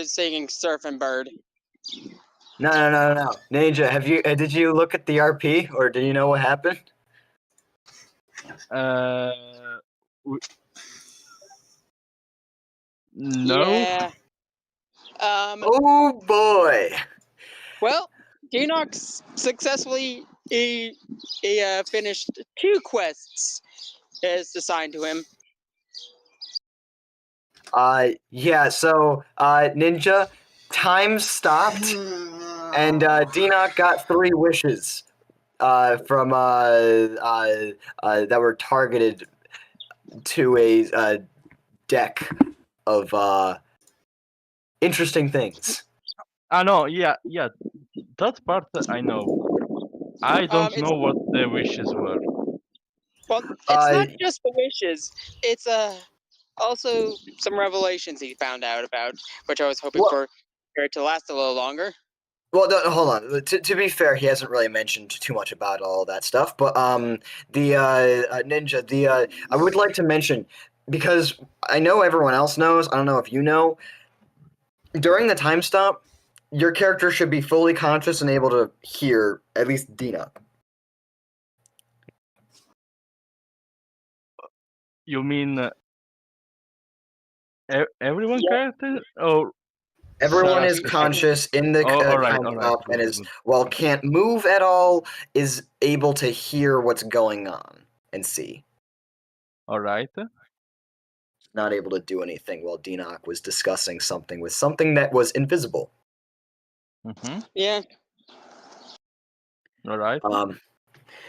singing Surfing Bird. No. Ninja, did you look at the RP, or do you know what happened? No. Yeah. Oh boy. Well, Dinox successfully finished 2 quests as assigned to him. Yeah, so, Ninja, time stopped, and, Dinoc got 3 wishes, from, that were targeted to a deck of, interesting things. No, yeah, that part I know. I don't know what the wishes were. Well, it's not just the wishes. It's also some revelations he found out about, which I was hoping for it to last a little longer. Well, no, hold on. To be fair, he hasn't really mentioned too much about all that stuff. But Ninja, I would like to mention, because I know everyone else knows. I don't know if you know. During the time stop, your character should be fully conscious and able to hear at least Dina. You mean everyone character? Oh, everyone is conscious in the time stop and is can't move at all, is able to hear what's going on and see. All right. Not able to do anything while Dinoc was discussing something with something that was invisible. Mm-hmm. Yeah. All right.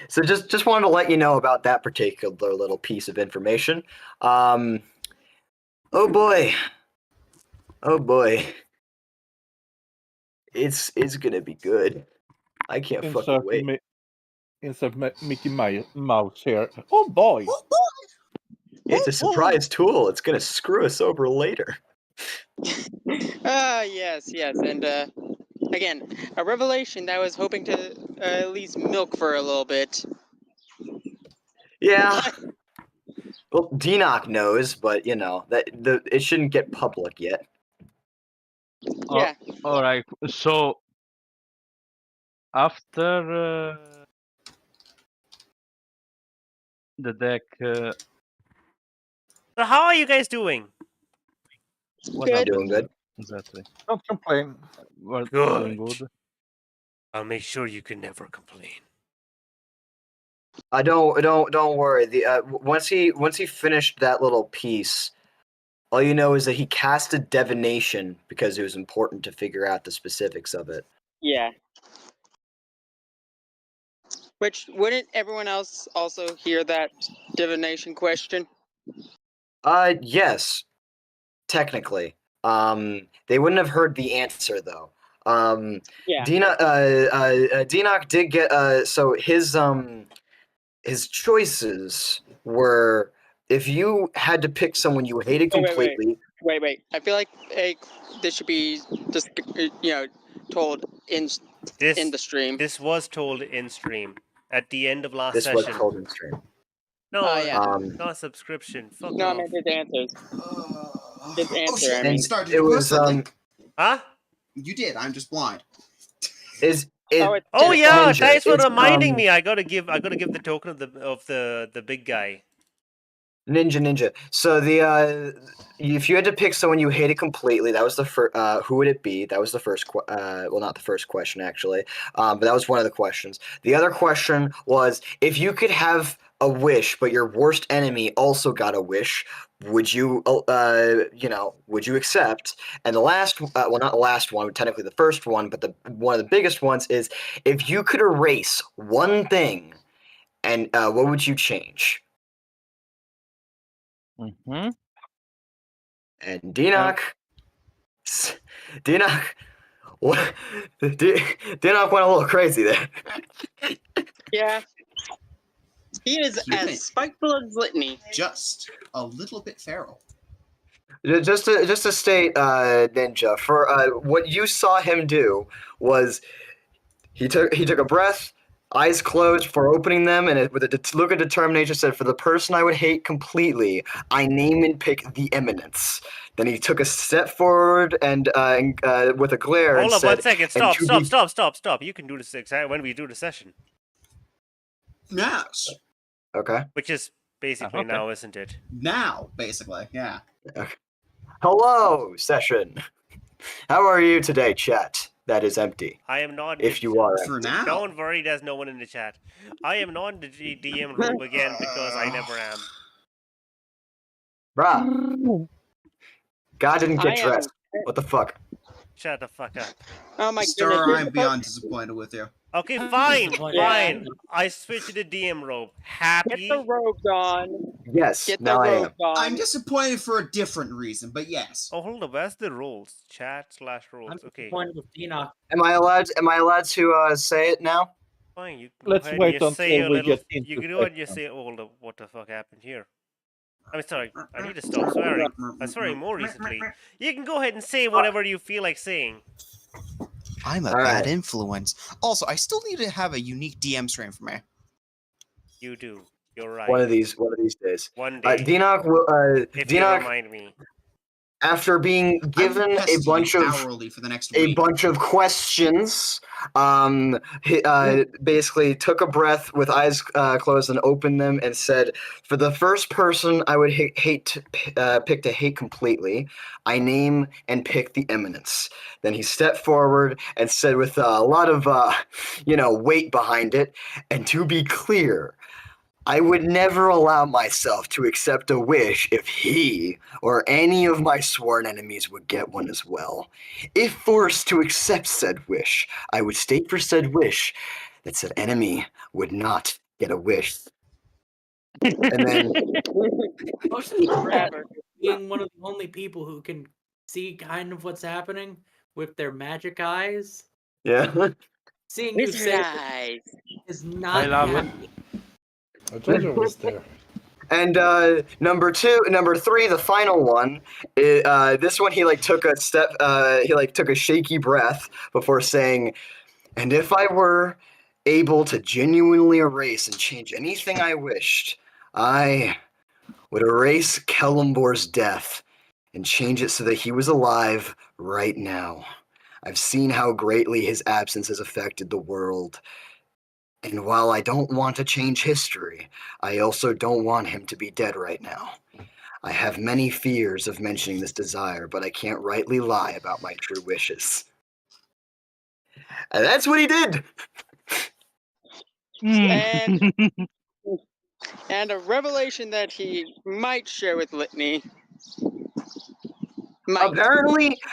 So just wanted to let you know about that particular little piece of information. Oh boy. It's gonna be good. I can't fucking wait. Insert Mickey Mouse here. Oh boy. It's a surprise tool. It's gonna screw us over later. Yes, and again, a revelation that I was hoping to at least milk for a little bit. Yeah. Well, Dinoc knows, but you know that it shouldn't get public yet. Yeah. All right. So after the deck. So how are you guys doing? Good. Doing good. Exactly. Don't complain. We're doing good. I'll make sure you can never complain. Don't worry. The once he finished that little piece, all you know is that he casted divination because it was important to figure out the specifics of it. Yeah. Which, wouldn't everyone else also hear that divination question? Yes. Technically. They wouldn't have heard the answer though. Yeah. Dinoc did get so his choices were, if you had to pick someone you hated completely. Wait. I feel like this should be just told in the stream. This was told in stream at the end of last this session. was told in stream. No, yeah. Not a subscription. Fuck no, off. I meant his answers. His answer. Shit, I mean, started it was Huh? You did. I'm just blind. Oh yeah! Ninja. Thanks for reminding me. I gotta give the token of the big guy. Ninja. So if you had to pick someone you hated completely, that was the first. Who would it be? That was the first. Well, not the first question actually, but that was one of the questions. The other question was, if you could have a wish, but your worst enemy also got a wish, would you, would you accept? And the last, well, not the last one, but technically the first one, but one of the biggest ones is, if you could erase one thing, and what would you change? Mm-hmm. And Dinoc went a little crazy there. Yeah. He is as spiteful as Litney. Just a little bit feral. Just to state, Ninja, for what you saw him do was he took a breath, eyes closed for opening them, and with a look of determination said, "For the person I would hate completely, I name and pick the Eminence." Then he took a step forward and with a glare Hold and up said, 1 second. Stop. You can do this when we do the session. Yes. Okay. Which is basically Okay. now, isn't it? Now, basically, yeah. Hello, session. How are you today, chat? That is empty. I am not. If you are For empty. now. Don't worry, there's no one in the chat. I am not in the DM room again because I never am. Bruh. God didn't get dressed. What the fuck? Shut the fuck up. Oh my Star, goodness. I'm beyond disappointed with you. Okay, fine. Yeah. I switched to the DM robe. Get Happy? the robes on. Yes, Get the now I am. robes on. I'm disappointed for a different reason, but yes. Oh, hold up. Where's the roles? Chat/roles. I'm Okay. disappointed with Enoch. Am I allowed to say it now? Fine. You can Let's go ahead wait and you say until a we little. get into You can go ahead and you section. say, "Oh, hold up, what the fuck happened here?" I'm sorry. I need to stop swearing. I'm swearing more recently. You can go ahead and say whatever you feel like saying. I'm a All bad right. influence. Also, I still need to have a unique DM stream for me. You do. You're right. One of these days. One day. Dinoc will. If you Dinoc, remind me. after being given I will a pest bunch you of hourly for the next week. questions, basically took a breath with eyes closed and opened them and said, "For the first person I would pick to hate completely, I name and pick the Eminence." Then he stepped forward and said with a lot of weight behind it, "And to be clear, I would never allow myself to accept a wish if he or any of my sworn enemies would get one as well. If forced to accept said wish, I would state for said wish that said enemy would not get a wish." And then Mostly Brad, being one of the only people who can see kind of what's happening with their magic eyes. yeah. Seeing you Wizard say eyes. is not I love it. happy. I told you I was there. And number 3, the final one. This one he took a step. He took a shaky breath before saying, "And if I were able to genuinely erase and change anything I wished, I would erase Kellambor's death and change it so that he was alive right now. I've seen how greatly his absence has affected the world. And while I don't want to change history, I also don't want him to be dead right now. I have many fears of mentioning this desire, but I can't rightly lie about my true wishes." And that's what he did. And a revelation that he might share with Litney.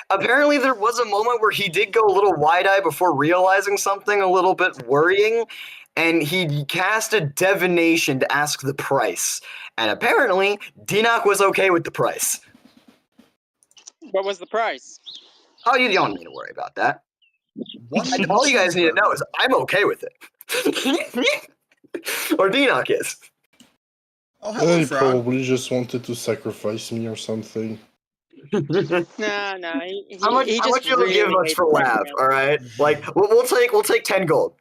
Apparently there was a moment where he did go a little wide-eyed before realizing something a little bit worrying, and he cast a divination to ask the price. And apparently, Dinoc was okay with the price. What was the price? Oh, you don't need to worry about that. One All you guys need to cheeseburger. know is I'm okay with it. Or Dinoc is. Oh, hello, He Frog. probably just wanted to sacrifice me or something. No. How much you'll give us for laugh? All right, we'll take 10 gold.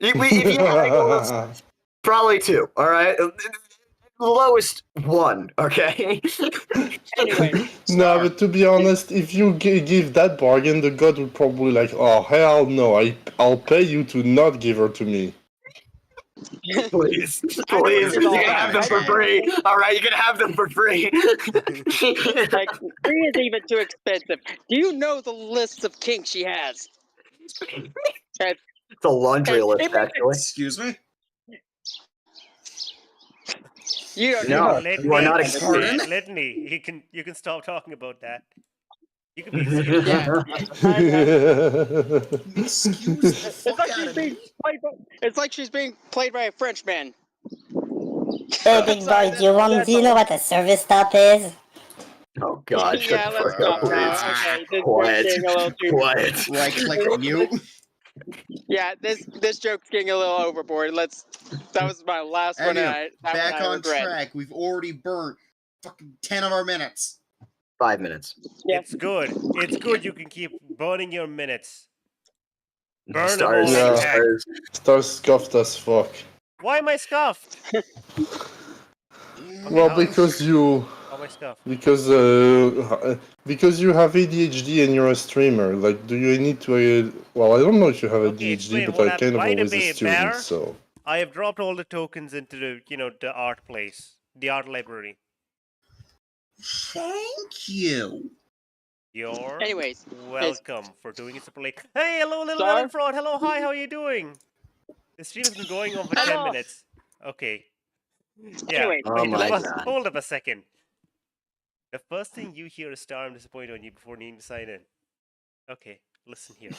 If you haggle us, probably 2. All right, lowest 1. Okay. Anyway. No, but to be honest, if you give that bargain, the god would probably "Oh hell no! I'll pay you to not give her to me." Please, I know please, it's you all can have them for free. All right, you can have them for free. Free is even too expensive. Do you know the list of kinks she has? It's a laundry list, actually. Excuse me? You don't No, know. you are not Pardon? Litney, you can stop talking about that. You can be excused. Excuse the fuck out of me? It's like she's being played by a Frenchman. Hey, big boy, do you know what a service stop is? Oh God! Yeah, Shut the let's fuck up, stop now. please. Okay, this Quiet. joke's getting a little too. Quiet. Right-click mute. Yeah, this joke's getting a little overboard. That was my last one. Anyway, back one I on regret. track. We've already burnt fucking 10 of our minutes. 5 minutes. Yeah. It's good. It's good you can keep burning your minutes. Burn them Stars, all. Yeah. Heck. Stars scuffed as fuck. Why am I scuffed? Well, how- because you How am I scuffed? because you have ADHD and you're a streamer. Like, do you need to? Well, I don't know if you have Okay, ADHD, explain but what I happened. kind of By the always way, assumed Bear, so. I have dropped all the tokens into the art place, the art library. Thank you. You're Anyways, welcome for doing it super late. Hey, hello, little Star? Ellen Fraud. Hello, hi, how are you doing? The stream has been going on for 10 Hello. minutes. Okay. Yeah. Anyways, Oh my God. Hold up a second. The first thing you hear is Star, I'm disappointed on you before needing to sign in. Okay, listen here.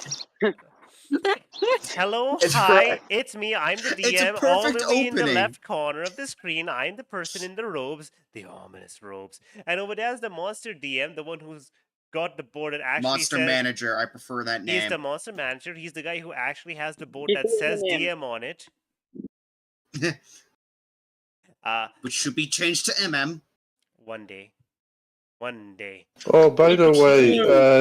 Hello, It's hi, it's me. I'm the It's a DM. All perfect the way in the opening. left corner of the screen, I'm the person in the robes, the ominous robes. And over there's the monster DM, the one who's got the board that actually Monster says Manager. I prefer that he's name. the monster manager. He's the guy who actually has the board He's that the says name. DM on it. Which should be changed to MM. One day. One day. Oh, by the way,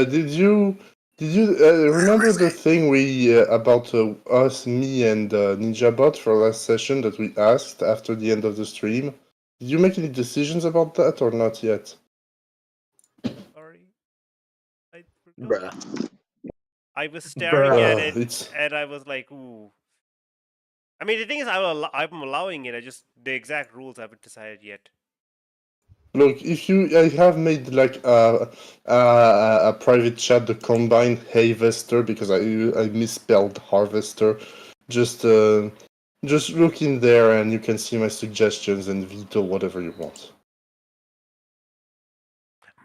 did you remember the thing we about us, me, and NinjaBot for last session that we asked after the end of the stream? Did you make any decisions about that or not yet? Sorry. I forgot. Bruh. I was staring at Bruh, it it's- and I was like, ooh. I mean, the thing is, I'm allowing it. The exact rules I haven't decided yet. Look, I have made like a private chat, the Combine Harvester, because I misspelled Harvester. Just look in there and you can see my suggestions and veto whatever you want.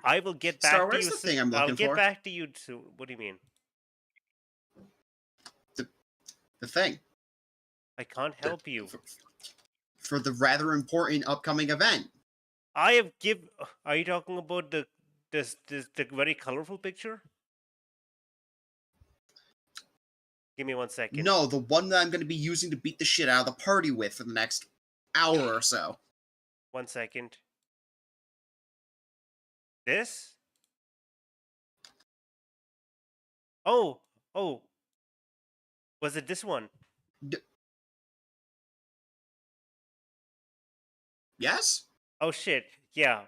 I will get back Star, to where's you the soon. thing I'm I'll looking get for? back to you soon. What do you mean? The thing. I can't help you. For the rather important upcoming event. I have Are you talking about the very colorful picture? Give me 1 second. No, the one that I'm going to be using to beat the shit out of the party with for the next hour or so. 1 second. This? Oh. Was it this one? Yes? Oh shit. Yeah.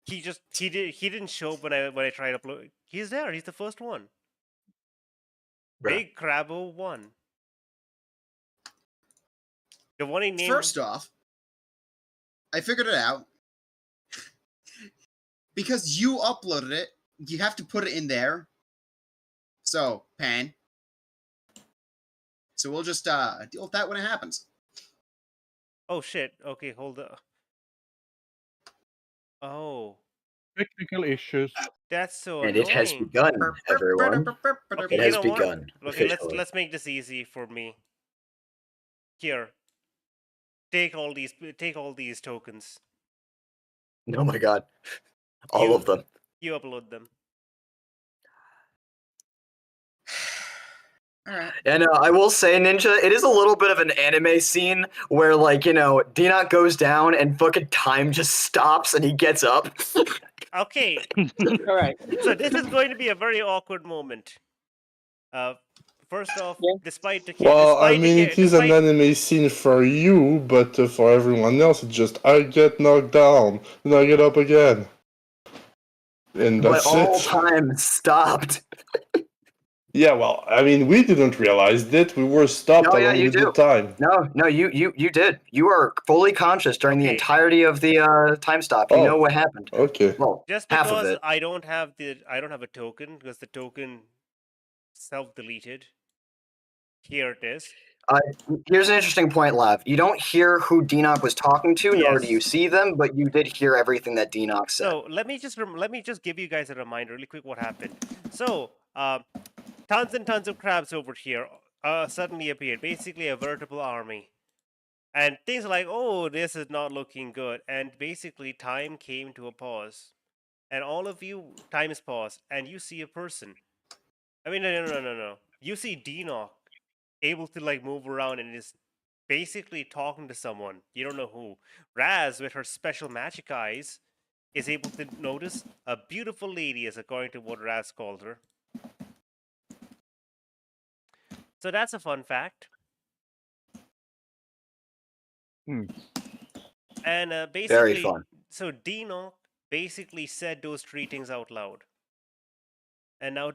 He didn't show up when I tried to upload. He's there. He's the first one. Bruh. Big Crabbo 1. The one he named. First off, I figured it out. Because you uploaded it, you have to put it in there. So, Pan. So we'll just deal with that when it happens. Oh shit. Okay, hold up. Oh. Technical issues. That's so And annoying. it has begun, everyone. Okay, It you has know what? begun. Okay, officially. let's make this easy for me. Here. Take all these tokens. Oh my God. All of them. You upload them. Alright. And I will say, Ninja, it is a little bit of an anime scene where, like, Dinok goes down and fucking time just stops and he gets up. Okay. All right. So this is going to be a very awkward moment. First off, despite the Well, I mean, it is an anime scene for you, but for everyone else, it's just I get knocked down, then I get up again, and But that's all it. time stopped. Yeah, well, I mean, we didn't realize that we were stopped No, yeah, along you with do. the time. No, you did. You are fully conscious during the entirety of the time stop. You know what happened. Okay. Well, just half of because it. I don't have a token because the token self-deleted. Here it is. Here's an interesting point, Lav. You don't hear who Dinok was talking to, nor do you see them, but you did hear everything that Dinok said. So let me just give you guys a reminder really quick what happened. So tons and tons of crabs over here suddenly appeared, basically a veritable army. And things like, oh, this is not looking good. And basically time came to a pause. And all of you, time is paused, and you see a person. I mean, no. You see Dinok able to like move around and is basically talking to someone. You don't know who. Raz, with her special magic eyes, is able to notice a beautiful lady, as according to what Raz called her. So that's a fun fact. And basically, Very fun. so Dino basically said those three things out loud, and now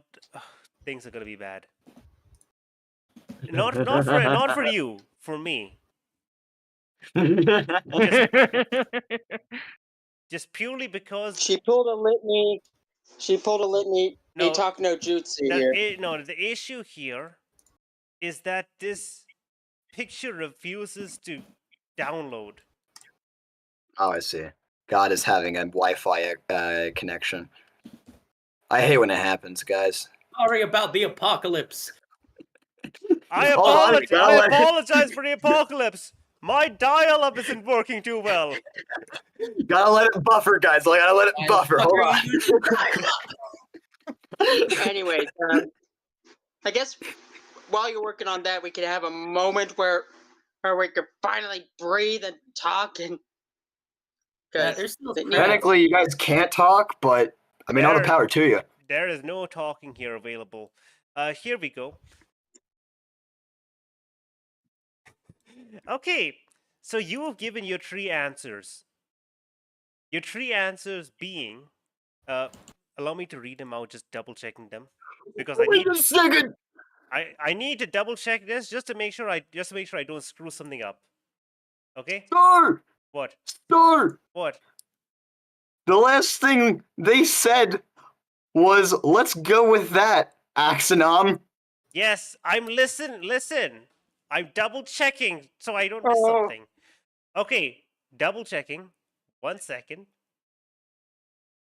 things are gonna be bad. Not for you, for me. Just purely because She pulled a litany. She pulled a litany. No, No, talk no jutsu here. the issue here is that this picture refuses to download. Oh, I see. God is having a Wi-Fi connection. I hate when it happens, guys. Sorry about the apocalypse. I Hold on, apologize for the apocalypse. My dial-up isn't working too well. Gotta let it buffer, guys. I gotta let it buffer. Hold on. Anyways, I guess while you're working on that, we could have a moment where we could finally breathe and talk. And there's still technically, you guys can't talk, but I mean, all the power to you. There is no talking here available. Here we go. Okay, so you have given your three answers. Your three answers being, allow me to read them out, just double checking them, because Wait a second. I need to double check this just to make sure I don't screw something up. Okay. Star. What? Star. What? The last thing they said was, "Let's go with that, Axonom." Yes, listen. I'm double checking so I don't miss something. Okay, double checking. 1 second.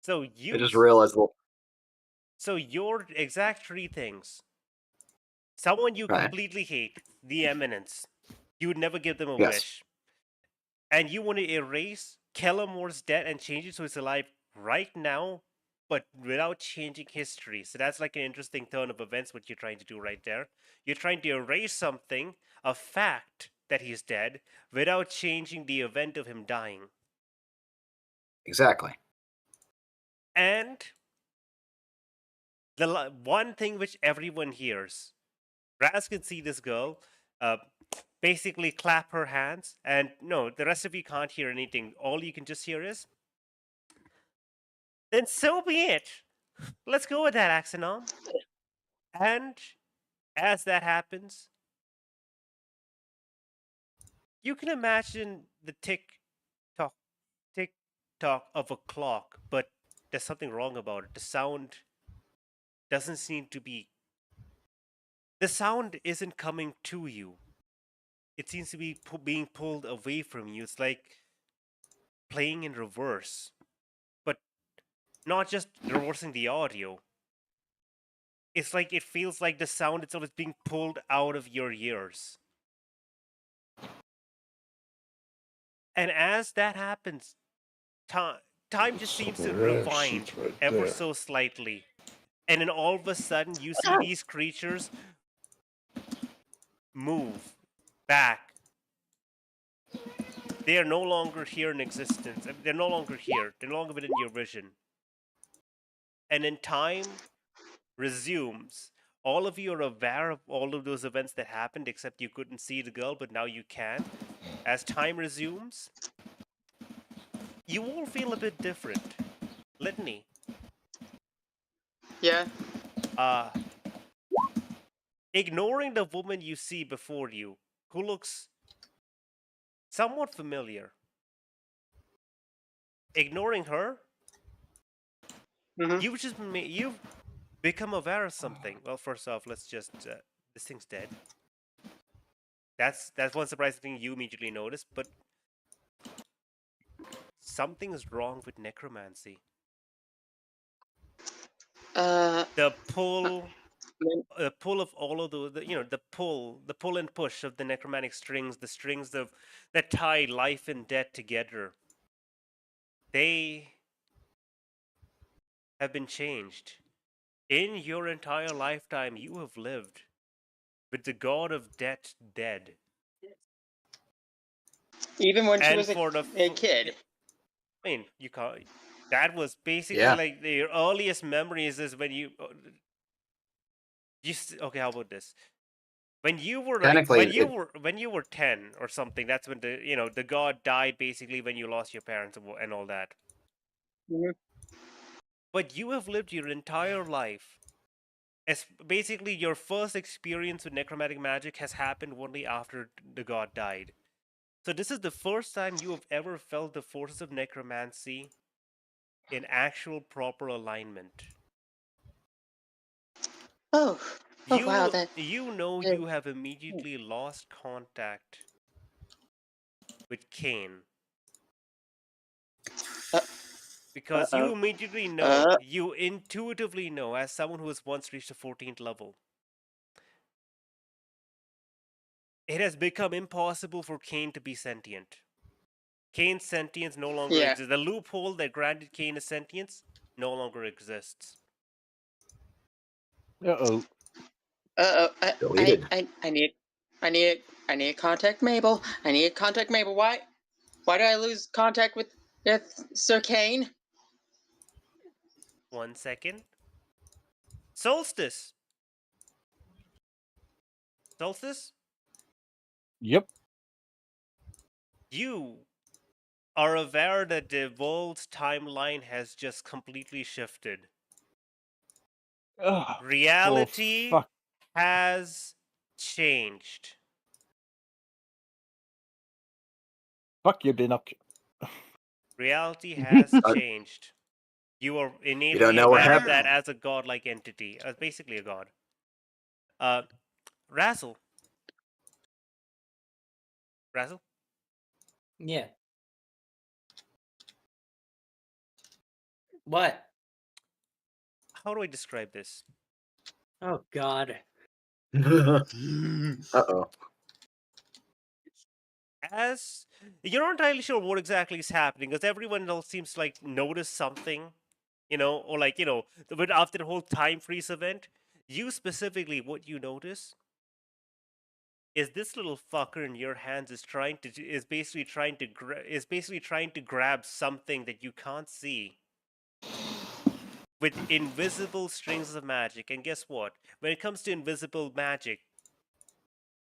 So I just realized. So your exact three things. Someone you completely hate, the Eminence. You would never give them a wish. And you want to erase Kellamor's debt and change it so it's alive right now, but without changing history. So that's like an interesting turn of events, what you're trying to do right there. You're trying to erase something, a fact that he's dead, without changing the event of him dying. Exactly. And the one thing which everyone hears, Raz can see this girl basically clap her hands, and no, the rest of you can't hear anything. All you can just hear is, then so be it. Let's go with that, Axonom. And as that happens, you can imagine the tick-tock of a clock, but there's something wrong about it. The sound doesn't seem to be... The sound isn't coming to you. It seems to be being pulled away from you. It's like playing in reverse. But not just reversing the audio. It's like it feels like the sound itself is being pulled out of your ears. And as that happens, time just seems to rewind ever so slightly. And then all of a sudden, you see these creatures move back. They are no longer here in existence. They're no longer here. They're no longer within your vision. And then time resumes. All of you are aware of all of those events that happened, except you couldn't see the girl, but now you can. As time resumes, you all feel a bit different. Litney. Yeah? Ignoring the woman you see before you, who looks somewhat familiar. Ignoring her, you've become aware of something. Well, first off, let's just this thing's dead. That's one surprising thing you immediately notice, but something is wrong with necromancy. The pull of all of the pull and push of the necromantic strings, the strings that tie life and death together. They have been changed. In your entire lifetime, you have lived with the god of death dead. Even when she was a kid. I mean, you can't. That was basically like your earliest memories is when you. Okay, how about this? When you were Technically, when you were 10 or something, that's when the god died basically when you lost your parents and all that. Mhm. But you have lived your entire life. As basically your first experience with necromantic magic has happened only after the god died. So this is the first time you have ever felt the forces of necromancy in actual proper alignment. Oh, wow, that. You have immediately lost contact with Cain. Because you immediately know, you intuitively know, as someone who has once reached the 14th level, it has become impossible for Cain to be sentient. Cain's sentience no longer exists. The loophole that granted Cain a sentience no longer exists. Uh-oh. Deleted. I need to contact Mabel. I need to contact Mabel. Why did I lose contact with Sir Kane? 1 second. Solstice. Solstice? Yep. You are aware that the world's timeline has just completely shifted. Ugh. Reality fuck. has changed. Fuck you, Dinok. Reality has changed. You are innately know what aware of happened? that as a godlike entity, as basically a god. Razzle. Razzle? Yeah. What? How do I describe this? Oh God. Uh-oh. As you're not entirely sure what exactly is happening, because everyone else seems to like notice something, or like but after the whole time freeze event, you specifically, what you notice is this little fucker in your hands is basically trying to grab something that you can't see with invisible strings of magic. And guess what? When it comes to invisible magic,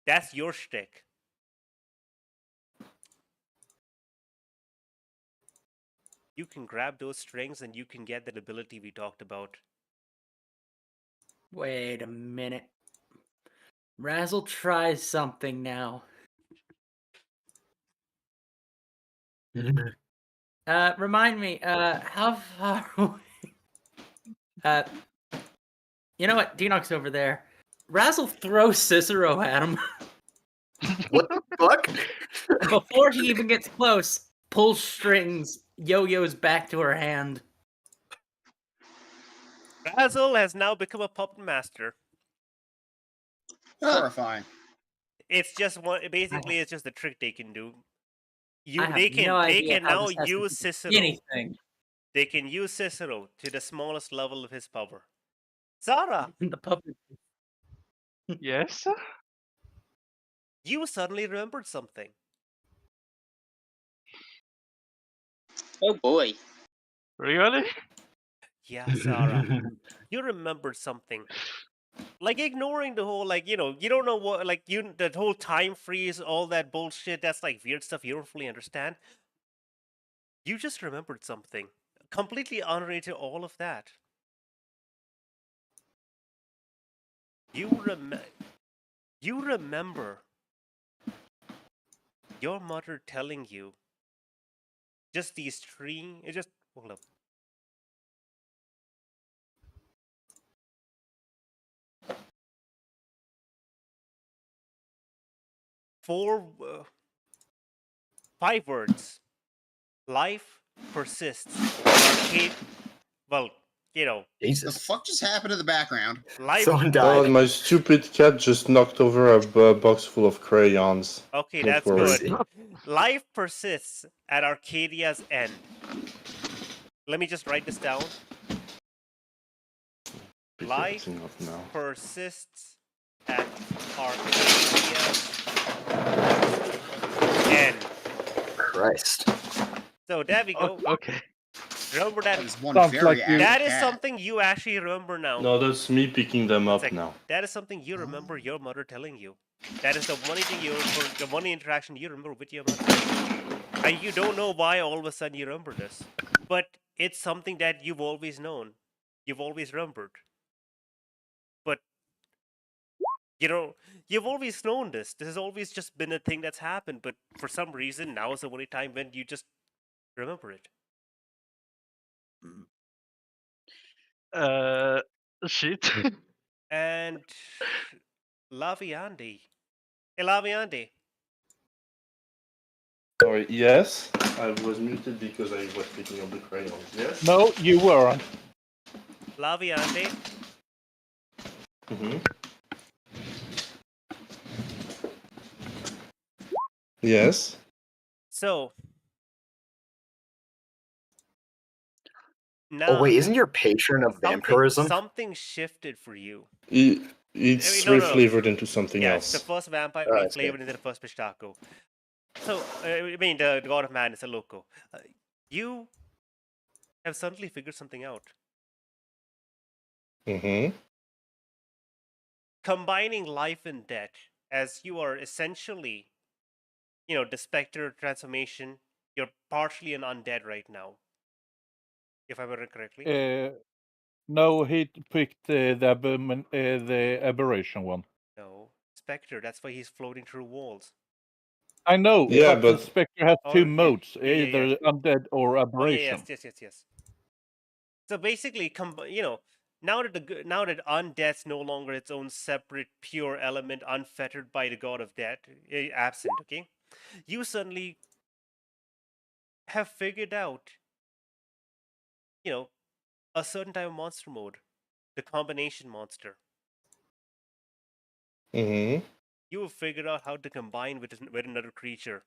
that's your shtick. You can grab those strings and you can get that ability we talked about. Wait a minute. Razzle tries something now. Remind me, how far away? You know what? Dinok's over there. Razzle throws Cicero at him. What the fuck? Before he even gets close, pulls strings, yo-yos back to her hand. Razzle has now become a puppet master. Horrifying. It's just basically it's just the trick they can do. They can now use Cicero. Anything. They can use Cicero to the smallest level of his power. Zara! The puppet. Yes? You suddenly remembered something. Oh boy. Really? Yeah, Zara. You remembered something. Like ignoring the whole you don't know what that whole time freeze, all that bullshit, that's like weird stuff you don't fully understand. You just remembered something. Completely unrelated to all of that. You remember your mother telling you just these three. It just hold up. Five words. Life persists. Well, The Jesus. fuck just happened in the background? Life. Someone Oh, died. my stupid cat just knocked over a box full of crayons. Okay, Don't that's worry. good. Life persists at Arcadia's end. Let me just write this down. Life Acting up now. persists at Arcadia's end. Christ. So there we go. Okay. Remember that? That is one Sounds very like you- active That is cat. something you actually remember now. No, that's me picking them up It's like- now. That is something you remember your mother telling you. That is the only thing the only interaction you remember with your mother. And you don't know why all of a sudden you remember this. But it's something that you've always known. You've always remembered. But, you've always known this. This has always just been a thing that's happened. But for some reason, now is the only time when you just remember it. Shit. And Laviandi. Hey, Laviandi. Sorry, yes? I was muted because I was picking up the crayons, yes? No, you weren't. Laviandi. Mm-hmm. Yes? So, now, Oh wait, isn't your patron of vampirism? something shifted for you. It's reflavored into something else. Yes, the first vampire Oh, reflavored into the first Pistachio. So, I mean, the God of Man is a loco. You have suddenly figured something out. Mm-hmm. Combining life and death, as you are essentially, the Spectre transformation, you're partially an undead right now. If I remember correctly. No, he picked the aberration one. No. Spectre, that's why he's floating through walls. I know, Yeah, but but the Spectre has Oh, two yeah, modes, yeah, either undead or Oh, aberration. yes. So basically, now that undeath's no longer its own separate, pure element, unfettered by the god of death, absent, okay? You suddenly have figured out, a certain type of monster mode, the combination monster. Mm-hmm. You have figured out how to combine with another creature.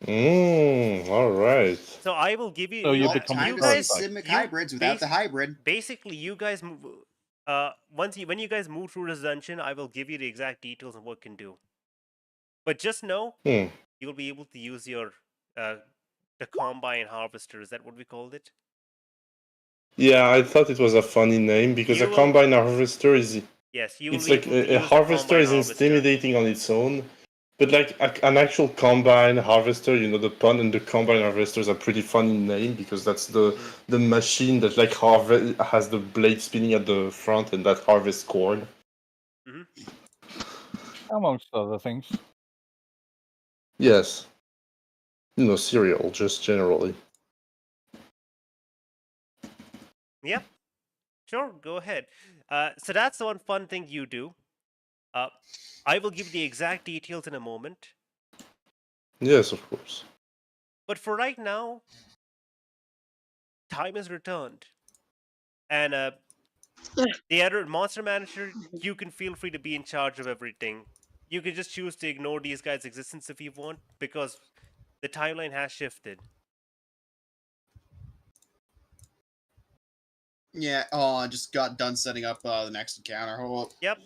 Alright. So I will give you. So you Oh, become time to parasite. see Simic hybrids without the hybrid. Basically, you guys move. When you guys move through this dungeon, I will give you the exact details of what it can do. But just know you'll be able to use your the combine harvester. Is that what we called it? Yeah, I thought it was a funny name because a combine harvester is. Yes, you will It's be like able to a use the harvester combine is harvester. intimidating on its own, but like an actual combine harvester, the pun, and the combine harvester is a pretty funny name because that's the machine that like has the blade spinning at the front and that harvests corn. Amongst other things. Yes. Cereal, just generally. Yep. Sure, go ahead. So that's the one fun thing you do. I will give the exact details in a moment. Yes, of course. But for right now, time is returned. And the other monster manager, you can feel free to be in charge of everything. You can just choose to ignore these guys' existence if you want, because the timeline has shifted. Yeah, I just got done setting up the next encounter. Hold up. Yep.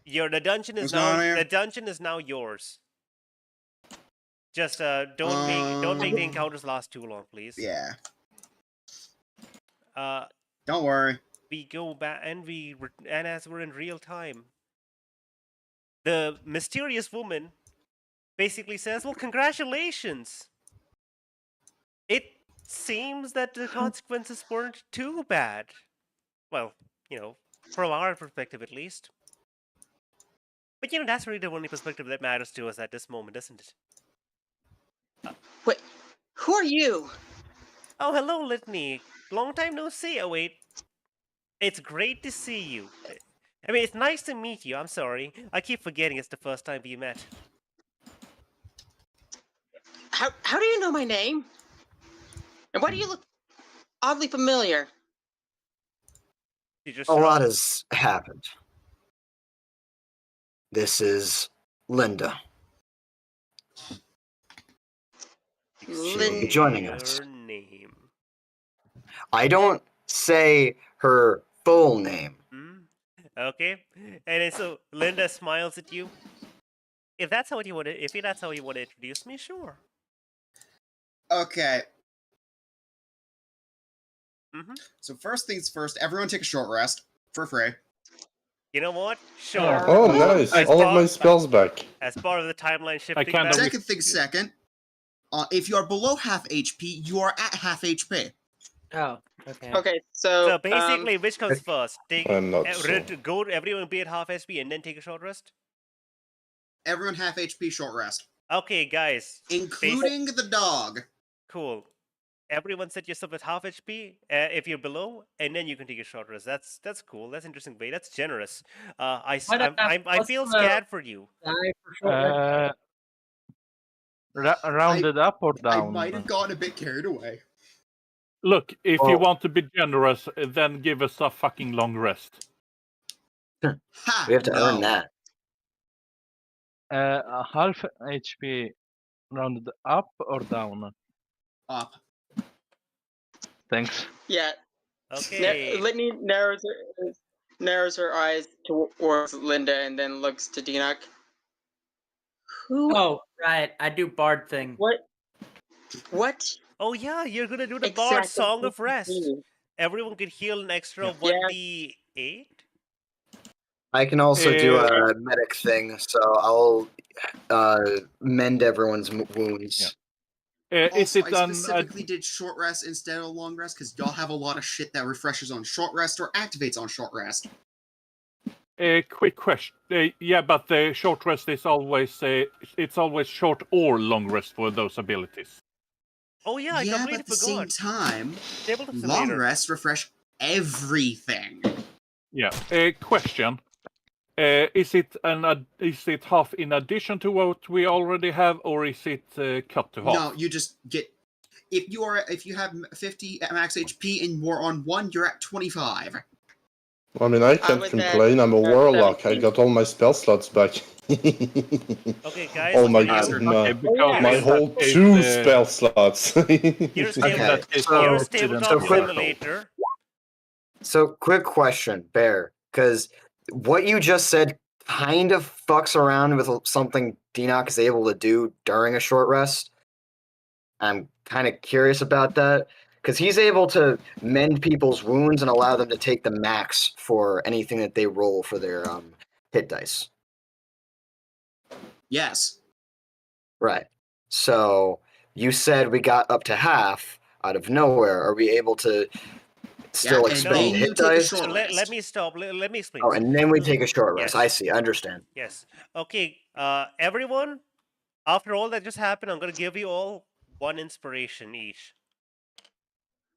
The dungeon is What's going on here? the dungeon is now yours. Just don't make the encounters last too long, please. Yeah. Don't worry. We go back and as we're in real time, the mysterious woman basically says, "Well, congratulations. It seems that the consequences weren't too bad. Well, from our perspective at least. But that's really the only perspective that matters to us at this moment, isn't it?" Wait, who are you? Oh, hello, Litney. Long time no see. Oh, wait. It's great to see you. I mean, it's nice to meet you. I'm sorry. I keep forgetting it's the first time we met. How do you know my name? And why do you look oddly familiar? A lot has happened. This is Linda. She will be joining us. Your name. I don't say her full name. Okay. And so Linda smiles at you. If that's how you want to introduce me, sure. Okay. So first things first, everyone take a short rest for free. You know what? Sure. Oh, nice! As All of part- my spells back. As part of the timeline shifting. kinda back- Second thing second. If you are below half HP, you are at half HP. Oh, okay. Okay, so So basically, which comes first? Take I'm not sure. go everyone be at half HP and then take a short rest. Everyone half HP, short rest. Okay, guys. Including the dog. Cool. Everyone set yourself at half HP if you're below, and then you can take a short rest. That's cool. That's interesting way. That's generous. I feel scared for you. Rounded up or I down? might have gotten a bit carried away. Look, if you want to be generous, then give us a fucking long rest. Ha! We have to no. earn that. Half HP rounded up or down? Up. Thanks. yeah, Okay. Litney narrows her eyes towards Linda and then looks to Dinok. Who? Oh, right. I do bard thing. What? What? Oh yeah, you're gonna do the Bard Exactly. Song of Rest. Everyone can heal an extra 1d8. I can also do a medic thing, so I'll mend everyone's wounds. Is Also, it I an specifically did short rest instead of long rest because y'all have a lot of shit that refreshes on short rest or activates on short rest. a quick question? Yeah, but the short rest is always it's always short or long rest for those abilities. Oh yeah, I yeah, completely but at the forgot. same time, Tabletop long Simulator. rest refresh everything. Yeah. Question. Is it half in addition to what we already have, or is it cut to half? No, you just get if you have 50 max HP and you're on 1, you're at 25. I mean, I can't was at, complain. I'm a warlock. 17. I got all my spell slots back. Okay, guys. Oh my you- god, Okay, because my in whole that case, 2 spell slots. Here's Okay, Here's Tabletop quick- Simulator. So, quick question, Bear, because what you just said kind of fucks around with something Dinok is able to do during a short rest. I'm kind of curious about that, because he's able to mend people's wounds and allow them to take the max for anything that they roll for their hit dice. Yes. Right. So, you said we got up to half out of nowhere. Are we able to still and expend then you hit take a dice? short Let rest. me stop. Let me explain. Oh, and then we take a short rest. Yes. I see. I understand. Yes. Okay. Everyone. After all that just happened, I'm gonna give you all 1 inspiration each.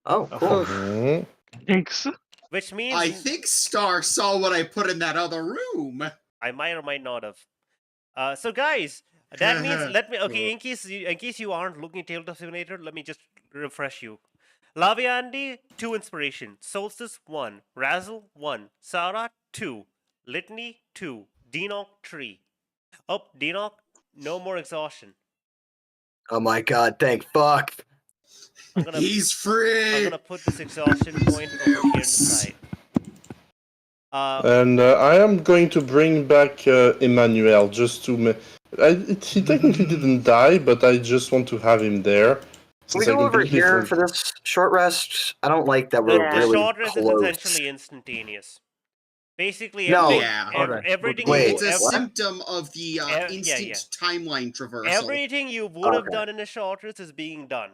Oh, cool. Mhm. Thanks. Which means I think Star saw what I put in that other room. I might or might not have. So guys, that means let me. Okay, in case you aren't looking at Tabletop Simulator, let me just refresh you. Laviandi 2 inspiration, Solstice 1, Razzle 1, Sarah 2, Litney 2, Dinok 3. Oh, Dinok, no more exhaustion. Oh my god, thank fuck. I'm gonna He's free. I'm gonna put this exhaustion point over here on the side. And I am going to bring back Emmanuel just to. He technically didn't die, but I just want to have him there. Can we since I go over completely here for- for this short rest? I don't like that we're The really short rest is close. essentially instantaneous. Basically, No. Yeah. everything. Wait, It's a what? symptom of the instant timeline traversal. Everything you would have Okay. done in a short rest is being done.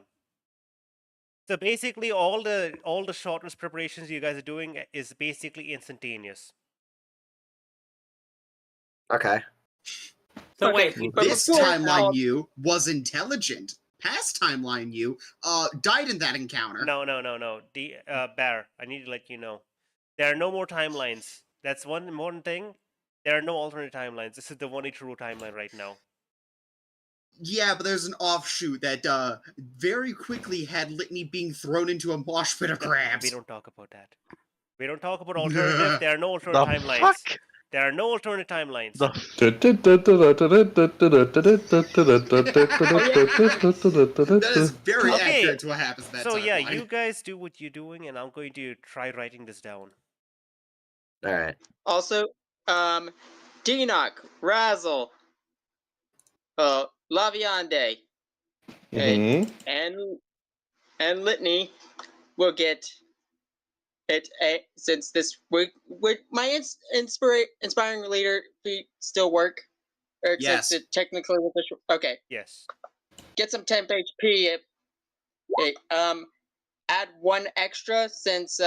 So basically, all the short rest preparations you guys are doing is basically instantaneous. Okay. So Okay, wait, but This before- timeline you was intelligent. Past timeline you died in that encounter. No. Bear, I need to let you know. There are no more timelines. That's one important thing. There are no alternate timelines. This is the one true timeline right now. Yeah, but there's an offshoot that very quickly had Litney being thrown into a mosh pit of crabs. We don't talk about that. We don't talk about alternatives. There are no alternate The timelines. fuck? There are no alternate timelines. That is very Okay, accurate to what happens in that So yeah, timeline. you guys do what you're doing, and I'm going to try writing this down. All right. Also, Dinok, Razzle, Laviande, Mhm. and Litney will get Since this would my inspiring leader feat still work? Or Yes. It technically with the okay. Yes. Get some temp HP. Add 1 extra since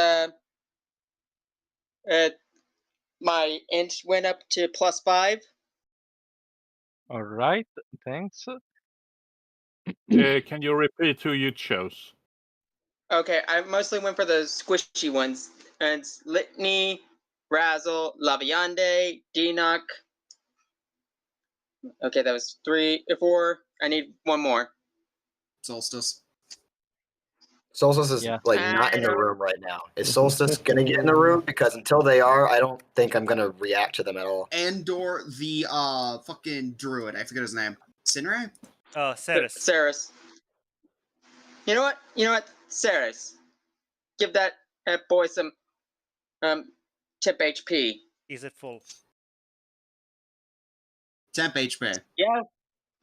my int went up to +5. All right, thanks. Can you repeat who you chose? Okay, I mostly went for the squishy ones. And it's Litney, Razzle, Laviande, Denoc. Okay, that was 4. I need 1 more. Solstice. Solstice is Yeah. not in the room right now. Is Solstice gonna get in the room? Because until they are, I don't think I'm gonna react to them at all. Andor the fucking druid. I forget his name. Sinrai? Ceres. Ceres. You know what? Ceres. Give that boy some tip HP. Is it full? Temp HP. Yeah.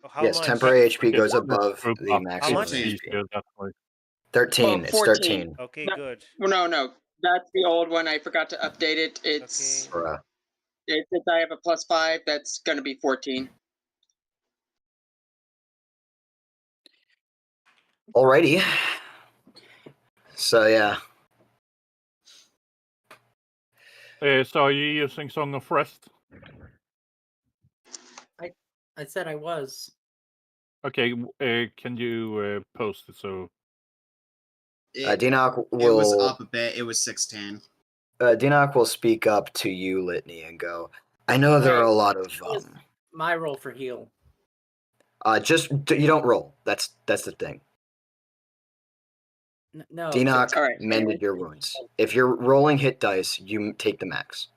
How Yes, much? temporary HP goes Yeah, above group the up. max How much? HP. Easier that way. 13. It's 14. 13. Okay, No. good. Well, no. That's the old one. I forgot to update it. It's Bruh. since I have a +5, that's gonna be 14. Alrighty. So yeah. So are you using Song of Rest? I said I was. Okay, can you post it so... Denoc It was will up a bit. It was 16. Denoc will speak up to you, Litney, and go, I know there are a lot of My roll for heal. just you don't roll. That's the thing. No. Denoc All right. mended your wounds. If you're rolling hit dice, you take the max.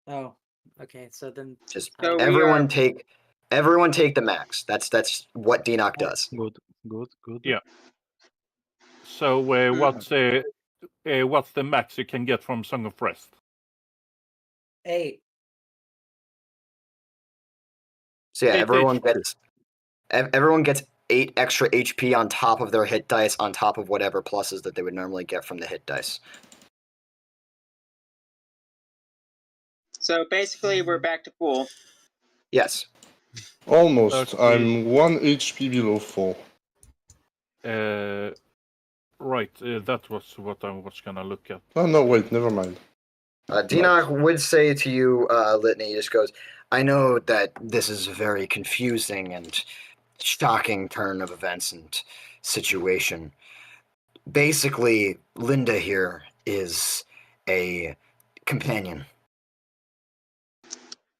Oh, okay. So then Just So we everyone are- take the max. That's what Denoc does. Good. Yeah. So what's the max you can get from Song of Rest? 8. So yeah, 8 everyone gets 8 extra HP on top of their hit dice, on top of whatever pluses that they would normally get from the hit dice. So basically, we're back to full. Yes. Almost. Okay. I'm 1 HP below 4. Right, that was what I was gonna look at. Oh, no, wait, never mind. Denoc would say to you, Litney, he just goes, I know that this is a very confusing and shocking turn of events and situation. Basically, Linda here is a companion.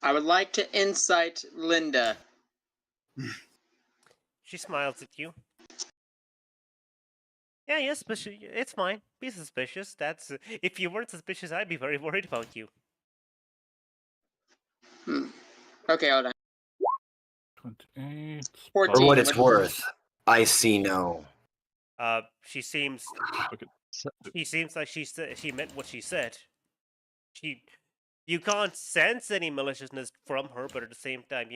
I would like to insight Linda. She smiles at you. Yeah, yes, it's fine. Be suspicious. That's if you weren't suspicious, I'd be very worried about you. Okay, hold on. 28. 14. For what it's worth, I see no. She seems. Okay. She seems like she meant what she said. You can't sense any maliciousness from her, but at the same time,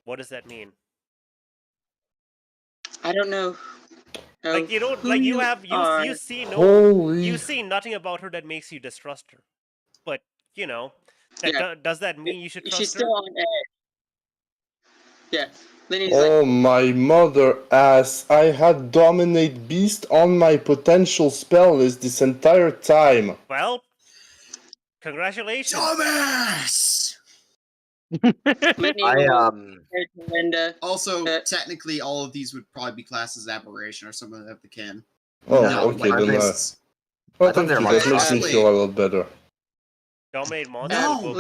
what does that mean? I don't know. Like you don't like you have you see no Holy... you see nothing about her that makes you distrust her. But does that mean you should trust She's her? still on edge. Yeah. Linny's Oh my mother ass, I had Dominate Beast on my potential spell list this entire time. Well, congratulations. Thomas! Linda. Also, technically, all of these would probably be classed as aberration or something of the kin. Oh, No, okay, like then mists. I thought they were that makes me monstrous. feel a lot better. Dominate monster. No,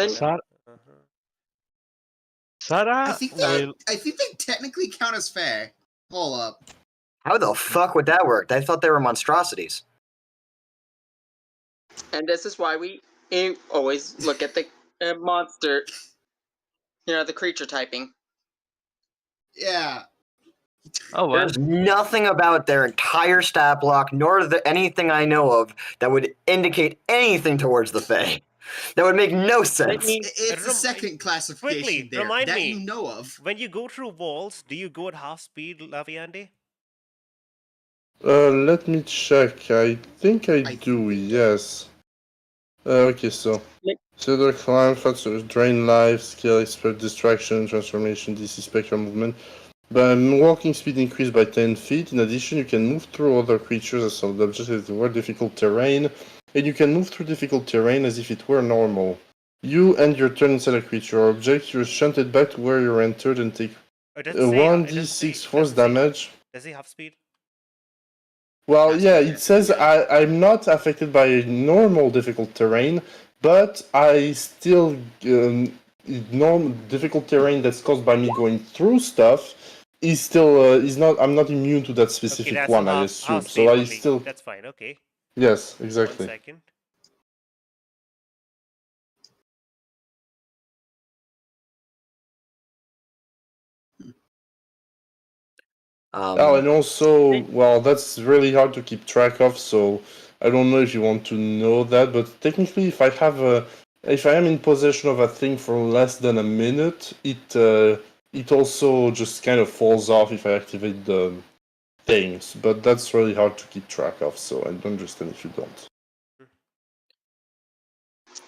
Sarah I think they technically count as fair. Hold up. How the fuck would that work? I thought they were monstrosities. And this is why we always look at the monster, the creature typing. Yeah. Oh well. There's nothing about their entire stat block, nor anything I know of, that would indicate anything towards the Fae. That would make no sense. It's the second classification Quickly, there remind that me. you know of. When you go through walls, do you go at half speed, Laviande? Let me check. I think I do, yes. Okay, so. Cedar climb, faster drain life, skill, expert distraction, transformation, DC spectral movement. But walking speed increased by 10 feet. In addition, you can move through other creatures as solid objects if it were difficult terrain. And you can move through difficult terrain as if it were normal. You end your turn inside a creature or object, you're shunted back to where you entered and take 1d6 force damage. Does he have speed? Well, yeah, it says I'm not affected by normal difficult terrain, but I still difficult terrain that's caused by me going through stuff is still is not. I'm not immune to that specific that's one. I assume. So I still. That's fine. Okay. Yes, exactly. 1 second. And also, well, that's really hard to keep track of. So I don't know if you want to know that, but technically, if I am in possession of a thing for less than a minute, it also just kind of falls off if I activate the things. But that's really hard to keep track of. So I don't understand if you don't.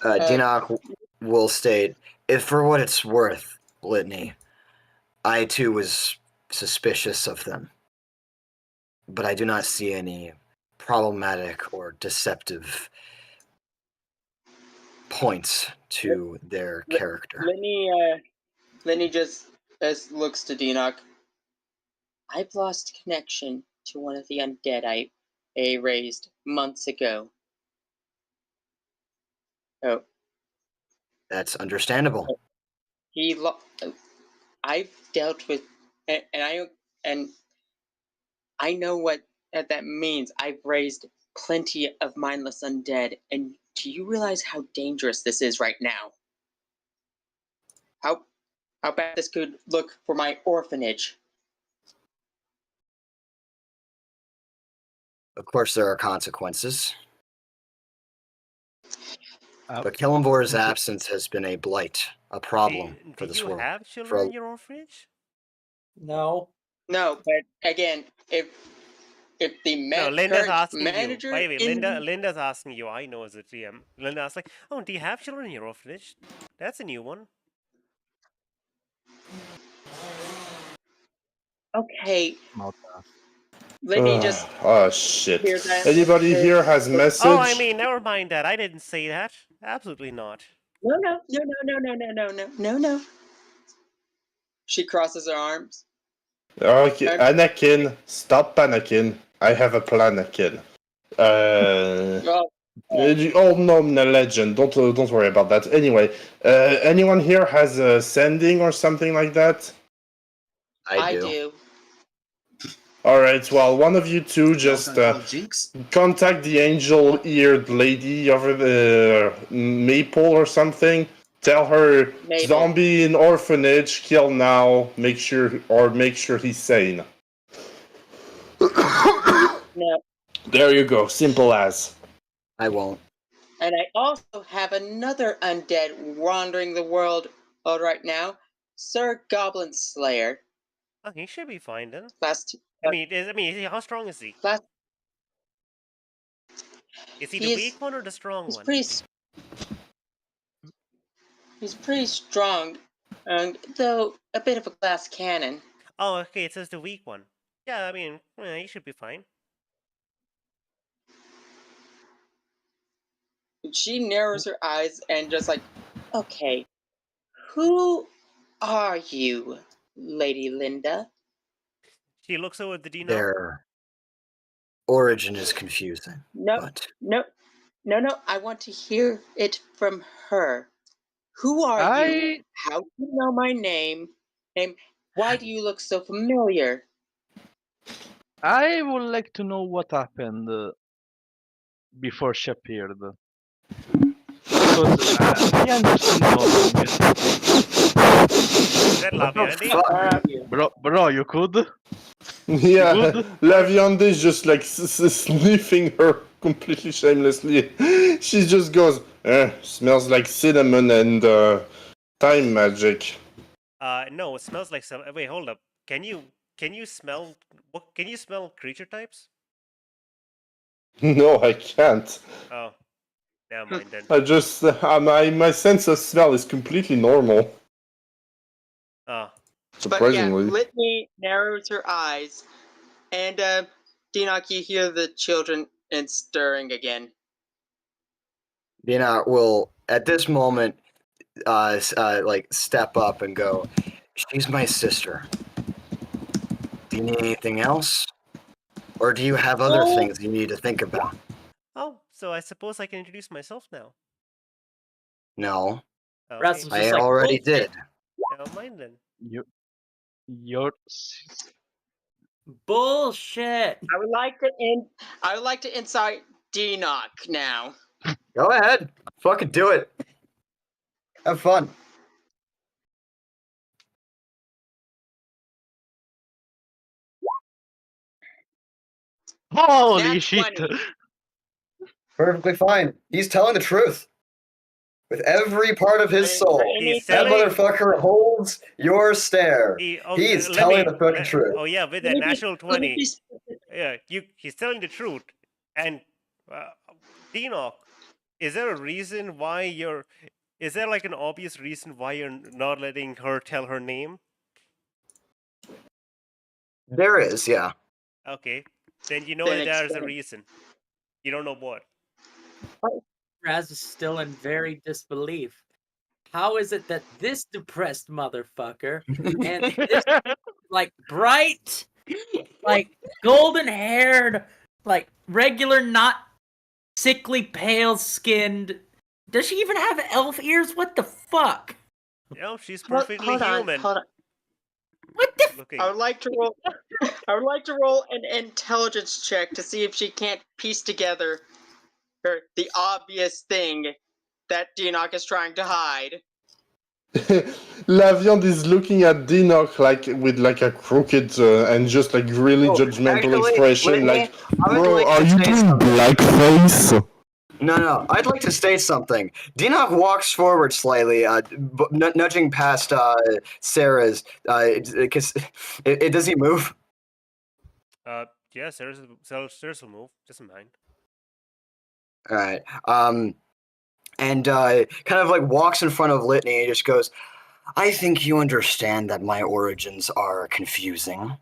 Dinok will state, if for what it's worth, Litney, I too was suspicious of them. But I do not see any problematic or deceptive points to their character. Litney just looks to Dinok. I've lost connection to one of the undead I raised months ago. Oh. That's understandable. I've dealt with, and I know what that means. I've raised plenty of mindless undead, and do you realize how dangerous this is right now? How bad this could look for my orphanage. Of course, there are consequences. But Kellenbor's absence has been a blight, a problem for this world. Do you have children in your orphanage? No. No, but again, if the Linda's asking manager, you. By the way, Linda's asking you. I know as a GM. Linda's like, "Oh, do you have children in your orphanage? That's a new one." Okay. Litney just. Oh shit! Anybody here has message? Oh, I mean, never mind that. I didn't say that. Absolutely not. No. She crosses her arms. Okay, Anakin, stop panicking. I have a plan, Anakin. Old gnome legend. Don't worry about that. Anyway, anyone here has a sending or something like that? I do. All right. Well, one of you two just contact the angel-eared lady over the Maple or something. Tell her zombie in orphanage, kill now. Make sure he's sane. No. There you go. Simple as. I won't. And I also have another undead wandering the world right now, Sir Goblin Slayer. Oh, he should be fine then. I mean, how strong is he? Is he the weak one or the strong one? He's pretty strong, though a bit of a glass cannon. Oh, okay, it says the weak one. Yeah, I mean, he should be fine. She narrows her eyes and just like, okay, who are you, Lady Linda? She looks over at the Dino. Their origin is confusing. No. I want to hear it from her. Who are you? How do you know my name? And why do you look so familiar? I would like to know what happened before she appeared. Because I understood nothing. Bro, you could? Yeah, Laviande is just like sniffing her completely shamelessly. She just goes, smells like cinnamon and time magic. No, it smells like some. Wait, hold up. Can you smell? What? Can you smell creature types? No, I can't. Oh, never mind then. I just my sense of smell is completely normal. Oh. Surprisingly. But yeah, Litney narrows her eyes, and Dinok, you hear the children and stirring again. Dinok will, at this moment, like step up and go, "She's my sister. Do you need anything else? Or do you have other things you need to think about?" Oh, so I suppose I can introduce myself now. No. Okay. Razzle's I just like, already "Bullshit." did. Never mind then. You're Bullshit. I would like to incite Dinok now. Go ahead. Fucking do it. Have fun. holy Nat shit! 20. Perfectly fine. He's telling the truth. With every part of his soul. He's That telling. motherfucker holds your stare. He's telling the fucking truth. Oh yeah, with that natural 20. Yeah, he's telling the truth. And Dinok, is there a reason why you're? Is there like an obvious reason why you're not letting her tell her name? There is, yeah. Okay, then you know Then that there's a explain. reason. You don't know what. Raz is still in very disbelief. How is it that this depressed motherfucker and this like bright, like golden haired, like regular, not sickly, pale skinned. Does she even have elf ears? What the fuck? No, she's perfectly human. Hold on. What the? Looking. I would like to roll an intelligence check to see if she can't piece together the obvious thing that Dinok is trying to hide. La Viande is looking at Dinok like with like a crooked and just like really judgmental expression. Litney, Like, I would bro, like are to you say doing something. blackface? No. I'd like to state something. Dinok walks forward slightly, nudging past Sarah's. Because does he move? Yeah, Sarah's will move. Doesn't mind. All right. And kind of like walks in front of Litney and just goes, "I think you understand that my origins are confusing,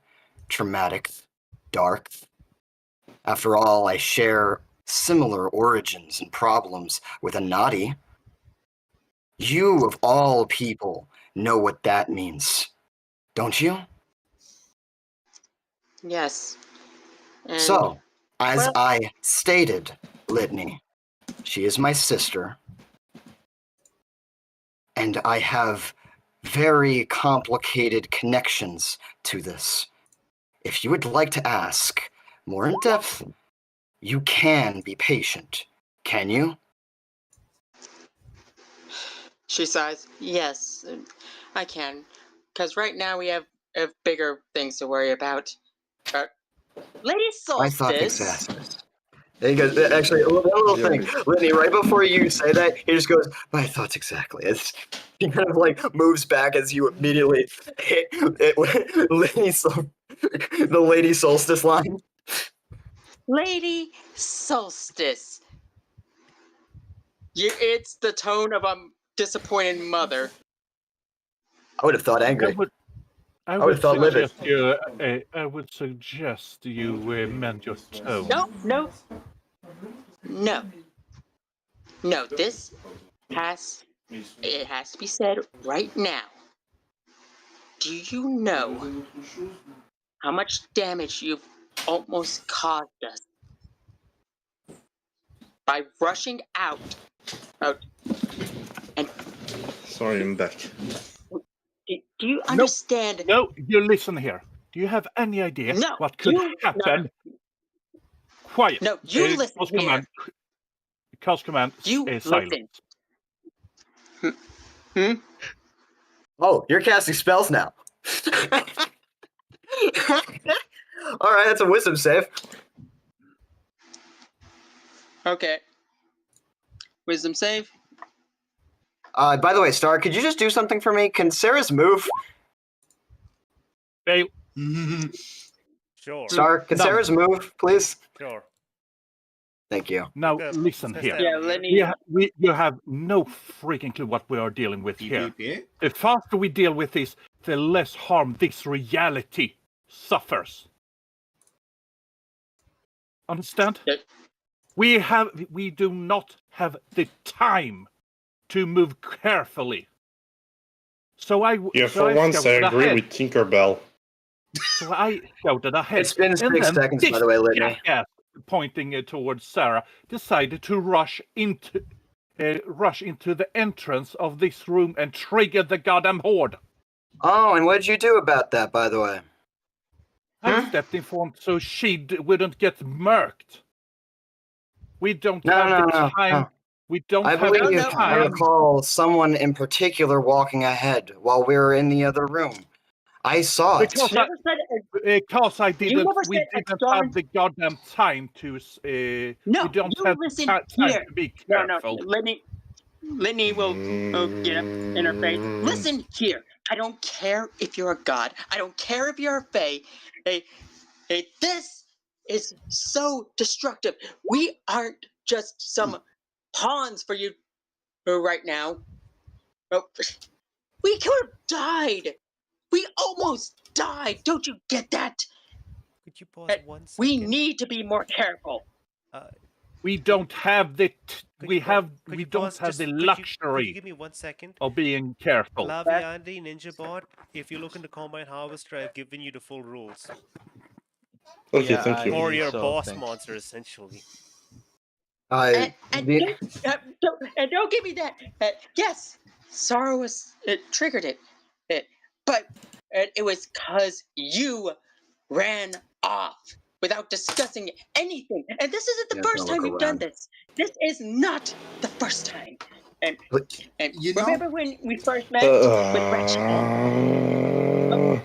traumatic, dark. After all, I share similar origins and problems with a naughty. You, of all people, know what that means, don't you?" Yes. And So, as I stated, Litney, she is my sister, and I have very complicated connections to this. If you would like to ask more in depth, you can be patient, can you? she sighs. Yes, I can. Because right now we have bigger things to worry about. Lady I thought Solstice. exactly. He goes, actually, one little thing. Litney, right before you say that, he just goes, "My thoughts exactly." He kind of like moves back as you immediately hit the Lady Solstice line. Lady Solstice. It's the tone of a disappointed mother. I would have thought angry. I would have thought livid. I would suggest you mend your tone. No, this has to be said right now. Do you know how much damage you've almost caused us by rushing out and Sorry, I'm back. do you understand? No, you listen here. Do you have any idea what could happen? No. Quiet. No, you listen here. Cast command. Silence. Oh, you're casting spells now. All right, that's a wisdom save. Okay. Wisdom save. By the way, Star, could you just do something for me? Can Sarah's move? Fail. Sure. Star, can Sarah's move, please? Sure. Thank you. Now Good. listen Let's here. stand Yeah, over let here. me. You have no freaking clue what we are dealing with here. Yeah. The faster we deal with this, the less harm this reality suffers. Understand? Yeah. We do not have the time to move carefully. So Yeah, for once I agree with Tinkerbell. So I shouted ahead. It's been 6 and then seconds, this by the way, Litney. jackass, pointing towards Sarah, decided to rush into the entrance of this room and trigger the goddamn horde. Oh, and what did you do about that, by the way? I stepped in front so she wouldn't get murked. We don't No, have no, the no, time. no. We don't I have believe the I time. recall someone in particular walking ahead while we were in the other room. I saw it. Because Never said Because I You didn't, never we said didn't John. have the goddamn time to. No, we don't you have listen time here. to be No, careful. Litney will get up in her face. Listen here. I don't care if you're a god. I don't care if you're a fae. This is so destructive. We aren't just some pawns for you right now. Oh, we could have died. We almost died. Don't you get that? Could you pause 1 second? We need to be more careful. We don't have the. We don't have the Could you luxury give me 1 second? of being careful. Laviandi, Ninja Bot, if you look in the Combine Harvester, I've given you the full rules. Okay, thank you. Or your boss monster, essentially. And don't give me that. Yes, sorrow was triggered it, but it was because you ran off without discussing anything. And this isn't the first time you've done this. This is not the first time. And You know- remember when we first met with Ratchet?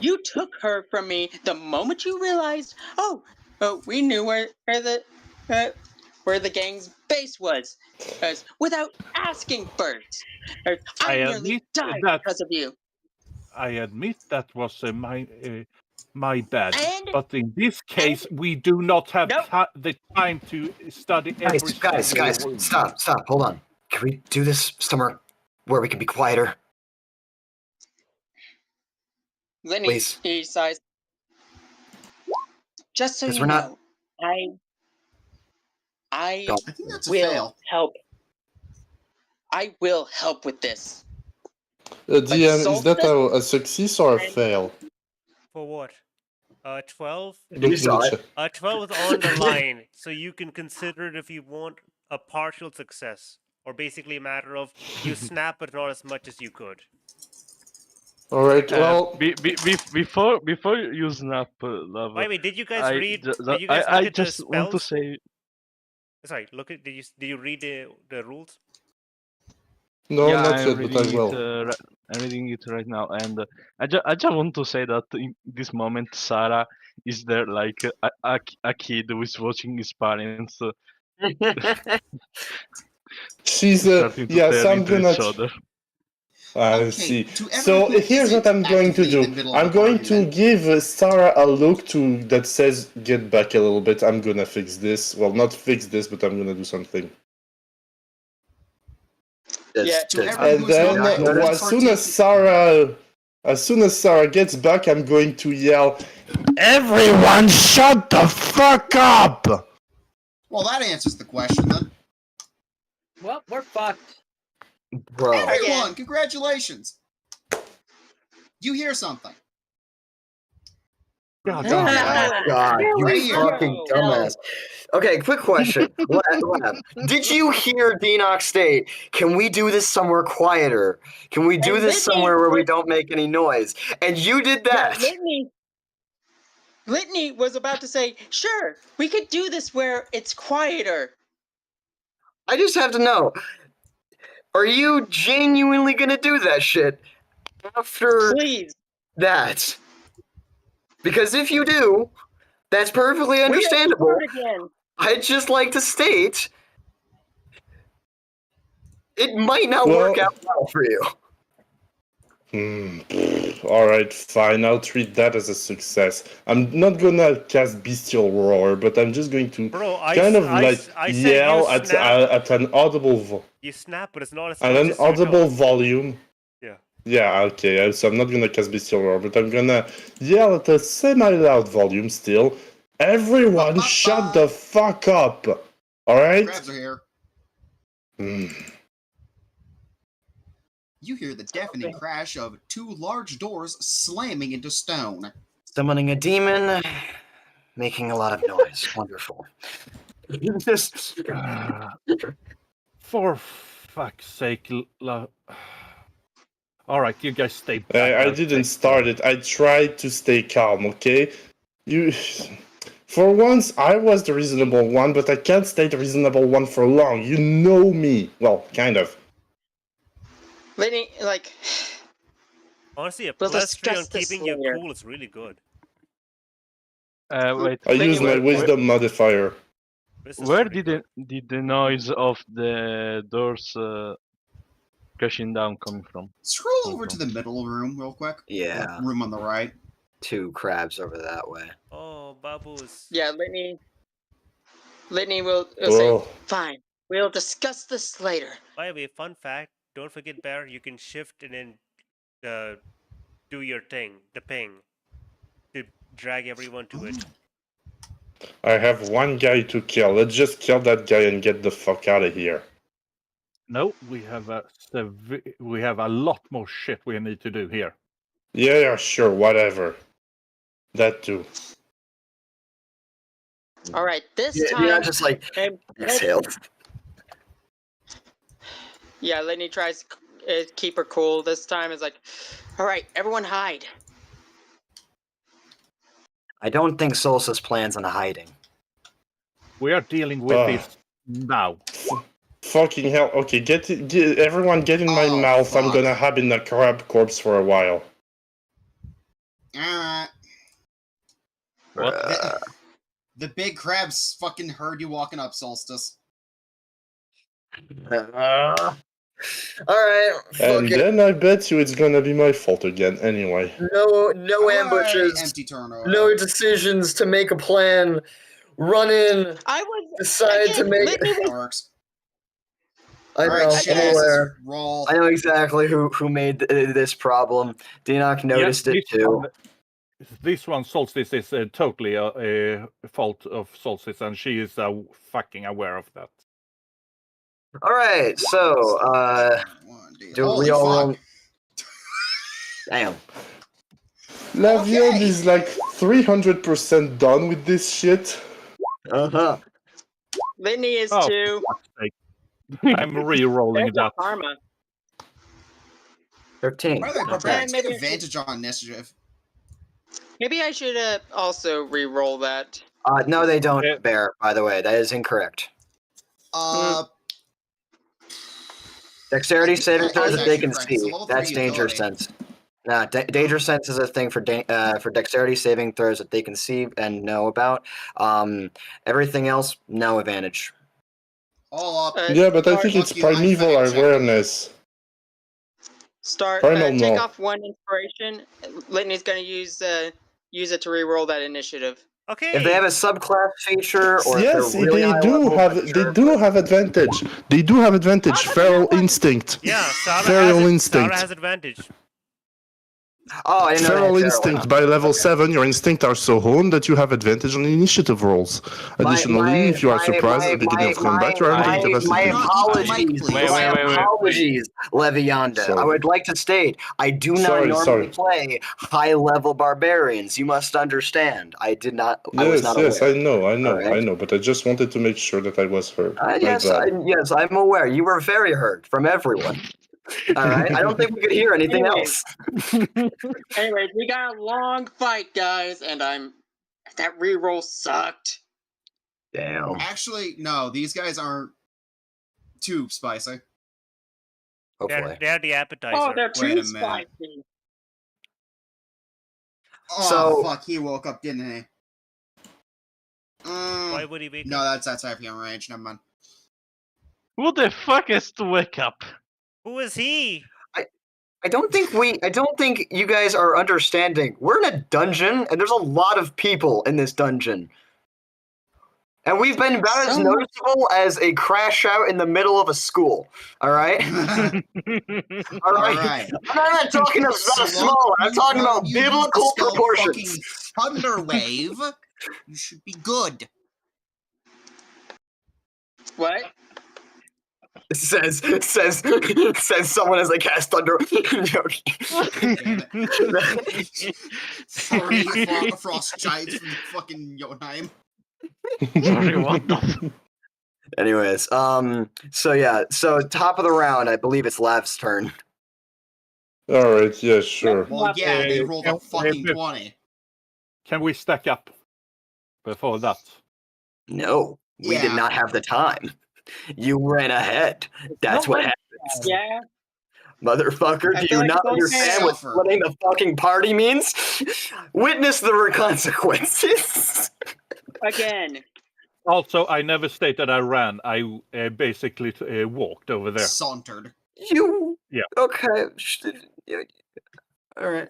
You took her from me the moment you realized. We knew where the gang's base was, without asking first. I nearly died because of you. I admit that was my bad. But in this case, we do not have the time to study every Guys, room. stop, hold on. Can we do this somewhere where we can be quieter? Litney, he sighs. Just so you know, I think that's a will fail. help. I will help with this. DM, is that a success or a fail? For what? 12? You saw it. 12 is on the line, so you can consider it if you want a partial success. Or basically a matter of you snap but not as much as you could. Alright, well... Before you snap, love. Wait, did you guys read? Did you guys I look at the just want to spells? say. Sorry, did you read the rules? No, yeah, not I'm yet, but I reading will. I'm reading it right now, and I just want to say that in this moment, Sarah is there like a kid who is watching his parents. She's starting to yeah, turn so I'm into gonna. each other. I see. So here's what I'm going to do. I'm going to give Sarah a look that says get back a little bit. I'm gonna fix this. Well, not fix this, but I'm gonna do something. And then as soon as Sarah gets back, I'm going to yell, "Everyone shut the fuck up!" Well, that answers the question then. Well, we're fucked. Bro. Everyone, congratulations. You hear something? God, you fucking dumbass. Okay, quick question. Did you hear Denox state, can we do this somewhere quieter? Can we do this somewhere where we don't make any noise? And you did that. Litney was about to say, sure, we could do this where it's quieter. I just have to know, are you genuinely gonna do that shit after that? Because if you do, that's perfectly understandable. I'd just like to state, it might not work out well for you. Alright, fine. I'll treat that as a success. I'm not gonna cast Bestial Roar, but I'm just going to Bro, I said yell you snap. at an audible You snap, but it's not as at much an as you audible talk. volume. Yeah. Yeah, okay. So I'm not gonna cast Bestial Roar, but I'm gonna yell at a semi-loud volume still. Everyone, shut the fuck up! Alright? Crabs are here. Hmm. You hear the deafening crash of two large doors slamming into stone. Summoning a demon, making a lot of noise. Wonderful. Just- For fuck's sake. Alright, you guys stay back. I didn't start it. I tried to stay calm, okay? You... For once, I was the reasonable one, but I can't stay the reasonable one for long. You know me. Well, kind of. Litney, like, Honestly, a we'll plus 3 on discuss this keeping you later. cool is really good. Wait. I use my Anyway, wisdom modifier. This is Where pretty did the noise of the doors crashing down coming from? Scroll over to the middle room real quick. Yeah. Room on the right. 2 crabs over that way. Oh, baboos. yeah, Litney will say, Oh, fine, we'll discuss this later. By the way, fun fact, don't forget, Bear, you can shift and then do your thing, the ping, to drag everyone to it. I have one guy to kill. Let's just kill that guy and get the fuck out of here. No, we have a lot more shit we need to do here. Yeah, sure, whatever. That too. All right, this Yeah, time. yeah, just like exhale. Yeah, Litney tries to keep her cool this time. Is like, all right, everyone hide. I don't think Solstice plans on hiding. We are dealing with this now. Fucking hell. Okay, everyone get in my mouth. fuck. I'm gonna hide in a crab corpse for a while. Alright. What? The big crabs fucking heard you walking up, Solstice. Alright, fuck And it. then I bet you it's gonna be my fault again, anyway. No Alright, ambushes, empty turnover. no decisions to make a plan. Run in, I was decide to again, make. Litney That was works. I know, Alright, I'm shit asses, aware. roll. I know exactly who made this problem. Dinok noticed it too. This one, Solstice, is totally a fault of Solstice, and she is fucking aware of that. All right, so do Holy we all? fuck. Damn. Lavion Okay. is like 300% done with this shit. Uh-huh. Litney is Oh, too. for fuck's sake. I'm re-rolling There's a that. karma. 13. By the way, Not barbarians bad. get advantage on initiative. Maybe I should also re-roll that. No, they don't Yeah. bear, by the way. That is incorrect. Dexterity I think saving that throws is that they actually can correct. It's a see. level That's 3 danger ability. sense. Nah, danger sense is a thing for dexterity saving throws that they can see and know about. Everything else, no advantage. All up. Yeah, but I Start- think it's Fuck you, I primeval fact checked. awareness. Take no. off 1 inspiration. Litney's gonna use it to re-roll that initiative. Okay. If they have a subclass feature, or Yes, if they're really high level, I'm sure, have advantage. They do have advantage. Feral instinct. Yeah, Feral Sarah instinct. has advantage. Oh, I didn't know Feral they had instinct. By level 7, your instinct are so honed that you have advantage on initiative rolls. Additionally, if you are surprised at the beginning of combat, you are not interested my in apologies, Wait, apologies, Levianda. Sorry. I would like to state, I do not Sorry, normally sorry. play high-level barbarians. You must understand. I did not. I was not Yes, aware. I know, Alright. but I just wanted to make sure that I was heard. Yes, I'm aware. You were very hurt from everyone. All right. I don't think we could hear anything Anyways. else. Anyways, we got a long fight, guys, and that re-roll sucked. Damn. Actually, no, these guys aren't too spicy. Hopefully. They're the appetizer. Oh, they're Wait too a minute. spicy. Oh, So- fuck, he woke up, didn't he? Why would he wake No, up? that's IPM range, never mind. Who the fuck is to wake up? Who is he? I don't think you guys are understanding. We're in a dungeon, and there's a lot of people in this dungeon. And we've been about as noticeable as a crash out in the middle of a school. All right? All right. I'm not talking about small. I'm talking about biblical proportions. Thunder wave. You should be good. What? Says someone as they cast thunder. Sorry, frost giants from fucking Jotunheim. Sorry, what the? Anyways, so yeah, so top of the round, I believe it's Lav's turn. All right, yeah, sure. Well, yeah, they rolled a fucking 20. Can we stack up before that? No, we did not have the time. You ran ahead. That's what happens. Yeah. Motherfucker, do you not understand what splitting the fucking party means? Witness the consequences. Again. Also, I never stated I ran. I basically walked over there. Sauntered. You? Yeah. Okay. All right.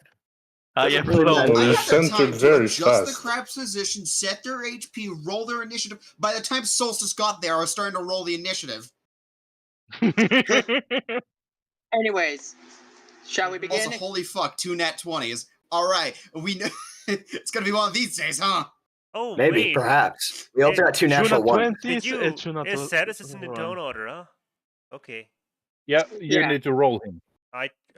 Yeah, you centered very adjust fast. the crab's position, set their HP, roll their initiative. By the time Solstice got there, I was starting to roll the initiative. Anyways, shall we begin? Also, holy fuck, 2 nat 20s. All right, we know it's gonna be one of these days, huh? Oh, maybe, wait. perhaps. We also got 2 natural ones. Did you? It said it's in the turn order, huh? Okay. Yeah, you need to roll him.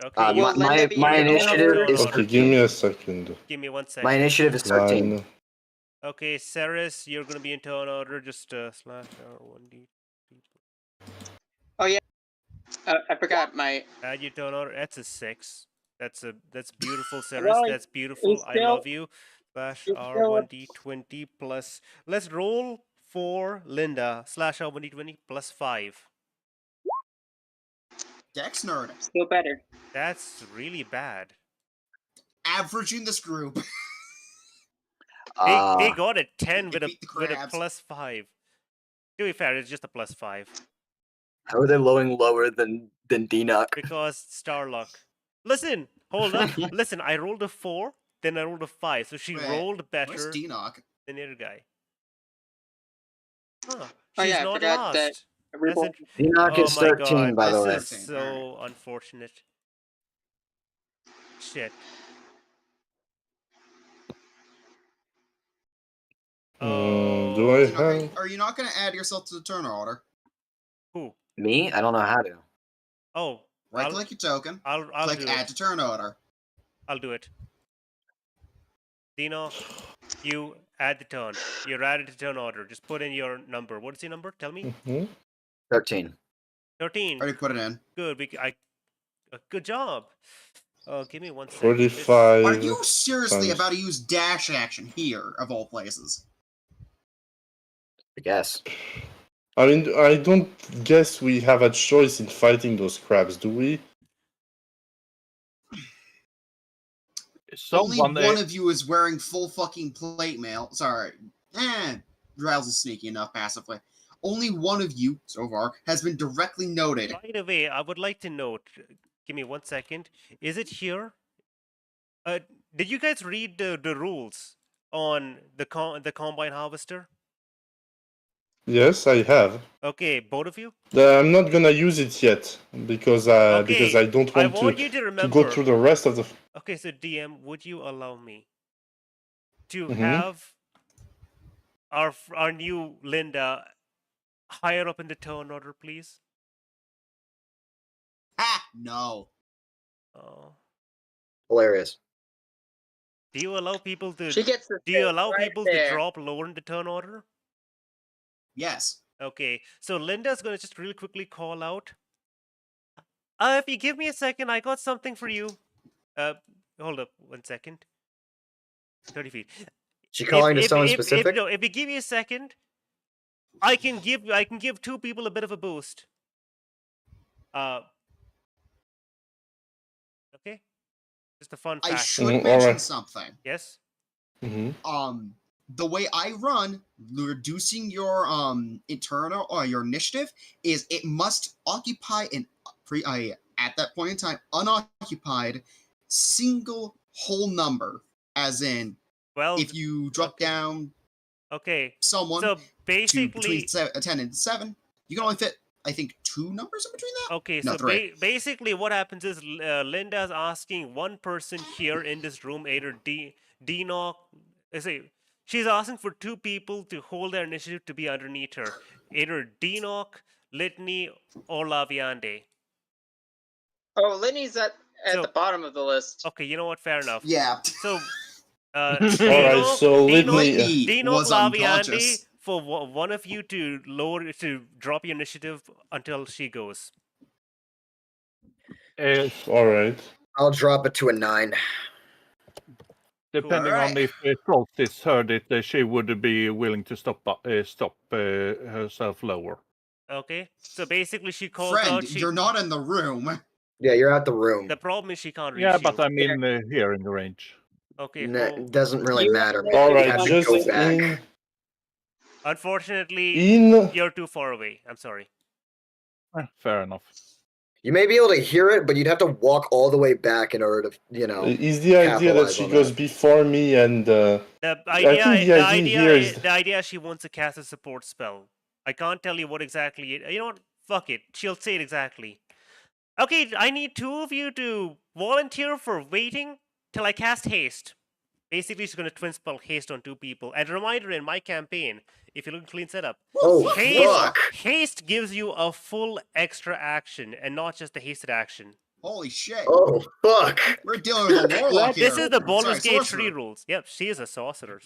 Okay. My initiative is. Okay, give me a second. Give me 1 second. My initiative is 13. Okay, Ceres, you're gonna be in turn order. Just slash R1D. Oh yeah. I forgot my. Add your turn order. That's a 6. That's beautiful, Ceres. Well, That's beautiful. I still- love you. Slash R1D20 plus. Let's roll for Linda. Slash R1D20 plus 5. Dex nerd. Still better. That's really bad. Averaging this group. They got a 10 with a crabs. plus 5. To be fair, it's just a plus 5. How are they lower than D-Knock? Because star luck. Listen, hold up. Listen, I rolled a 4, then I rolled a 5. So she rolled better Where's D-Knock? than the other guy. Huh. Oh, She's yeah, I not forgot that lost. Reborn- D-Knock is 13, by the way. This is so unfortunate. Shit. Do I have? Are you not going to add yourself to the turn order? Who? Me? I don't know how to. Oh. Right-click your token. I'll click do add it. to turn order. I'll do it. Dino, you add the turn. You're added to turn order. Just put in your number. What is your number? Tell me. 13. 13. Already put it in. Good. Good job. Oh, give me 1 second. 45. Are you seriously times- about to use dash action here, of all places? I guess. I mean, I don't guess we have a choice in fighting those crabs, do we? Only one of you is wearing full fucking plate mail. Sorry. Razzle's sneaky enough passively. Only one of you, so far, has been directly noted. By the way, I would like to note. Give me 1 second. Is it here? Did you guys read the rules on the combine harvester? Yes, I have. Okay, both of you. I'm not gonna use it yet because I don't want, you to to go through the rest of the. Okay, so DM, would you allow me to Mhm. have our new Linda higher up in the turn order, please? No. Oh. Hilarious. Do you allow people to? She gets the Do you thing allow right people there. to drop lower in the turn order? Yes. Okay, so Linda's gonna just really quickly call out. If you give me a second, I got something for you. Hold up 1 second. 30 feet. She calling to someone specific? If you give me a second, I can give 2 people a bit of a boost. Okay. Just a fun fact. I should mention something. Yes. The way I run, reducing your internal or your initiative is it must occupy an at that point in time, unoccupied, single whole number, as in, Well, if you drop down okay. someone So to basically, between 10 and 7, you can only fit, I think, 2 numbers in between that? okay. No, So 3. basically, what happens is Linda's asking one person here in this room, either Dinoc, she's asking for 2 people to hold their initiative to be underneath her, either Dinoc, Litney, or Laviande. Oh, Litney's at So- the bottom of the list. Okay, you know what? Fair enough. Yeah. So, Alright, so Litney. Dino was Laviande, unconscious. for one of you to drop your initiative until she goes. Alright. I'll drop it to a 9. Depending on if Solstice heard it, she would be willing to stop herself lower. Okay, so basically she calls Friend, out. you're not in the room. Yeah, you're at the room. The problem is she can't reach Yeah, you. but I'm in hearing range. Okay. It doesn't really You- matter. Alright, You have to just go back. in. Unfortunately, In. you're too far away. I'm sorry. Fair enough. You may be able to hear it, but you'd have to walk all the way back in order to, Is the idea that capitalize she on goes that. before me and. The idea, think the idea here is- the idea she wants to cast a support spell. I can't tell you what exactly. You know what? Fuck it. She'll say it exactly. Okay, I need 2 of you to volunteer for waiting till I cast haste. Basically, she's going to twin spell haste on 2 people. And reminder, in my campaign, if you look at clean setup, Oh, haste, fuck. haste gives you a full extra action and not just a hasted action. Holy shit. Oh, fuck. We're dealing with a warlock here. This is the Baldur's Sorry, Gate sorcerer. 3 rules. Yep, she is a sorcerer.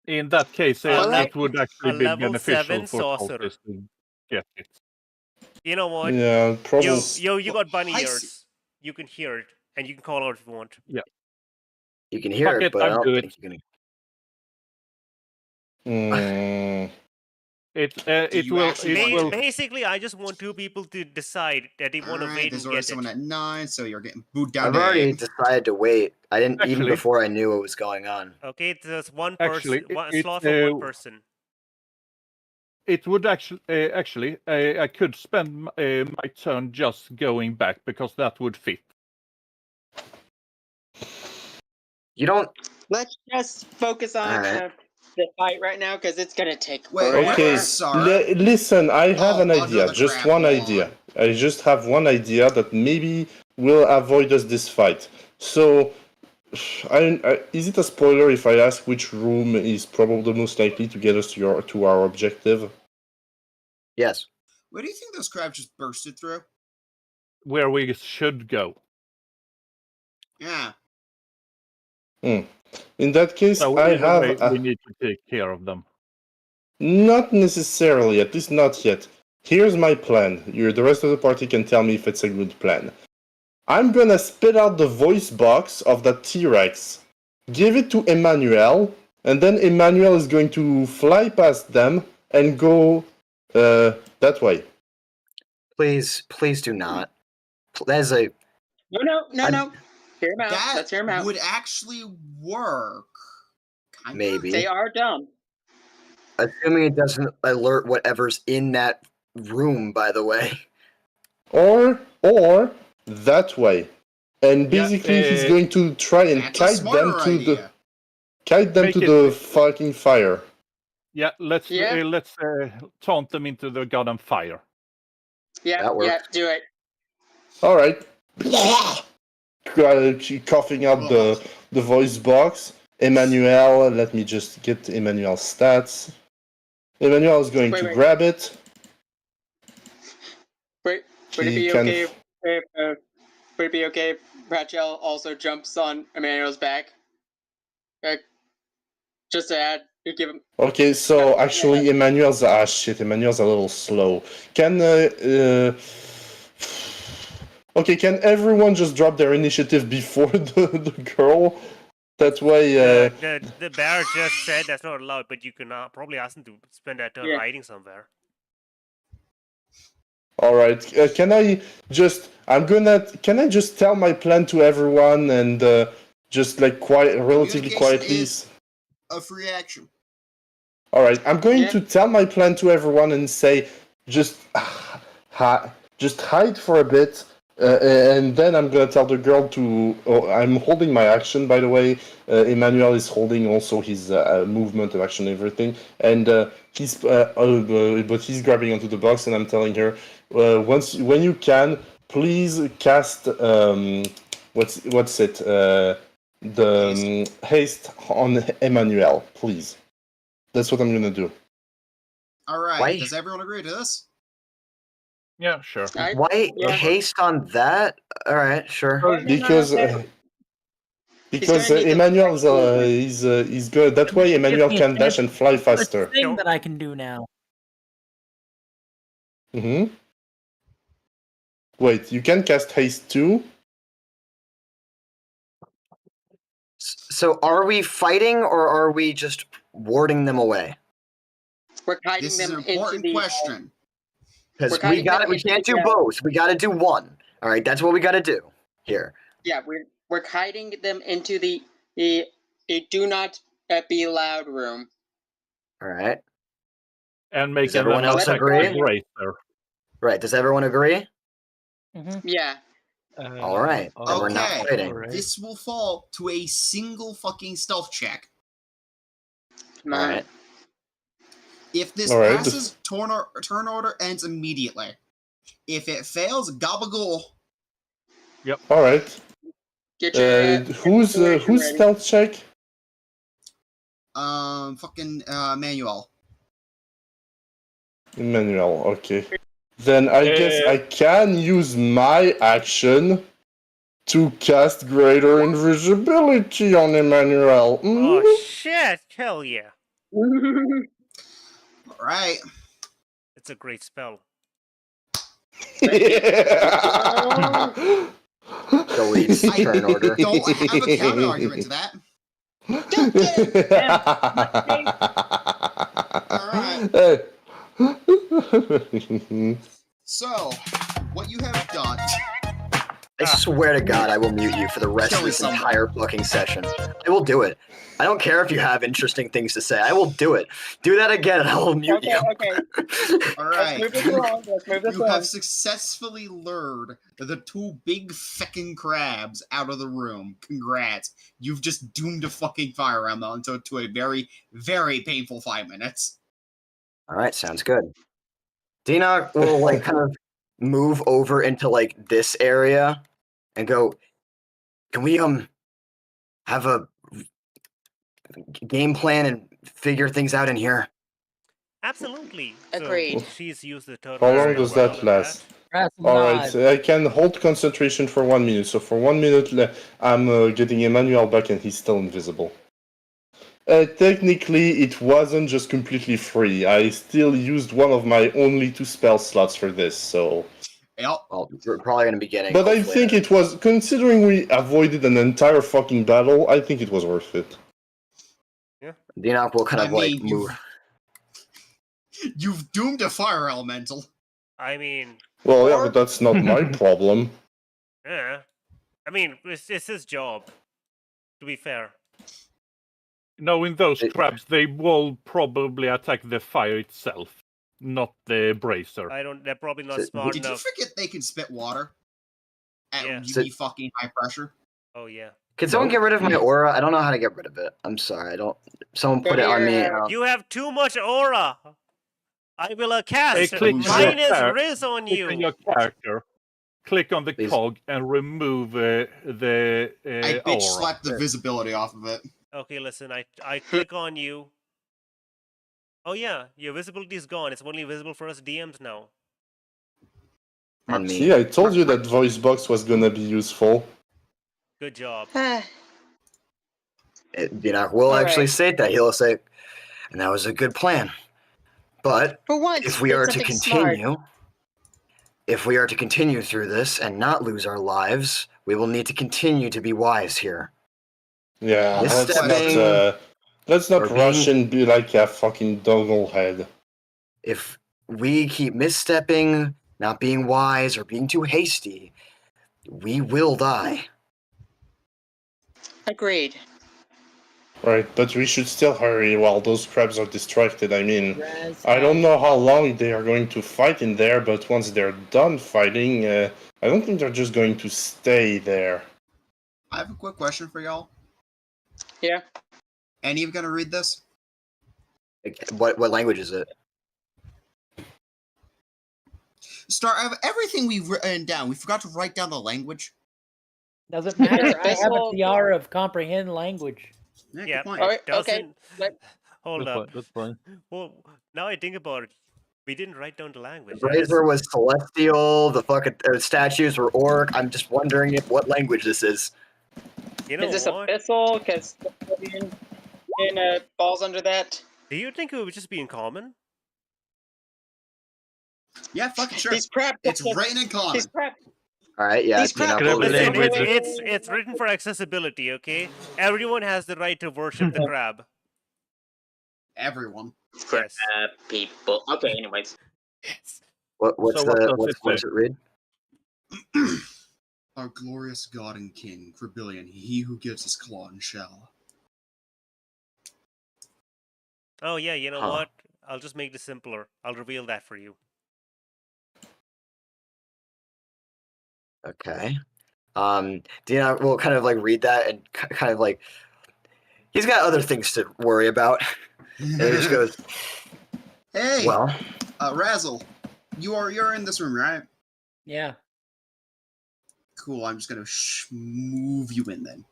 In that case, it would actually a be level beneficial 7 for sorcerer. Solstice to get it. You know what? Yeah, probably. You got bunny I ears. You can hear it, and you can call out if you want. You can hear Fuck it, it, but I I'll don't do think you can. It you will. actually It will. Basically, I just want 2 people to decide that they want to Alright, wait there's and already get someone it. at 9, so you're getting booed down I've to already 8. decided to wait. I didn't even Actually- before I knew what was going on. Okay, there's one Actually, person, one it- slot for one uh, person. It would actually. I could spend my turn just going back because that would fit. You don't. Let's just focus on Alright. the fight right now because it's gonna take. Wait, forever. Okay, Sorry. listen, I have Oh, an idea. another Just crap one wall. idea. I just have one idea that maybe will avoid us this fight. So, is it a spoiler if I ask which room is probably the most likely to get us to our objective? Yes. Where do you think those crabs just bursted through? Where we should go. Yeah. In that case, So I either have way, a- we need to take care of them. Not necessarily, at least not yet. Here's my plan. The rest of the party can tell me if it's a good plan. I'm gonna spit out the voice box of that T-Rex, give it to Emmanuel, and then Emmanuel is going to fly past them and go that way. Please do not. That is a. No. Hear him out. That Let's hear him out. would actually work. Kinda. Maybe. They are dumb. Assuming it doesn't alert whatever's in that room, by the way. Or that way. And basically he's going to try and That's a kite smarter them to idea. the the fucking fire. Yeah, let's Yeah. taunt them into the goddamn fire. Yeah, That works. yeah, do it. Alright. Coughing out the voice box. Emmanuel, let me just get Emmanuel's stats. Emmanuel is going Wait, to wait. grab it. Would it He be can okay would it be okay if Rachel also jumps on Emmanuel's back? Just to add, you give him. Okay, so actually Emmanuel's Emmanuel's a little slow. Can okay, can everyone just drop their initiative before the girl? That way The bear just said that's not allowed, but you can probably ask him to spend that turn Yeah. hiding somewhere. Alright, can I just tell my plan to everyone and just like relatively Communication quietly? is a free action. Alright, I'm going Yeah. to tell my plan to everyone and say just hide for a bit. And then I'm gonna tell the girl to. Oh, I'm holding my action, by the way. Emmanuel is holding also his movement of action, and everything, and but he's grabbing onto the box, and I'm telling her, when you can, please cast what's it haste on Emmanuel, please. That's what I'm gonna do. All right. Why? Does everyone agree to this? Yeah, sure. Why haste on that? All right, sure. Because gonna need to- Emmanuel is good. That way, Emmanuel can dash and fly faster. Thing that I can do now. Mm-hmm. Wait, you can cast haste too? So are we fighting or are we just warding them away? We're hiding This is them an into important the. question. Because We're we cutting them we can't into do the- both. We got to do one. All right, that's what we got to do here. Yeah, we're hiding them into the do not be loud room. All right. And making everyone them else attack agree? the bracer. Right. Does everyone agree? Yeah. All right. Then we're not Okay. fighting. This will fall to a single fucking stealth check. Come All on. right. If this All right. passes, turn order ends immediately. If it fails, gabagool. All right. Get your Who's ready. stealth check? Fucking Manuel. Emmanuel. Okay. Then I guess I can use my action to cast greater invisibility on Emmanuel. Oh shit! Hell yeah! All right. It's a great spell. Deletes I turn order. don't have a counter argument to that. So, what you have done. I swear to God, I will mute you for the rest of Killing this someone. entire fucking session. I will do it. I don't care if you have interesting things to say. I will do it. Do that again, and I will mute you. Okay. All right. Let's move this You along. have successfully lured the two big fucking crabs out of the room. Congrats. You've just doomed a fucking fire emblem into a very, very painful 5 minutes. All right, sounds good. Dina will like kind of move over into like this area and go, can we have a game plan and figure things out in here? Absolutely. Agreed. So she's used the turtle. How long very does well that on last? Razzle All right, nods. I can hold concentration for 1 minute. So for 1 minute, I'm getting Emmanuel back, and he's still invisible. Technically, it wasn't just completely free. I still used one of my only 2 spell slots for this, so... Yep. Well, we're probably gonna be getting. But I hopefully, think it was, considering we avoided an entire fucking battle, I think it was worth it. Dina will kind of like mean, move. You've doomed a fire elemental. I mean, Well, yeah, but that's not my problem. yeah. I mean, it's his job. To be fair. Knowing those crabs, they will probably attack the fire itself, not the bracer. They're probably not So- smart Did you enough. forget they can spit water? At Yeah. really fucking high pressure? Oh yeah. Can someone get rid of my aura? I don't know how to get rid of it. I'm sorry. I don't. Someone put it on me. You have too much aura. I will cast click on minus your Riz on Click on you. your character, click on the Please. cog, and remove the I bitch aura. slapped the visibility off of it. Okay, listen. I click on you. Oh yeah, your visibility is gone. It's only visible for us DMs now. on me. See, I told you that voice box was gonna be useful. Good job. Dina will All actually right. state that. He'll say, and that was a good plan. But For once, if we did are to something smart. continue through this and not lose our lives, we will need to continue to be wise here. Yeah, Misstepping let's not or rush being- and be like a fucking doggle-head. If we keep misstepping, not being wise, or being too hasty, we will die. Agreed. Right, but we should still hurry while those crabs are distracted. I mean, Raz I don't has- know how long they are going to fight in there, but once they're done fighting, I don't think they're just going to stay there. I have a quick question for y'all. Yeah. Any of you gonna read this? What language is it? Start of everything we've written down. We forgot to write down the language. Doesn't matter. I have a Abyssal- tiara of comprehend language. Yeah, Yeah. good point. All right, Doesn't okay. hold Good up. point, good point. Well, now I think about it, we didn't write down the language. The razor was celestial. The fucking statues were orc. I'm just wondering what language this is. You know Is this what? abyssal? Because falls under that. Do you think it would just be in common? Yeah, fucking sure. These crab. It's written in common. These crab. All right, yeah. These crap- we'll do Listen, it. it's written for accessibility, okay? Everyone has the right to worship the crab. Everyone. Crab people. Okay. Anyways. What's So what the does it what's it read? Our glorious god and king, Crebillion, he who gives his claw and shell. Oh yeah, you know Huh. what? I'll just make this simpler. I'll reveal that for you. Okay. Dina will kind of like read that and kind of like he's got other things to worry about. And he just goes, Hey, well, Razzle, you're in this room, right? Yeah. Cool. I'm just gonna move you in then.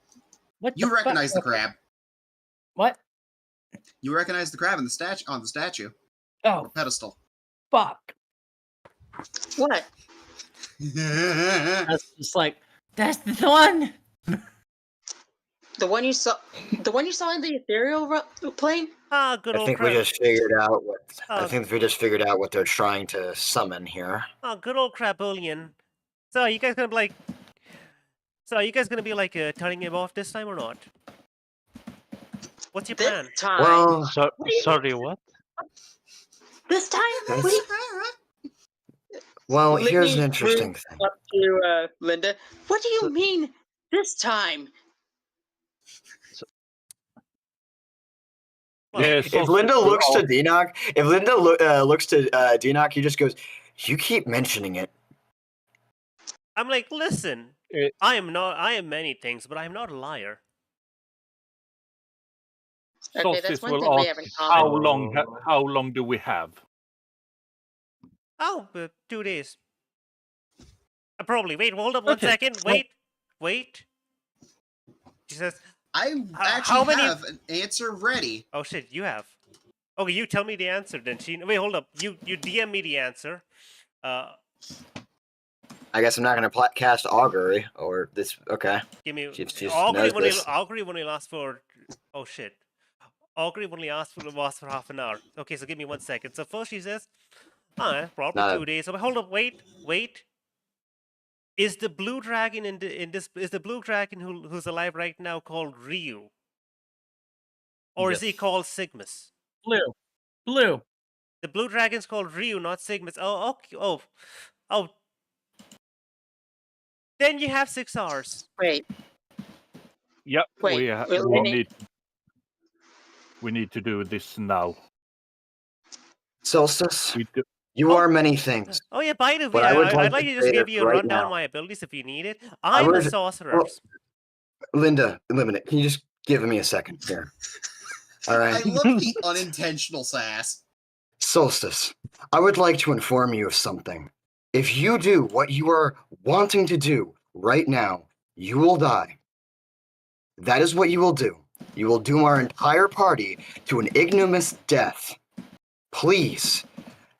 What? You the fuck? recognize the crab. What? You recognize the crab in the statue Oh, pedestal. fuck. What? That's just like, that's the one. The one you saw. The one you saw in the ethereal plane. Ah, good I old think we crab. just figured out what Oh. I think we just figured out what they're trying to summon here. Oh, good old Crabullion. So, are you guys gonna be like? So, are you guys gonna be like turning him off this time or not? What's your This plan? time. Well, Sorry, what? This time. That's- What do you- well, Let here's me an interesting move thing. Up to Linda. What do you mean this time? Well, Yeah, If Linda Solstice will looks to al- Dinok, if Linda looks to Dinok, he just goes, "You keep mentioning it." I'm like, listen. Eh. I am many things, but I'm not a liar. Okay, that's Solstice one will thing we have in ask common. how long do we have? Oh, 2 days. Probably. Wait, hold up one Okay. second. Wait. She says, I How actually many- have an answer ready. "Oh shit, you have." Okay, you tell me the answer then. Wait, hold up. You DM me the answer. I guess I'm not gonna cast augury or this. Okay. Give me She just Augury knows only this. Augury only lasts for oh shit. Augury only lasts for half an hour. Okay, so give me 1 second. So first she says, probably No. 2 days. So hold up, wait. Is the blue dragon in this is the blue dragon who's alive right now called Ryu? Or is he Yes. called Sigmus? Blue. The blue dragon's called Ryu, not Sigmus. Oh, okay. Oh. Then you have 6 hours. Wait. Yep, Wait, we need to do this now. Solstice, We do, you Oh. are many things. Oh yeah, by the way, But I would like I'd to like to say just give this you a right rundown now. of my abilities if you need it. I'm a would- sorcerer. well, Linda, eliminate. Can you just give me a second here? All I right. love the unintentional sass. Solstice, I would like to inform you of something. If you do what you are wanting to do right now, you will die. That is what you will do. You will doom our entire party to an ignominious death. Please,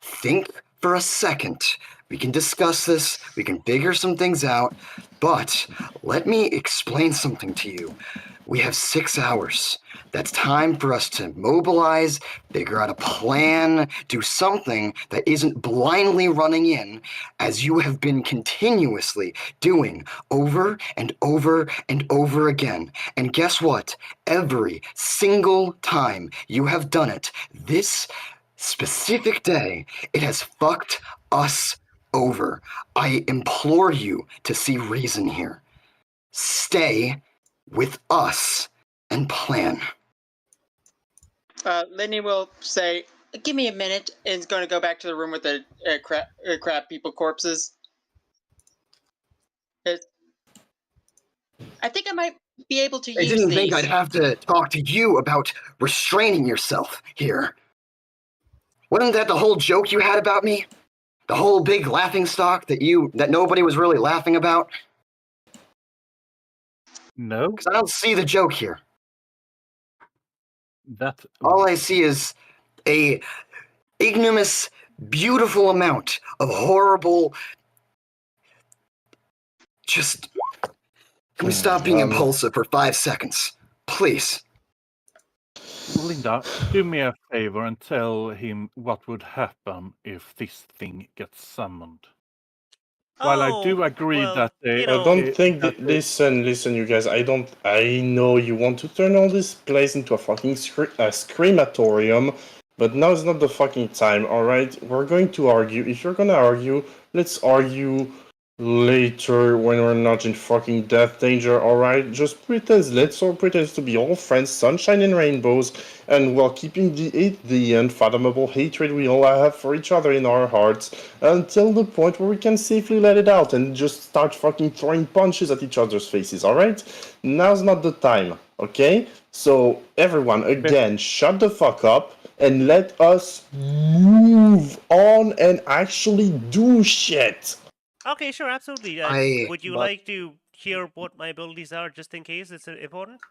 think for a second. We can discuss this, we can figure some things out, but let me explain something to you. We have 6 hours. That's time for us to mobilize, figure out a plan, do something that isn't blindly running in, as you have been continuously doing over and over and over again. And guess what? Every single time you have done it, this specific day, it has fucked us over. I implore you to see reason here. Stay with us and plan. Litney will say, "Give me a minute," and is going to go back to the room with the crab people corpses. I think I might be able to I use didn't these. think I'd have to talk to you about restraining yourself here. Wasn't that the whole joke you had about me? The whole big laughing stock that nobody was really laughing about? No, Because I don't see the joke here. that All I see is a ignominious, beautiful amount of horrible. Just can we stop being impulsive for 5 seconds, please? Linda, do me a favor and tell him what would happen if this thing gets summoned. While I do agree that I don't think. Listen, you guys. I know you want to turn all this place into a fucking screamatorium, but now is not the fucking time. All right, we're going to argue. If you're gonna argue, let's argue later when we're not in fucking death danger. All right, just pretend. Let's all pretend to be all friends, sunshine and rainbows, and while keeping the unfathomable hatred we all have for each other in our hearts until the point where we can safely let it out and just start fucking throwing punches at each other's faces. All right, now's not the time. Okay, so everyone, again, shut the fuck up and let us move on and actually do shit. Okay, sure, absolutely. Would you like to hear what my abilities are, just in case it's important?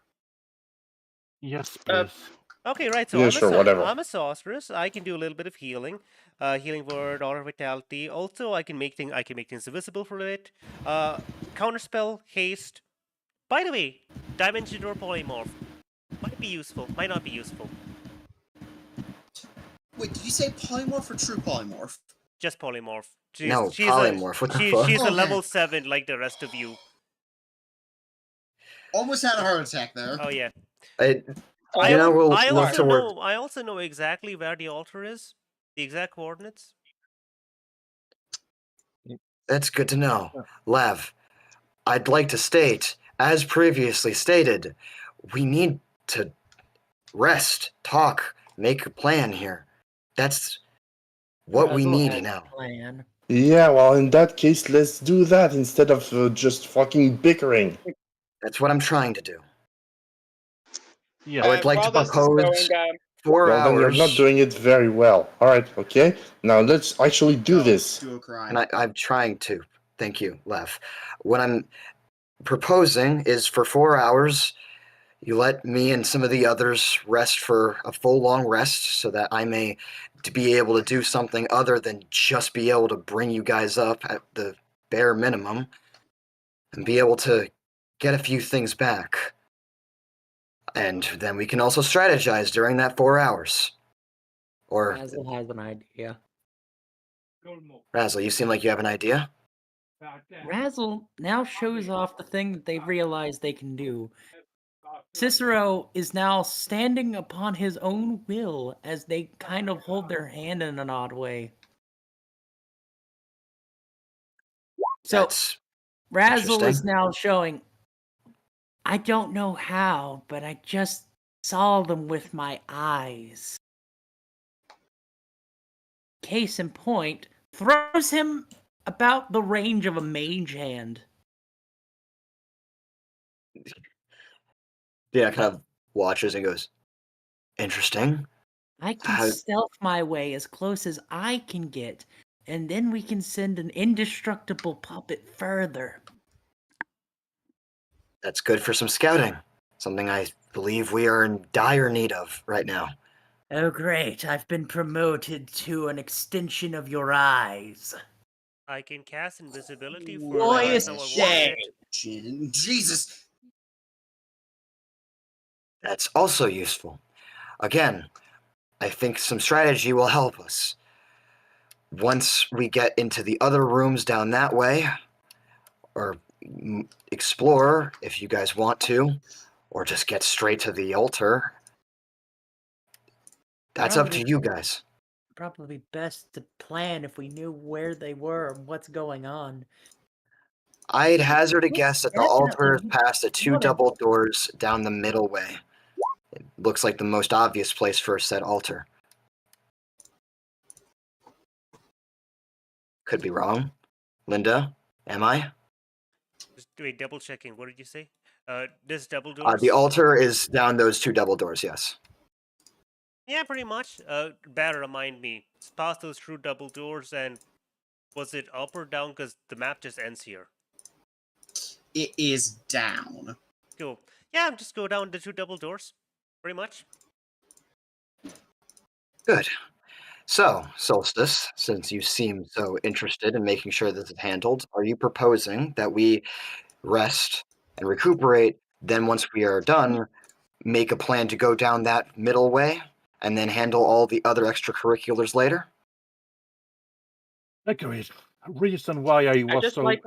Yes, please. Okay, right. So Yeah, sure, whatever. I'm a sorceress. I can do a little bit of healing, healing word, order vitality. Also, I can make things invisible for a bit. Counterspell, haste. By the way, dimension door polymorph might be useful, might not be useful. Wait, did you say polymorph or true polymorph? Just polymorph. She's polymorph. What the fuck? She's a level 7 like the rest of you. Almost had a heart attack there. Oh yeah. I also know exactly where the altar is. The exact coordinates. That's good to know. Lev, I'd like to state, as previously stated, we need to rest, talk, make a plan here. That's what we need now. Plan. Yeah, well, in that case, let's do that instead of just fucking bickering. That's what I'm trying to do. Yeah. I would like to propose 4 Well, then you're hours. not doing it very well. All right, okay. Now let's actually do this. Do a crime. And I'm trying to. Thank you, Lev. What I'm proposing is for 4 hours, you let me and some of the others rest for a full long rest so that I may to be able to do something other than just be able to bring you guys up at the bare minimum and be able to get a few things back. And then we can also strategize during that 4 hours. Or Razzle has an idea. Razzle, you seem like you have an idea? Razzle now shows off the thing that they realize they can do. Cicero is now standing upon his own will as they kind of hold their hand in an odd way. So That's Razzle is interesting. now showing, I don't know how, but I just saw them with my eyes. Case in point, throws him about the range of a mage hand. Yeah, kind of watches and goes, interesting. I can stealth my way as close as I can get, and then we can send an indestructible puppet further. That's good for some scouting. Something I believe we are in dire need of right now. Oh great, I've been promoted to an extension of your eyes. I can cast invisibility for Glorious day. Jesus. That's also useful. Again, I think some strategy will help us. Once we get into the other rooms down that way, or explore if you guys want to, or just get straight to the altar. That's up to you guys. Probably best to plan if we knew where they were and what's going on. I'd hazard a guess that the altar is past the 2 double doors down the middle way. looks like the most obvious place for a said altar. Could be wrong. Linda, am I? Just wait, double checking. What did you say? This double doors. The altar is down those 2 double doors, yes. Yeah, pretty much. Better remind me. Past those 2 double doors, and was it up or down? Because the map just ends here. It is down. Cool. Yeah, just go down the 2 double doors. Pretty much. Good. So, Solstice, since you seem so interested in making sure this is handled, are you proposing that we rest and recuperate, then once we are done, make a plan to go down that middle way, and then handle all the other extracurriculars later? Agreed. Reason why I was just so like-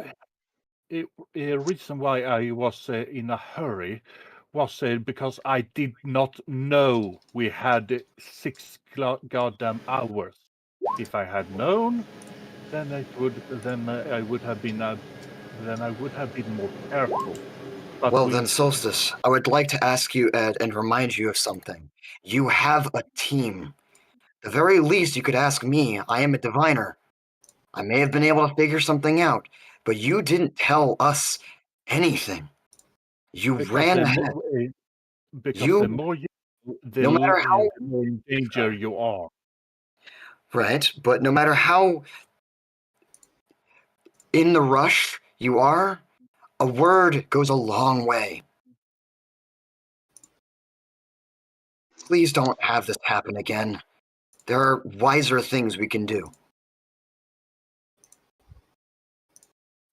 reason why I was in a hurry was because I did not know we had 6 goddamn hours. If I had known, then I would have been more careful. But Well then, Solstice, I would like to ask you and remind you of something. You have a team. The very least you could ask me. I am a diviner. I may have been able to figure something out, but you didn't tell us anything. You ran ahead. Because the more you, no matter how the more in danger you are. right, but no matter how in the rush you are, a word goes a long way. Please don't have this happen again. There are wiser things we can do.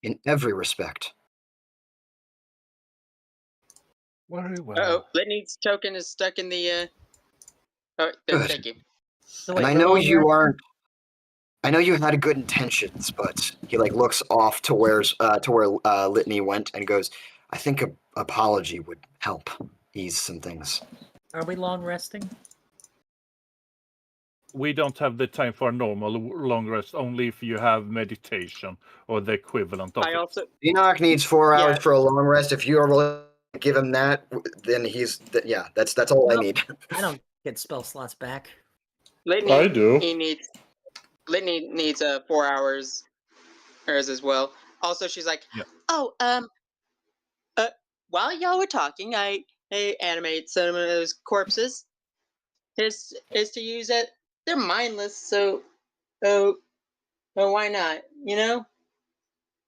In every respect. Very well. Uh-oh, Litney's token is stuck in the, Good. thank you. So And wait, I we're know long you resting? aren't. I know you had good intentions, but he looks off to where Litney went and goes, I think an apology would help ease some things. Are we long resting? We don't have the time for a normal long rest, only if you have meditation or the equivalent of I it. also Enoch needs 4 hours Yeah. for a long rest. If you are willing to give him that, then that's all I Nope. need. I don't get spell slots back. Litney I do. Litney needs 4 hours hers as well. Also, she's like, Yeah. oh, while y'all were talking, I animate some of those corpses. Is to use it. They're mindless, so why not? You know.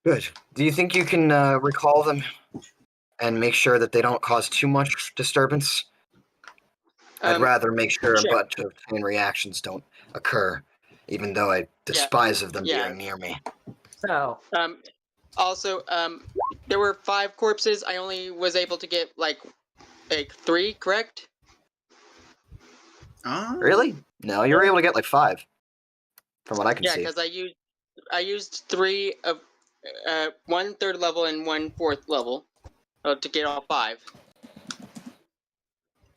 Good. Do you think you can recall them and make sure that they don't cause too much disturbance? I'd rather make sure sure. a bunch of chain reactions don't occur, even though I despise of them Yeah. being near me. So, Also, there were 5 corpses. I only was able to get like 3, correct? Really? No, you were able to get like 5, from what I can Yeah, see. because I used 3 of 1 3rd level and 1 4th level to get all 5.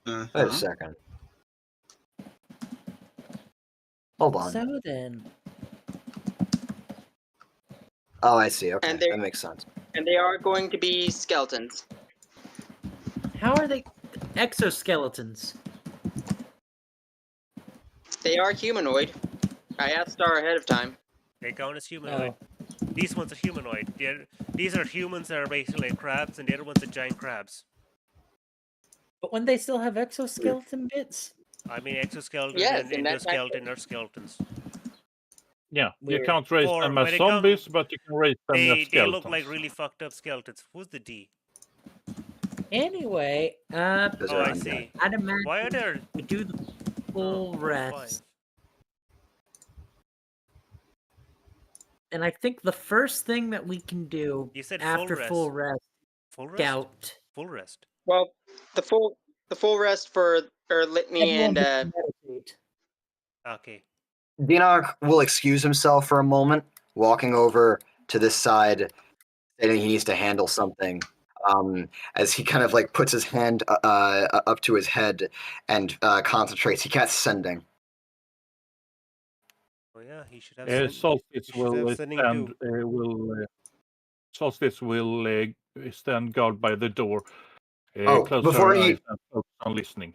Wait a second. Hold on. so then, Oh, I see. Okay, And they're- that makes sense. And they are going to be skeletons. how are they exoskeletons? They are humanoid. I asked Star ahead of time. They count as humanoid. Oh, These ones are humanoid. These are humans that are basically like crabs, and the other ones are giant crabs. but when they still have exoskeleton bits? I mean, exoskeleton Yes, and and that's endoskeleton are skeletons. Yeah, you Weird. can't raise Or them when as it come- zombies, but you can raise them as They skeletons. look like really fucked up skeletons. Who's the D? Anyway, Those Oh, are I undead. see. I'd imagine Why are there? we do the full Oh, rest. 5. And I think the first thing that we can do You said full after rest. full rest, Full rest. scout. Full rest. Well, the full rest for Litney Everyone and can meditate. Okay. Dinok will excuse himself for a moment, walking over to this side, saying he needs to handle something. As he kind of puts his hand up to his head and concentrates. He casts sending. Oh yeah, he should have. Solstice should have will sending stand. too. Solstice will stand guard by the door. Oh, Close before her he- eyes and focus on listening.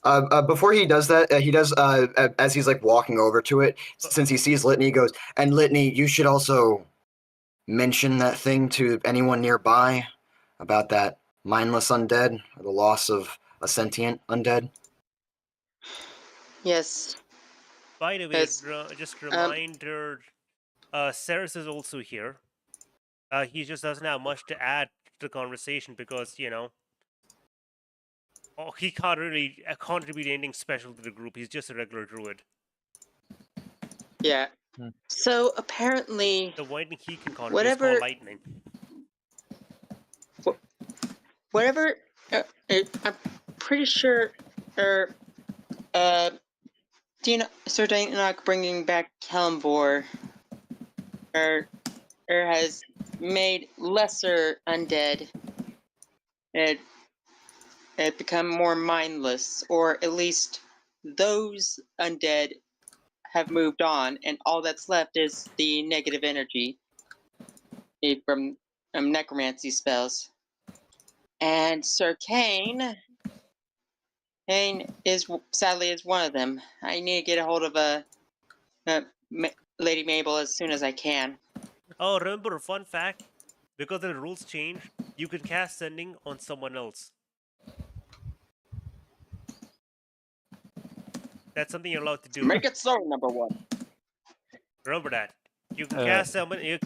Before he does that, he does as he's like walking over to it. Since he sees Litney, he goes, "And Litney, you should also mention that thing to anyone nearby about that mindless undead or the loss of a sentient undead." Yes. By the way, Yes. just a reminder, Ceres is also here. He just doesn't have much to add to the conversation because, he can't really contribute anything special to the group. He's just a regular druid. Yeah. So apparently, The one thing he can contribute is whatever, called lightning. whatever, I'm pretty sure, Sir Dainok bringing back Kellenbor, has made lesser undead. It become more mindless, or at least those undead have moved on, and all that's left is the negative energy from necromancy spells. And Sir Kane is sadly one of them. I need to get a hold of Lady Mabel as soon as I can. Oh, remember, fun fact, because the rules change, you can cast sending on someone else. That's something you're allowed to do. Make it so, number one. Remember that. You can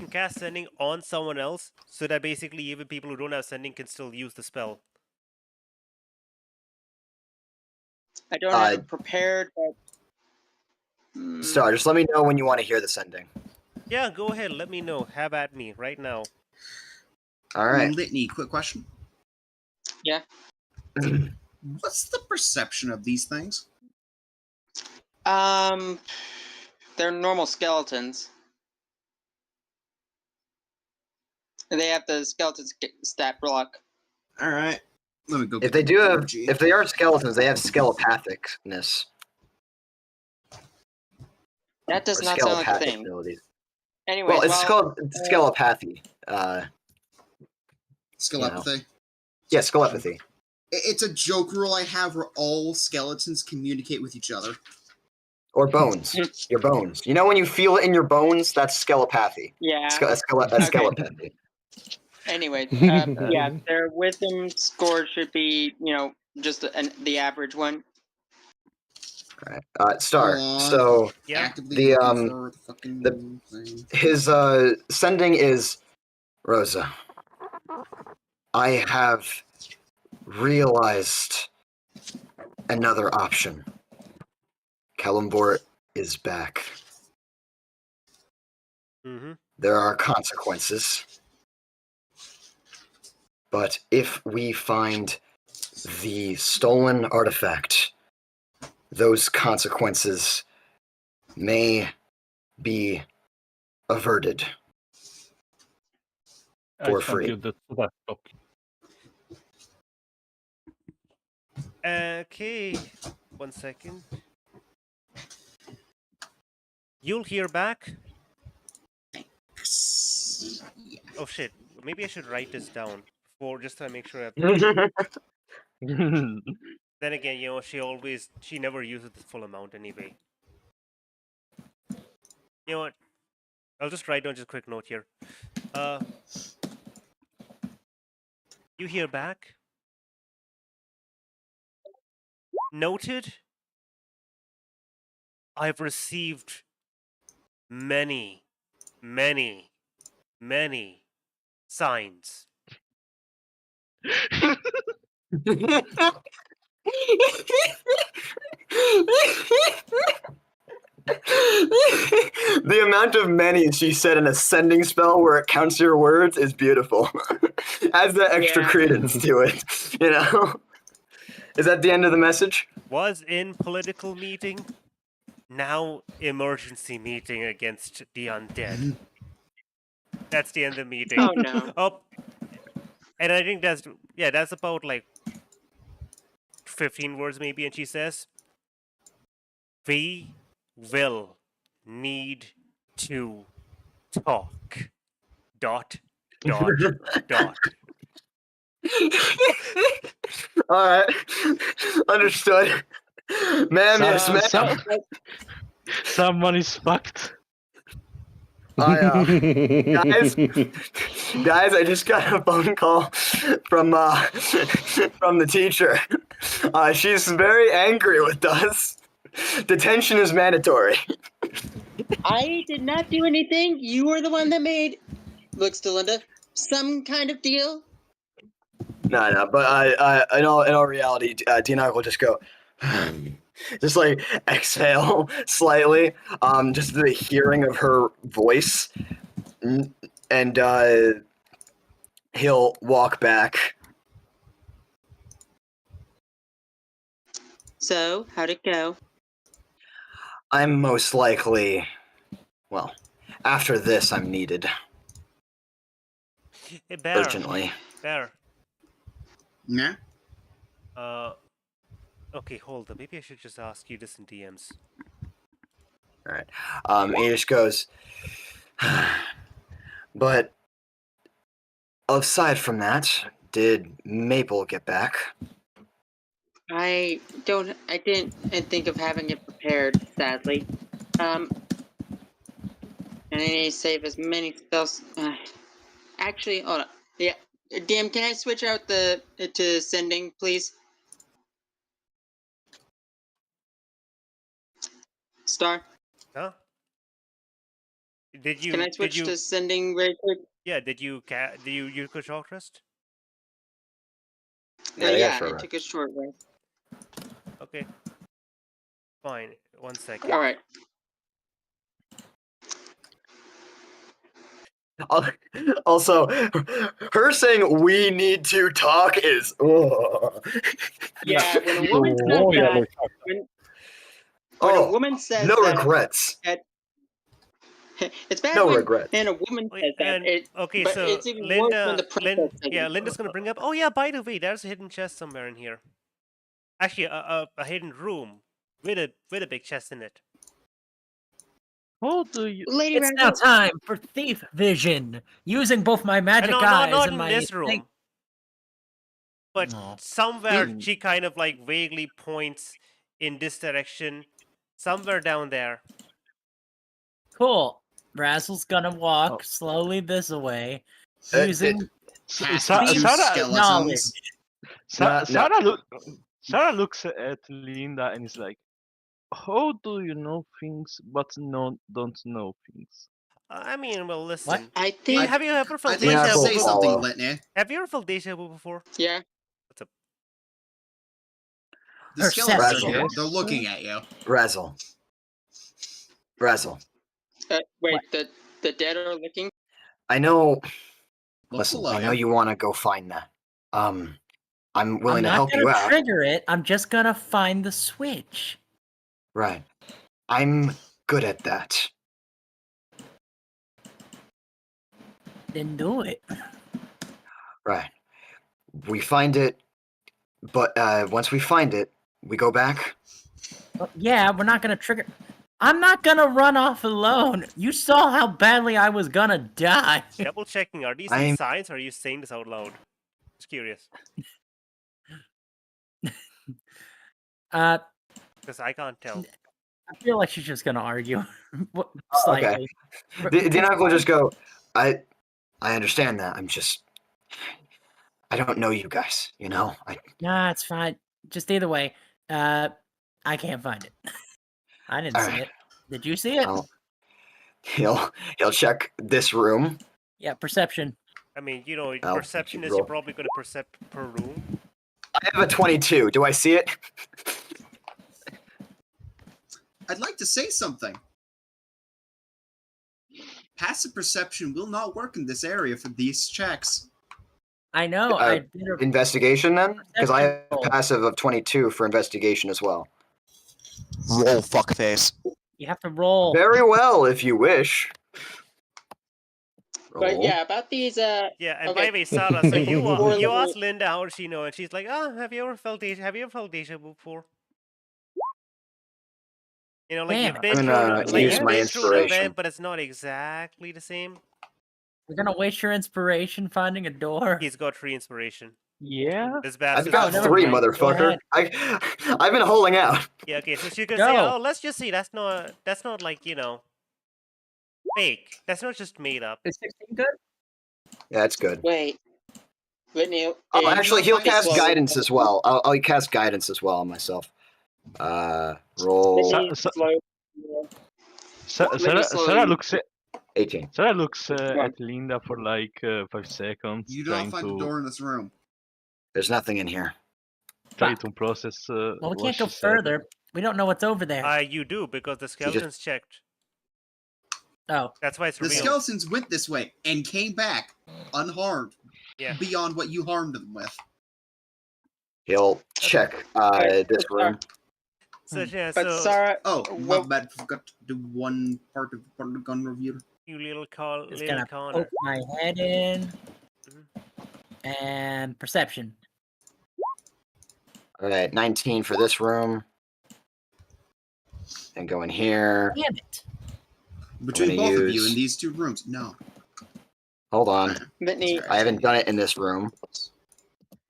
cast sending on someone else, so that basically even people who don't have sending can still use the spell. I don't have it prepared, but Star, just let me know when you want to hear the sending. Yeah, go ahead. Let me know. Have at me right now. All right. Litney, quick question. Yeah. What's the perception of these things? They're normal skeletons. They have the skeleton stat block. All right. Let me go. If they are skeletons, they have skelepathicness. That does Or not sound like a skelepathic thing. abilities. Anyway, Well, it's called skelepathy. Skelepathy. Yeah, skelepathy. It's a joke rule I have where all skeletons communicate with each other. Or bones. Your bones. You know when you feel it in your bones? That's skelepathy. Yeah. Skelepathy. Anyway, yeah, their wisdom score should be, just the average one. Right. Star. So his sending is Rosa. I have realized another option. Kellenbor is back. There are consequences. But if we find the stolen artifact, those consequences may be averted for free. Okay, 1 second. You'll hear back. Oh shit! Maybe I should write this down just to make sure. Then again, she never uses the full amount anyway. You know what? I'll just write down just a quick note here. You hear back? Noted. I've received many, many, many signs. The amount of many she said in a sending spell where it counts your words is beautiful. Adds that extra credence to it, Is that the end of the message? Was in political meeting, now emergency meeting against the undead. That's the end of the meeting. Oh no. Oh, and I think that's about like 15 words maybe, and she says, "We will need to talk. ... All right, understood. Ma'am, yes, ma'am. Someone is fucked. Guys, I just got a phone call from from the teacher. She's very angry with us. Detention is mandatory. I did not do anything. You were the one that made. Looks to Linda. Some kind of deal. No, but in all reality, Tina will just go, just like exhale slightly, just the hearing of her voice, and he'll walk back. So, how'd it go? I'm most likely, well, after this, I'm needed Hey, Bear. urgently. Bear. Yeah. Okay, hold up. Maybe I should just ask you this in DMs. All right. He just goes, but aside from that, did Maple get back? I didn't think of having it prepared, sadly. And I need to save as many spells. Actually, hold on. Yeah, DM, can I switch out to sending, please? Star, Huh? Did you? can I switch did you? to sending very quick? Yeah. Did you? Do you use a short rest? Yeah, I got Yeah, short I took a short rest. Okay. Fine. 1 second. All right. Also, her saying we need to talk is. Yeah, when a woman says that, when a woman says no that, regrets. It's bad No when regrets. and a woman says that. Okay, but so it's even worse when the princess says it. Linda's gonna bring up. Oh yeah, by the way, there's a hidden chest somewhere in here. Actually, a hidden room with a big chest in it. How do you? Lady It's now Razzle, time for thief vision, using both my magic eyes not and in my this room. But No. somewhere she kind of like vaguely points in this direction, somewhere down there. Cool. Razzle's gonna walk Oh. slowly this way, Uh, using Past the two Sarah- knowledge. skeletons. Sarah looks at Linda and is like, "How do you know things but don't know things?" I mean, well, listen. I think. Have you ever felt I'd like deja to vu? say something, follow. Litney. Have you ever felt deja vu before? Yeah. What's up? The skeletons are Perception. here. They're looking at you. Razzle. Wait, the dead are looking. I know. Look Listen, below I know you. you want to go find that. I'm I'm willing to not help you gonna out. trigger it. I'm just gonna find the switch. Right. I'm good at that. Then do it. Right. We find it, but once we find it, we go back. Well, yeah, we're not gonna trigger. I'm not gonna run off alone. You saw how badly I was gonna die. Double checking. Are these I'm- signs? Or are you saying this out loud? Just curious. Because I can't tell. I feel like she's just gonna argue. Okay. Slightly. Dinak will just go, I understand that. I don't know you guys, you know? Nah, it's fine. Just either way, I can't find it. I didn't see Alright. it. Did you see it? He'll check this room. Yeah, perception. I mean, you know, Oh, perception you is you're roll. probably going to percept per room. I have a 22. Do I see it? I'd like to say something. Passive perception will not work in this area for these checks. I know. I did a Investigation then? Because I have a Perception roll. passive of 22 for investigation as well. Roll fuckface. You have to roll. Very well, if you wish. But Roll. yeah, about these. Yeah, and Okay. by the way, Sarah, so you Before you the- asked Linda how does she know, and she's like, "Oh, have you ever felt deja vu before?" You know, like Damn. you've been I'm through, gonna like use you've my been through an inspiration. event, but it's not exactly the same. We're gonna waste your inspiration finding a door. He's got 3 inspiration. Yeah. This I've bastard. got never 3, mind. Go motherfucker. I've been holding out. Yeah, okay, so she could Go. say, oh, let's just see, that's not like, fake. That's not just made up. Is 16 good? Yeah, it's good. Wait. Litney. Oh, actually, he'll cast Slow. guidance as well. I'll cast guidance as well on myself. Roll Litney, So- slow. Sarah looks 18. Sarah looks at Linda for like 5 seconds, You do not trying find a to door in this room. There's nothing in here. try to process. Well, we what can't go she said. further. We don't know what's over there. You do, because the skeletons checked. Oh, That's why it's The revealed. skeletons went this way and came back unharmed. Yeah. Beyond what you harmed them with. He'll check this room. So, yeah, But so Sarah, Oh, my well, bad. Forgot to do one part of the gun review. you little just little gonna corner. poke my head in. And perception. All right, 19 for this room. And go in here. Damn it. Between gonna both of you use- in these 2 rooms. No. Hold on. Litney, I haven't done it in this room.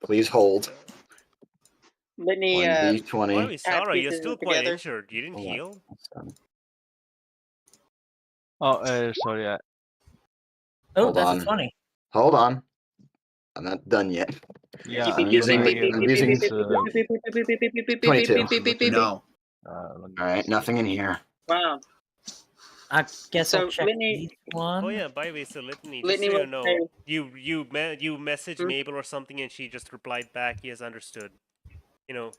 Please hold. Litney, 1d20. Why, Sarah, you're pieces still quite together. injured. You didn't Hold on. heal? Oh, sorry. Oh, Hold that's on. funny. Hold on. I'm not done yet. Yeah, I'm using my- I'm using 22. No. All right, nothing in here. Wow. I guess So, I'll check Litney- each one. Oh yeah, by the way, so Litney, just Litney so you was know, saying- you messaged Hmm? Mabel or something, and she just replied back, "He has understood." The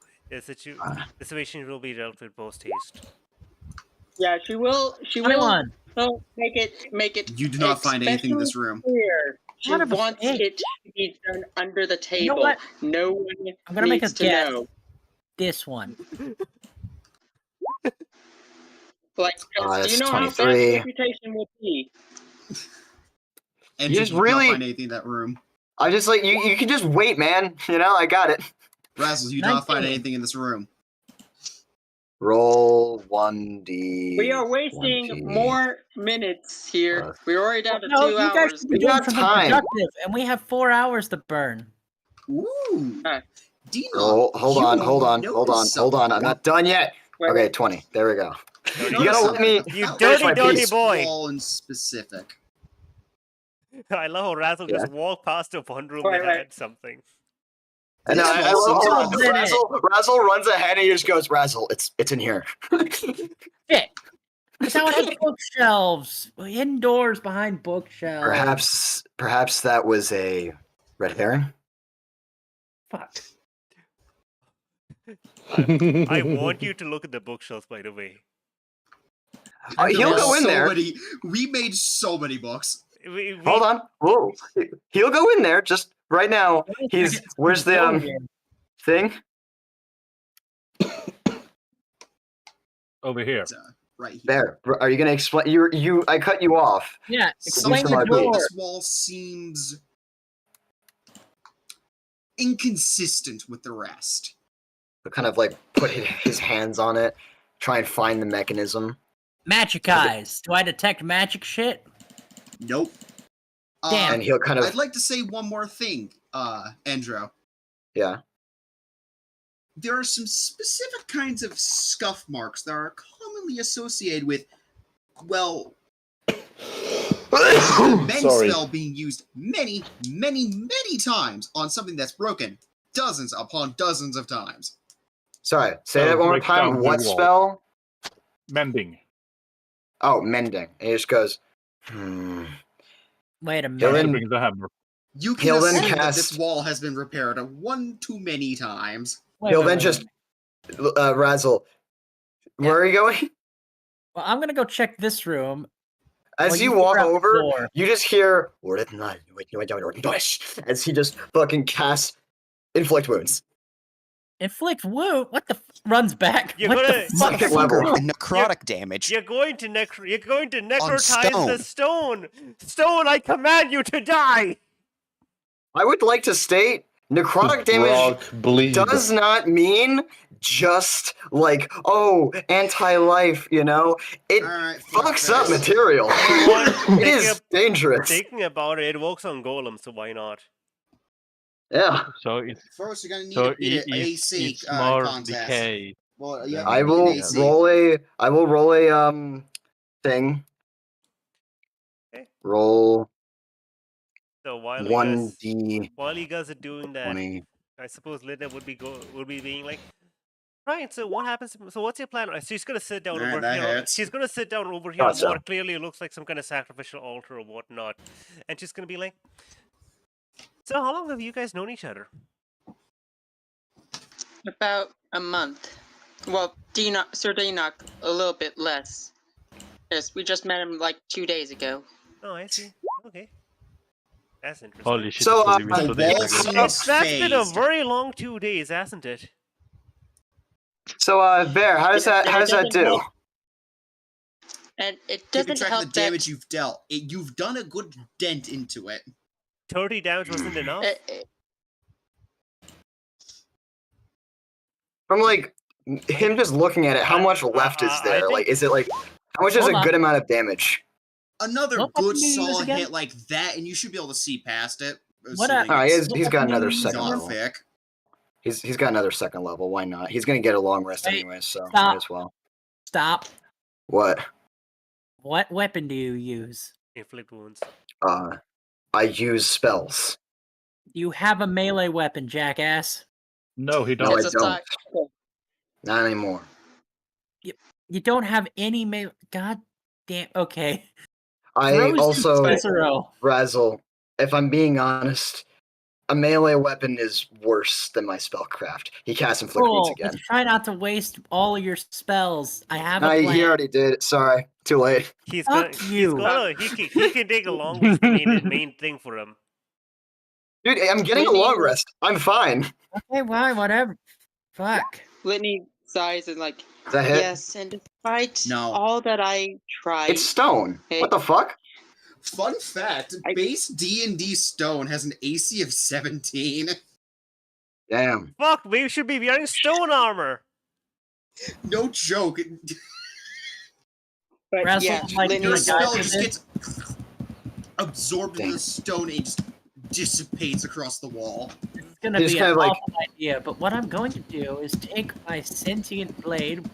situation will be dealt with post haste. Yeah, she will. She will. 21. Oh, make it. You do not find anything in this especially room. clear. She Son of a wants bitch. it to be done under the table. You know what? No one I'm gonna make a needs to guess. know. This one. Like, 'cause do It's you know how bad 23. the reputation will be? And You you just did not really- find anything in that room. I just like you can just wait, man. I got it. Razzle, you do not find 19. anything in this room. Roll 1d. We are wasting 20. more minutes here. We're already down to No, 2 you guys hours. should be We doing got something time. productive, and we have 4 hours to burn. Ooh. Dino, Hold you on. noticed I'm not done yet. Wait, Okay, wait. 20. There we go. You You gotta let me. You About finish dirty, my dirty piece. boy! Wall in specific. I love how Razzle just Yeah. walked past a one room Wait, that wait. had something. And This I wall love seems how to- Razzle runs ahead and he just goes, Razzle, it's in here. Shit. That's how it has bookshelves. Indoors behind bookshelves. Perhaps that was a red herring. Fuck. I want you to look at the bookshelves, by the way. He'll go in there. We made so many books. Hold on. Whoa. He'll go in there just right now. Where's the thing? Over here. It's, right here. There. Are you gonna explain? I cut you off. Yeah, explain Something the Explain about door. this wall seems inconsistent with the rest. He'll kind of like put his hands on it, try and find the mechanism. Magic eyes. Do I detect magic shit? Nope. Damn. And he'll kind of I'd like to say one more thing, Andrew. yeah. There are some specific kinds of scuff marks that are commonly associated with, well, mend Sorry. spell being used many, many, many times on something that's broken dozens upon dozens of times. Sorry. Say that one more break down time. the What wall. spell? Mending. Oh, mending. And he just goes. Wait a He'll minute. then- Bring the hammer. You can He'll then assume that cast- this wall has been repaired one too many times. Wait, He'll wait, then wait, just wait. Razzle. Where are you going? Well, I'm gonna go check this room. As while you figure walk out the over, door. you just hear as he just fucking casts inflict wounds. Inflict wound. What the runs back? You're What gonna- the fuck? Second level. Necrotic damage. You're going to necrotize the stone. stone. I command you to die. I would like to state necrotic damage Rock bleed. does not mean just like, oh, anti-life, It Alright, fucks up material. It is dangerous. Thinking about it, it works on golems, so why not? Yeah. So it's First, you're gonna need so to beat an it's AC it's more contest. decay. Well, you have than to I beat an will AC. roll a thing. Okay. Roll So while 1d20. you guys are doing that, I suppose Linda would be being like, right. So what happens? So what's your plan? She's gonna sit down Alright, over that here. hits. She's gonna sit down over here on Gotcha. what clearly looks like some kind of sacrificial altar or whatnot, and she's gonna be like, "So how long have you guys known each other?" About a month. Well, Sir Denock, a little bit less. Yes, we just met him like 2 days ago. Oh, I see. Okay, that's interesting. Holy shit! So, it was even the 2 days wall ago. seems That's been a phased. very long 2 days, hasn't it? So, Bear, how does that do? And it Keeping doesn't track help of the damage you've dealt. You've done a good dent into it. 30 damage wasn't enough. From like him just looking at it, how much left is I there? think- Like, is it like how much is Hold a on. good amount of damage? Another What good weapon do you use solid again? hit like that, and you should be able to see past it. What assuming All right, it's he's got another He's second not level. thick. He's got another second level. Why not? He's gonna get a long rest Wait, anyway, so stop. might as well. Stop. What? What weapon do you use? Inflict wounds. I use spells. You have a melee weapon, jackass. No, he No, I doesn't. don't. Not anymore. You don't have any melee. God damn. Okay. I Frozen also Cicero. Razzle. If I'm being honest, a melee weapon is worse than my spellcraft. He casts inflict wounds Cool. again. Let's try not to waste all of your spells. I have a He plan. already did. Sorry, too late. He's Fuck gonna. you. He can take a long rest. The main thing for him. Dude, I'm getting a long rest. I'm fine. Okay, well, whatever. Fuck. Litney sighs and like, Is that hit? yes, and despite No. all that I tried, It's stone. Hey. What the fuck? Fun fact: base D&D stone has an AC of 17. Damn. Fuck, we should be wearing stone armor. No joke. but Razzle, yeah, like, Litney Your the guy spell who just did- gets absorbed into the stone and just dissipates across the wall. It's gonna He's be kind an of like- awful idea, but what I'm going to do is take my sentient blade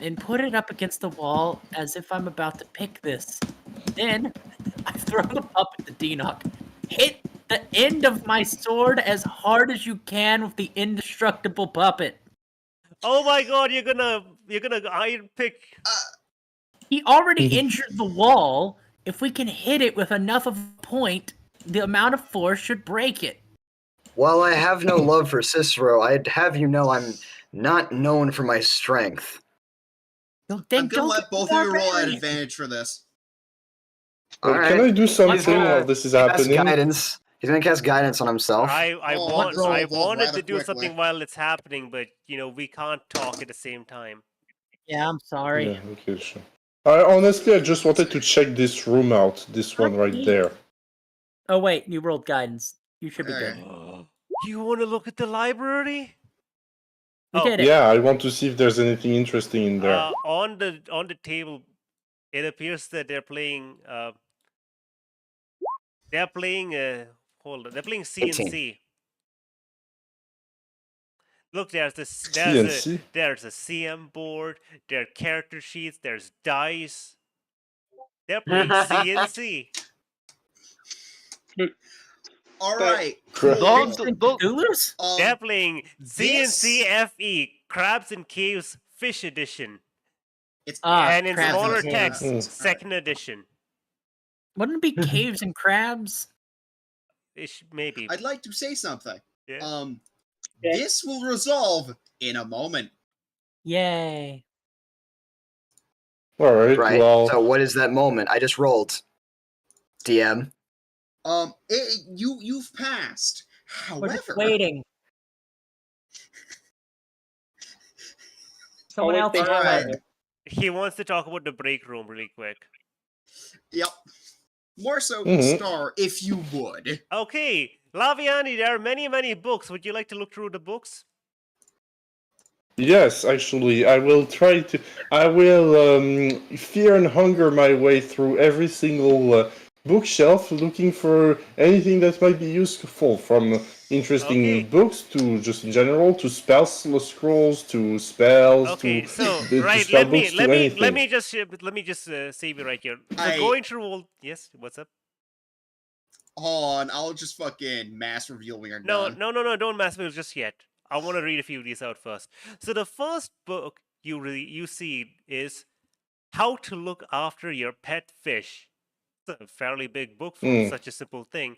and put it up against the wall as if I'm about to pick this. Then I throw the puppet to Denock. Hit the end of my sword as hard as you can with the indestructible puppet. Oh my god, you're gonna iron pick. He already injured the wall. If we can hit it with enough of a point, the amount of force should break it. While I have no love for Cicero, I'd have you know I'm not known for my strength. Well, then I'm gonna don't let get both of you roll at barbarian. advantage for this. Well, Alright. can I do something gonna while this is Cast happening? guidance. He's gonna cast guidance on himself. I Oh, want roll I those wanted rather to do quickly. something while it's happening, but we can't talk at the same time. Yeah, I'm sorry. Yeah, okay, sure. Honestly, I just wanted to check this room out. This one right there. Oh wait, you rolled guidance. You should be good. Alright. You want to look at the library? We Oh. did it. Yeah, I want to see if there's anything interesting in there. On the table, it appears that they're playing. They're playing. Hold on. They're playing CNC. Look, there's CNC? there's a CM board. There are character sheets. There's dice. They're playing CNC. Alright. Don't- Cthulhu's? They're playing this- CNCFE Crabs and Caves Fish Edition, It's and in crabs and smaller caves. text, Mm. Second Edition. Wouldn't it be caves and crabs? Maybe. I'd like to say something. Yeah. This will resolve in a moment. Yay. Alright, Right. well... So what is that moment? I just rolled. DM. You've passed. We're just However, waiting. Someone else Always is Alright. waiting. He wants to talk about the break room really quick. Yep. More so, Mhm. Star, if you would. Okay, Laviani, there are many books. Would you like to look through the books? Yes, actually, I will try to... I will fear and hunger my way through every single bookshelf looking for anything that might be useful, from interesting Okay. books to just in general to spells, scrolls to spells Okay, to so to right, spell books to anything. let me just save you right here. So going through all, yes, what's up? Hold on, I'll just fucking mass reveal when you're No, done. no, don't mass reveal just yet. I want to read a few of these out first. So the first book you see is How to Look After Your Pet Fish. It's a fairly big book for such a simple thing.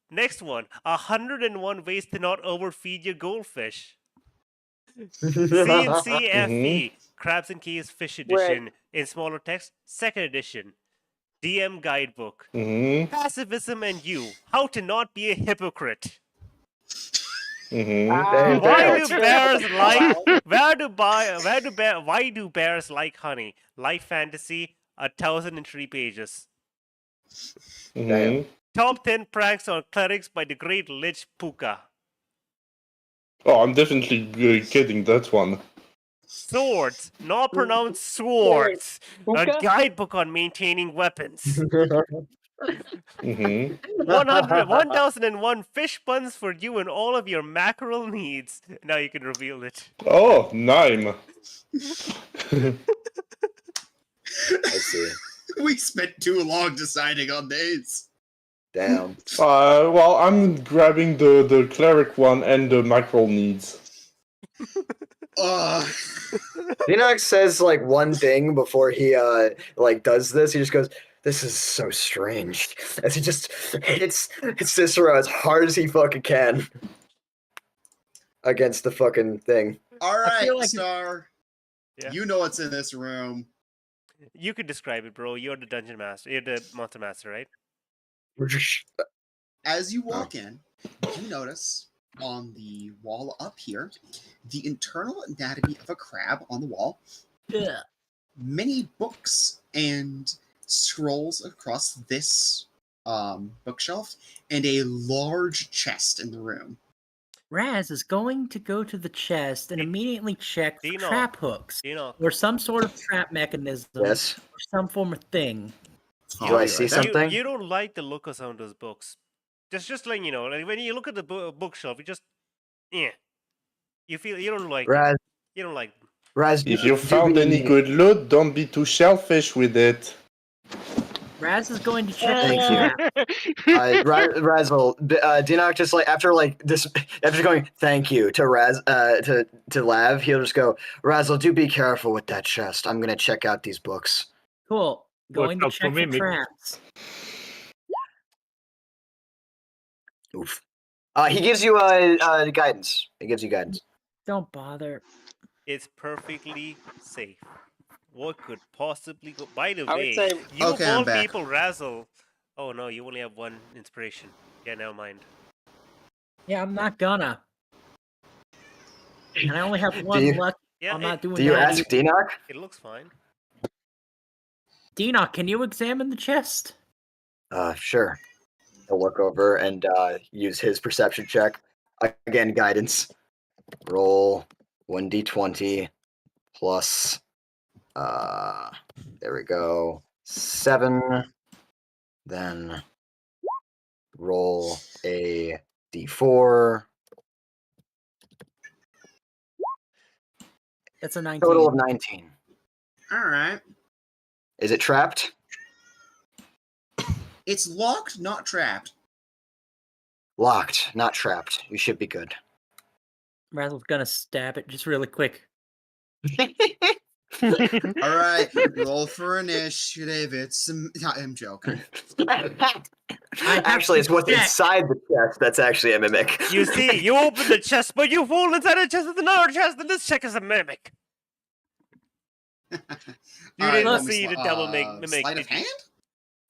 Next one, 101 Ways to Not Overfeed Your Goldfish. CNCFE, Crabs and Keys Fish Edition, in smaller text, second edition. DM Guidebook. Pacifism and You, How to Not Be a Hypocrite. Why do bears like why do bears like honey? Life Fantasy, 1,003 pages. Top 10 pranks on clerics by the great Lich Puka. Oh, I'm definitely getting that one. Swords, not pronounced swords. A guidebook on maintaining weapons. 1001 fish puns for you and all of your mackerel needs. Now you can reveal it. Oh, nine. I see. We spent too long deciding on these. Damn. Well, I'm grabbing the cleric one and the mackerel needs. Enoch says like one thing before he like does this. He just goes, "This is so strange," as he just hits Cicero as hard as he fucking can against the fucking thing. All right, like Star. Yeah. You know what's in this room. You could describe it, bro. You're the dungeon master. You're the monster master, right? As you walk in, you notice on the wall up here the internal anatomy of a crab on the wall. Yeah. Many books and scrolls across this bookshelf, and a large chest in the room. Raz is going to go to the chest and immediately check for Dino. trap hooks Dino. or some sort of trap mechanism Yes. or some form of thing. Do I see something? You don't like the look of some of those books. Just letting you know, like when you look at the bookshelf, you just, you feel you don't like Raz, it. You don't like. Raz, If you found any good loot, don't be too shellfish with it. Raz is going to check Thank the trap. Razzle, Dinok just like after going thank you to to Lav, he'll just go, Razzle, do be careful with that chest. I'm gonna check out these books. Cool. Going to out for check for mimic. traps. Oof. He gives you guidance. He gives you guidance. Don't bother. It's perfectly safe. What could possibly go? By the I would way, say- you Okay, of I'm all back. people, Razzle. Oh no, you only have one inspiration. Yeah, never mind. Yeah, I'm not gonna. And I only have one you- luck. Yeah, I'm not doing Do you that. ask Dinok? It looks fine. Dina, can you examine the chest? Sure. He'll look over and use his perception check. Again, guidance. Roll 1d20 plus there we go. 7. Then roll a d4. That's a 19. Total of 19. All right. Is it trapped? It's locked, not trapped. Locked, not trapped. You should be good. Razzle's gonna stab it just really quick. All right, roll for initiative. I'm joking. Actually, it's what's check. inside the chest that's actually a mimic. You see, you open the chest, but you fall inside the chest with another chest, and this check is a mimic. You All didn't roll me see the double mimic. Sleight of did you? hand?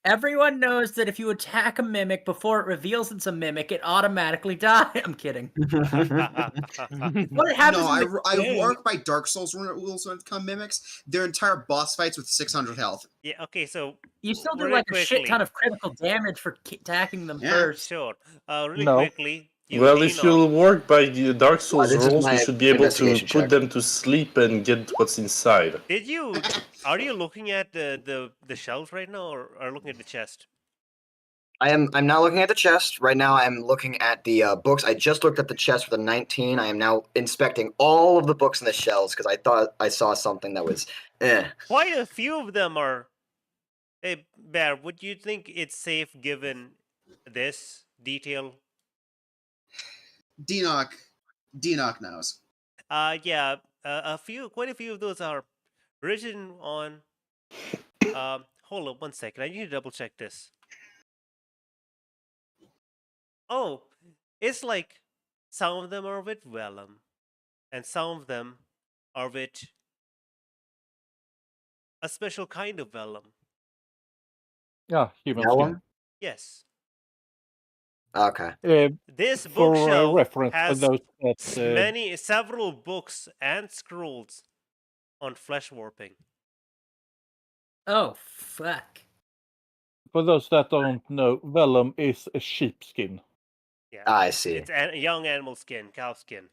Everyone knows that if you attack a mimic before it reveals it's a mimic, it automatically dies. I'm kidding. What happens? No, in the I game- work by Dark Souls rules when it comes mimics. Their entire boss fights with 600 health. Yeah. Okay. So You still do really like a shit quickly. ton of critical damage for attacking them Yeah. first. sure. Really No. quickly. Well, if you work by the Dark Souls this is rules, my you should be able to investigation put check. them to sleep and get what's inside. Did you? Are you looking at the shelf right now, or are looking at the chest? I'm not looking at the chest right now. I'm looking at the books. I just looked at the chest with a 19. I am now inspecting all of the books in the shelves because I thought I saw something that was Quite a few of them are. Hey, Bear, would you think it's safe given this detail? Denock knows. Yeah, quite a few of those are written on. Hold on 1 second. I need to double check this. Oh, it's like some of them are with vellum, and some of them are with a special kind of vellum. Yeah, human that skin. one. Yes. Okay. This For bookshelf reference, for has those that several books and scrolls on flesh warping. Oh, fuck. for those that don't know, vellum is a sheepskin. Yeah, I see. it's a young animal skin, cow skin,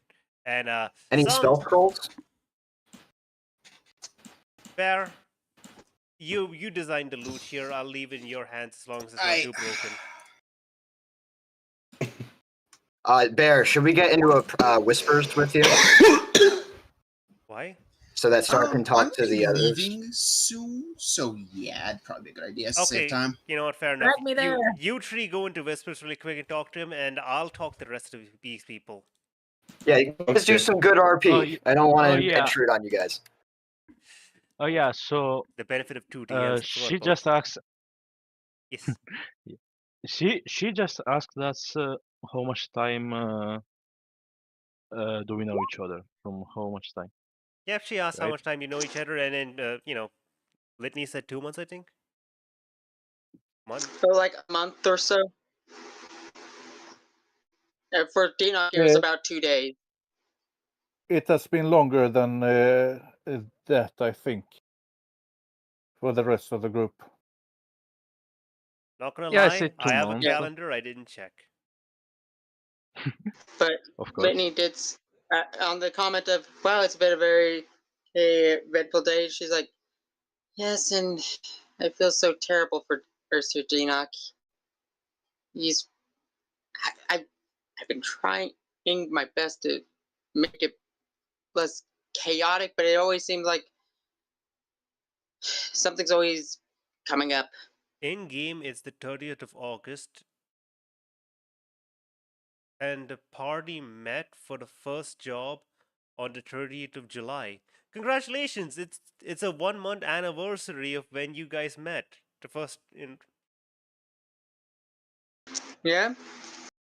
and Any some spell scrolls? Bear. You designed the loot here. I'll leave it in your hands as long as it's not too broken. Bear, should we get into a whispers with you Why? so that Star can talk to the others? Leaving soon, so yeah, it'd probably be a good idea. Okay, Save time. you know what? Fair enough. Drag me there. You three go into whispers really quick and talk to him, and I'll talk to the rest of these people. Yeah, you guys do Okay. some good RP. I don't want to yeah. intrude on you guys. Oh yeah, so The benefit of 2 DMs. she just asked. Yes. She just asked us how much time do we know each other? From how much time? Yeah, she asked how Right. much time you know each other, and then Litney said 2 months, I think. Month. For like a month or so. For Denock, it was about 2 days. It has been longer than that, I think, for the rest of the group. Not gonna Yeah, I lie, said 2 I have a months. calendar. I didn't check. But Of course. Litney did on the comment of, "Wow, it's been a very eventful day." She's like, "Yes, and I feel so terrible for Sir Denock. He's, I've been trying my best to make it less chaotic, but it always seems like something's always coming up." In game, it's the 30th of August, and the party met for the first job on the 30th of July. Congratulations! It's a 1 month anniversary of when you guys met. The first Yeah.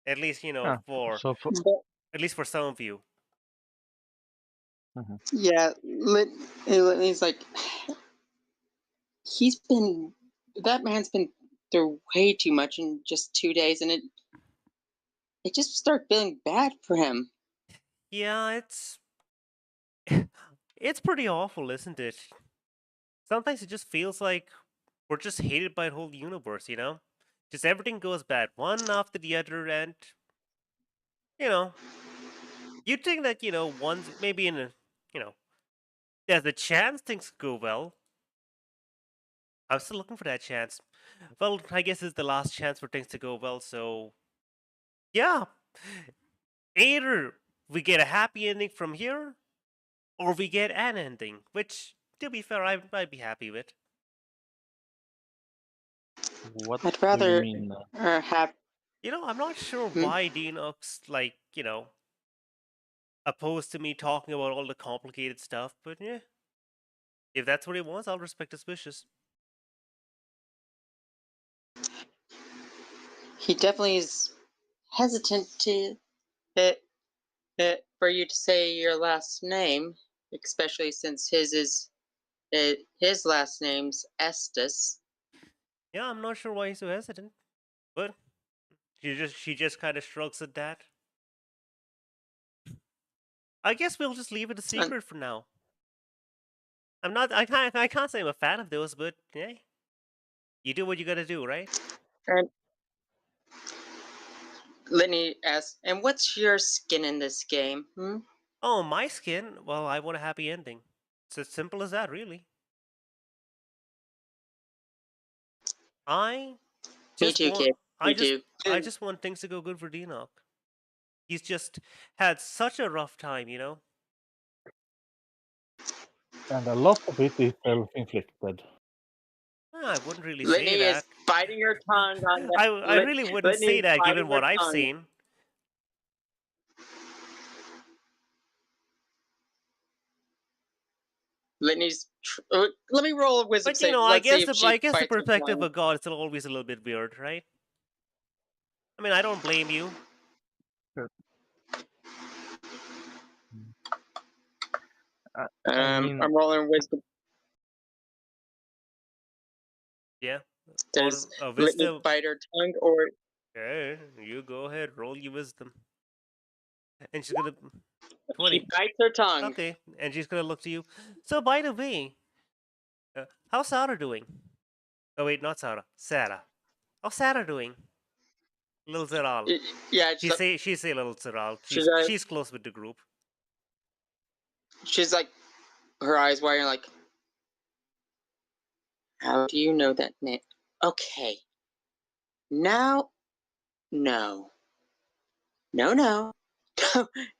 at least So for, at least for some of you. Yeah, Litney's like, that man's been through way too much in just 2 days, and it just started feeling bad for him. Yeah, it's pretty awful, isn't it? Sometimes it just feels like we're just hated by the whole universe, you know? Just everything goes bad, one after the other, and you'd think that, once maybe in a there's a chance things go well. I'm still looking for that chance. Well, I guess it's the last chance for things to go well, so yeah. Either we get a happy ending from here, or we get an ending, which, to be fair, I'd be happy with. what I'd do you rather mean? have. I'm not sure Hmm? why Denock's opposed to me talking about all the complicated stuff, but yeah. If that's what he wants, I'll respect his wishes. He definitely is hesitant to for you to say your last name, especially since his last name's Estes. Yeah, I'm not sure why he's so hesitant, but she just kind of shrugs at that. I guess we'll just leave it a secret for now. I can't say I'm a fan of those, but hey, you do what you gotta do, right? And Litney asks, "And what's your skin in this game?" Oh, my skin? Well, I want a happy ending. It's as simple as that, really. Me too, kid. I do. just want things to go good for Dinok. He's just had such a rough time, you know. And a lot of it is self-inflicted. I wouldn't really say Litney is that. biting her tongue on that. I really wouldn't Litney say is that, biting given what her I've tongue. seen. Litney's. Let me roll a wisdom But you save. know, Let's see if she I guess the bites her perspective tongue. of God is still always a little bit weird, right? I mean, I don't blame you. I mean, I'm rolling wisdom. Yeah. Does Or, Litney wisdom. bite her tongue or? Okay, you go ahead, roll your wisdom. And she's gonna She 20. bites her tongue. Okay, and she's gonna look to you. So, by the way, how's Sarah doing? Oh wait, not Sarah. Sarah. How's Sarah doing? Little Zaral. Yeah, She's a little Zaral. she's She's close with the group. she's like, her eyes wide, like, how do you know that name? Okay. Now, no. No, no.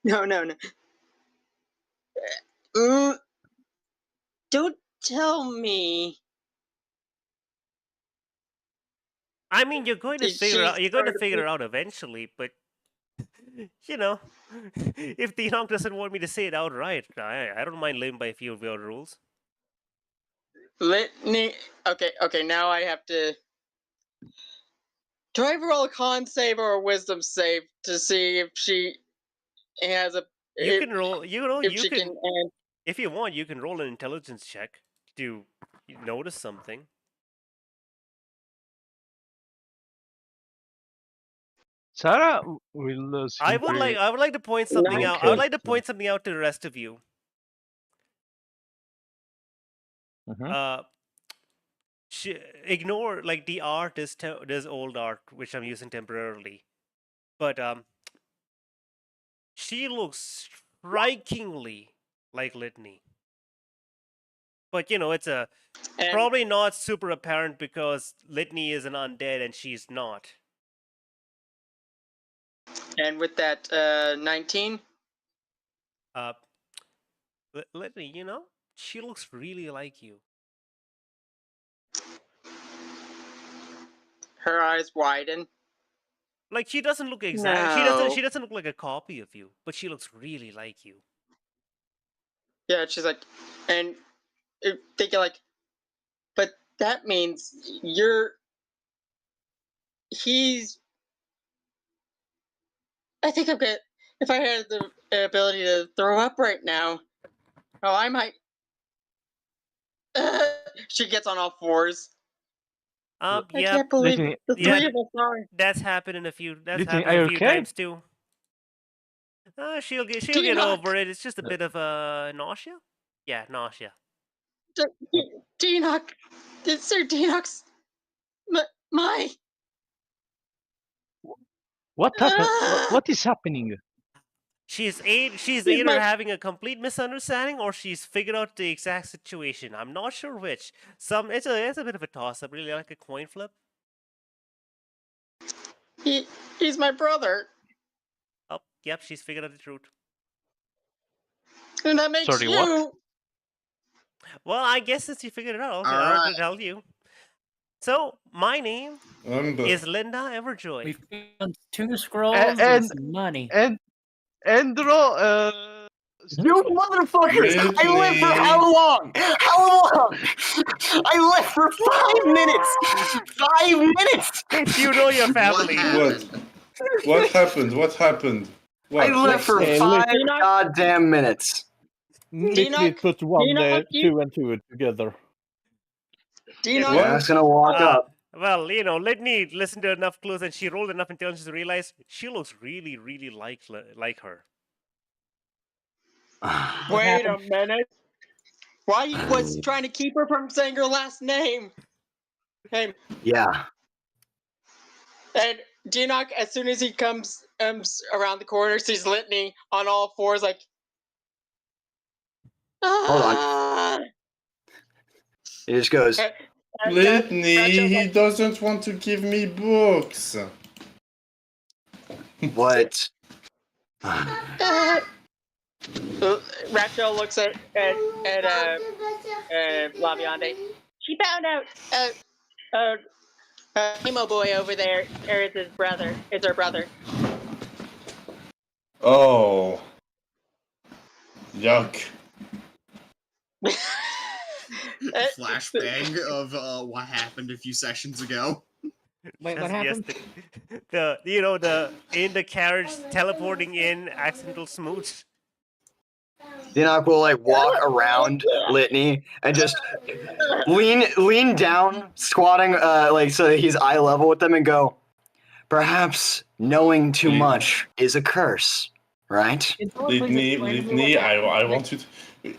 No, no, no. Don't tell me. I mean, you're going to She's figure out. You're going to trying to figure be- it out eventually, but you know, if the Enoch doesn't want me to say it outright, I don't mind living by a few of your rules. Litney. Okay. Now I have to. Do I roll a con save or a wisdom save to see if she has a? You can roll. If You she can. can. If you want, you can roll an intelligence check to notice something. Sarah will. I would like to point something out. I would like to point something out to the rest of you. Ignore like the art is there's old art which I'm using temporarily, but she looks strikingly like Litney. But you know, it's probably not super apparent because Litney is an undead and she's not. And with that 19. Litney, you know, she looks really like you. Her eyes widen. Like she doesn't look exact. No. She doesn't look like a copy of you, but she looks really like you. Yeah, she's like, and thinking like, but that means he's. I think I'm good. If I had the ability to throw up right now, oh, I might. She gets on all fours. I can't believe the three of us are. That's happened a few okay? times too. She'll get over it. It's just a bit of nausea. Yeah, nausea. Dinok, Sir Dinok's my. What happened? What is happening? She's either having a complete misunderstanding or she's figured out the exact situation. I'm not sure which. It's a bit of a toss up, really, like a coin flip. He's my brother. Oh, yep, she's figured out the truth. And that makes you. What? Well, I guess since you figured it out, I'll tell you. So, my name is Linda Everjoy. We found 2 scrolls and some money. And roll. You motherfuckers! I lived for how long? How long? I lived for 5 minutes! 5 minutes! You know your family. What happened? What happened? I lived for 5 goddamn minutes. Litney put 2 and 2 together. I was gonna walk up. Well, you know, Litney listened to enough clues and she rolled enough intelligence to realize she looks really, really like her. Wait a minute. Why he was trying to keep her from saying her last name? Hey. Yeah. And Dinok, as soon as he comes around the corner, sees Litney on all fours, like. Hold on. He just goes. Litney, he doesn't want to give me books. What? Rachel looks at Laviande. She found out emo boy over there is his brother. Is her brother. Oh. Yuck. Flashbang of what happened a few sessions ago. Wait, what Just happened? the in the carriage teleporting in accidental smooch. Enoch will like walk around Litney and just lean down, squatting like so that he's eye level with them and go, perhaps knowing too much is a curse, right? Litney, I want to...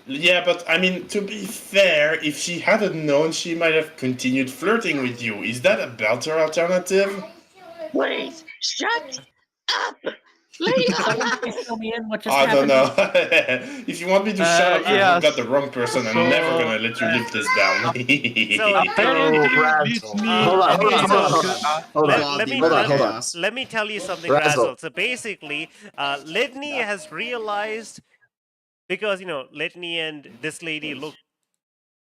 Yeah, but I mean, to be fair, if she hadn't known, she might have continued flirting with you. Is that a better alternative? Please, shut up! Lady, Please fill me in. What just I happened? don't know. If you want me to shut up, yes. you've got the wrong person. I'm never gonna let you live this down. Let me tell you something, Razzle. Razzle. So basically, Litney has realized, because Litney and this lady look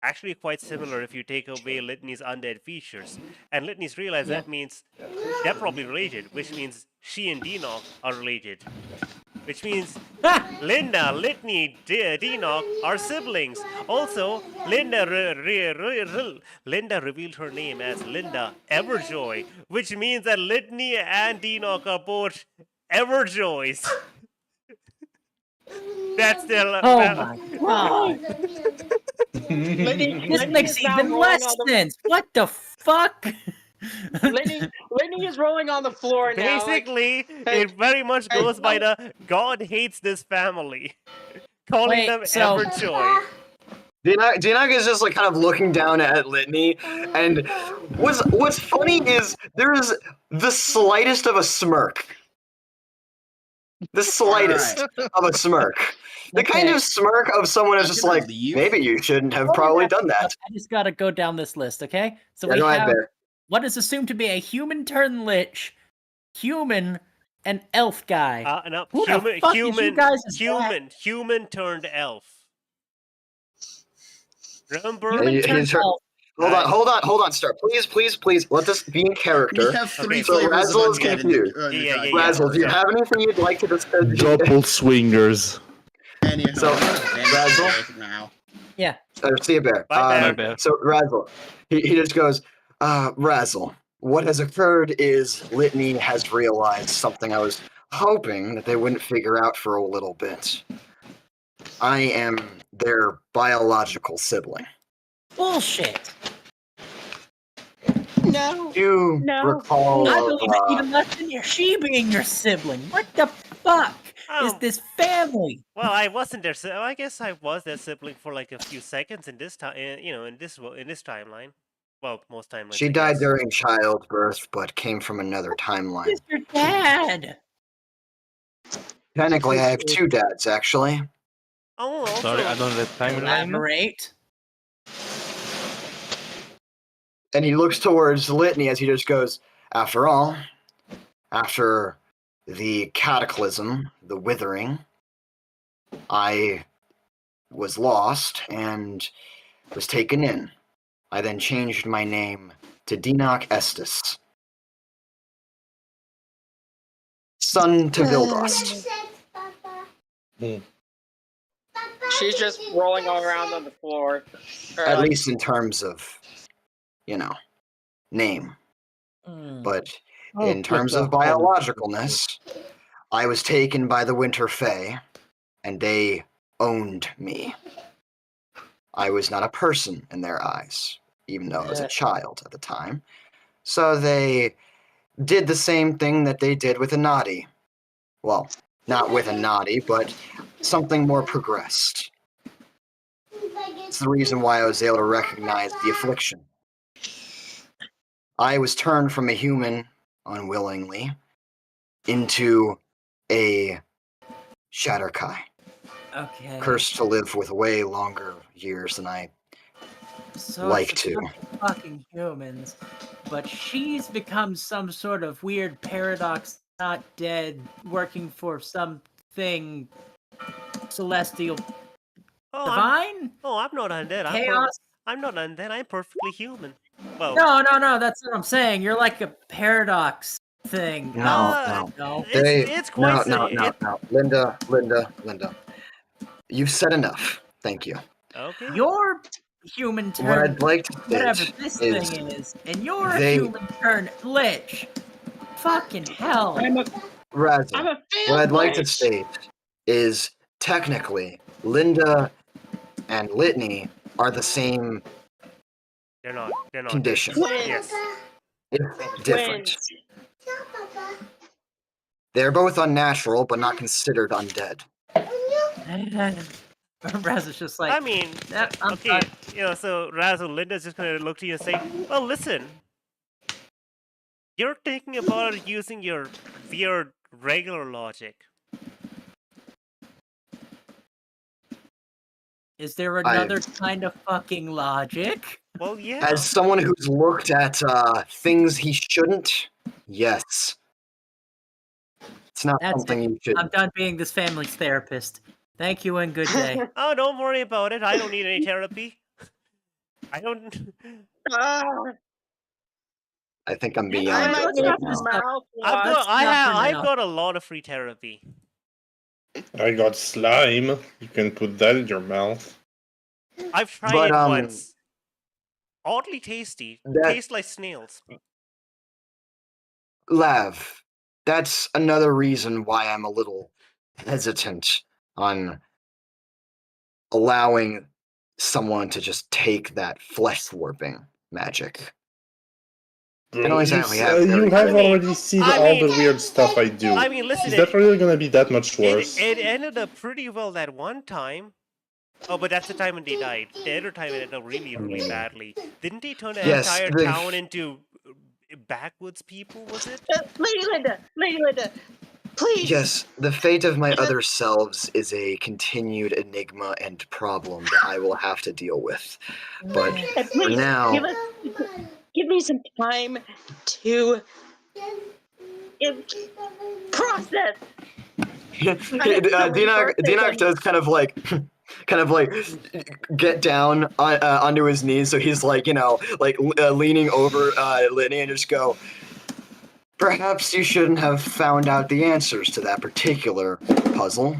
actually quite similar if you take away Litney's undead features, and Litney's realized that means they're probably related, which means she and Dinoc are related. Which means Linda, Litney, Dinoc are siblings. Also, Linda revealed her name as Linda Everjoy, which means that Litney and Dinoc are both Everjoys. That's their... Oh my god! This makes even less sense. What the fuck? Lenny is rolling on the floor now. Basically, it very much goes by the God hates this family, calling them Everjoy. Dinog is just like kind of looking down at Litney, and what's funny is there's the slightest of a smirk. The slightest of a smirk. The kind of smirk of someone who's just like, maybe you shouldn't have probably done that. I just gotta go down this list, okay? So Yeah, we go ahead, have Bear. what is assumed to be a human turned lich, human, and elf guy. No, Who the fuck is you guys is that? human turned elf. Remember? Human turned elf. Hold on, Star. Please, let this be in character. We have three So flavors Razzle of is undead confused. Razzle, do you have anything you'd like to discuss? Double swingers. So, Razzle? Now. Yeah. See you, Bear. Bye, Bear. So, Razzle, he just goes, Razzle, what has occurred is Litney has realized something I was hoping that they wouldn't figure out for a little bit. I am their biological sibling. Bullshit. No. You recall I of, believe it even less than she being your sibling. What the fuck is this family? Well, I wasn't their. I guess I was their sibling for like a few seconds in this time. In this timeline. Well, most timelines. She died during childbirth, but came from another timeline. Who's your dad? Technically, I have two dads, actually. Oh, sorry, I don't have timeline. Elaborate. And he looks towards Litney as he just goes, after all, after the cataclysm, the withering, I was lost and was taken in. I then changed my name to Dinoc Estes, son to Vildost. She's just rolling all around on the floor. At least in terms of, name. But in terms of biologicalness, I was taken by the Winter Fae, and they owned me. I was not a person in their eyes, even though I was a child at the time. So they did the same thing that they did with Anadi. Well, not with Anadi, but something more progressed. It's the reason why I was able to recognize the affliction. I was turned from a human, unwillingly, into a Shatterkai. Okay. Cursed to live with way longer years than I like to. fucking humans, but she's become some sort of weird paradox, not dead, working for something celestial, Oh, divine, I'm not undead. chaos. I'm not undead. I'm perfectly human. Well, No, that's what I'm saying. You're like a paradox thing. No. No. it's quite No. Linda. You've said enough. Thank you. Okay. Your human turn, What I'd like to whatever state this is thing is, and your they- human turn, Lich. Fucking hell. Razzle, I'm a failed what I'd like to lich. state is technically Linda and Litney are the same They're not. condition. Twins. Yes. It's different. Twins. They're both unnatural, but not considered undead. Raz is just like, I mean, "Nah, I'm okay, fine." so Razzle, Linda's just gonna look to you and say, well, listen. You're thinking about using your weird regular logic. Is there another kind of fucking logic? Well, yeah. As someone who's looked at things he shouldn't, yes. It's not That's something it. you should. I'm done being this family's therapist. Thank you and good day. Oh, don't worry about it. I don't need any therapy. I don't. I think I'm Yeah, beyond I it might right need now. I've got a lot of free therapy. I got slime. You can put that in your mouth. I've tried But, it once. Oddly tasty. Tastes like snails. Lav, that's another reason why I'm a little hesitant on allowing someone to just take that flesh warping magic. I don't exactly have You have already seen all the weird stuff I do. I mean, listen, Is that really gonna be that much worse? It ended up pretty well that one time. Oh, but that's the time when they died. The other time it ended up really, really badly. Didn't they turn the entire town into backwoods people, was it? Lady Linda, please. Yes, the fate of my other selves is a continued enigma and problem that I will have to deal with. But for Please, now, give me some time to process. Dinak does kind of like get down onto his knees, so he's like, leaning over Litney and just go, perhaps you shouldn't have found out the answers to that particular puzzle.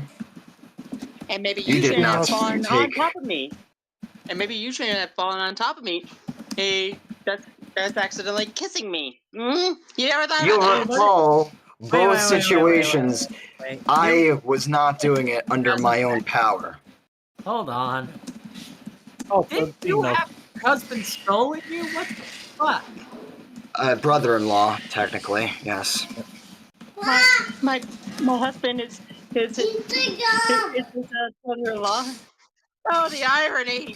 And maybe You you did shouldn't have not fallen on take- top of me. And maybe you shouldn't have fallen on top of me. Hey, that's accidentally kissing me. You never thought You'll about that? recall both wait. situations. I was not doing it under my own power. Hold on. Oh, Did you have your husband stolen you? What the fuck? Brother-in-law, technically, yes. My husband is his brother-in-law. Oh, the irony!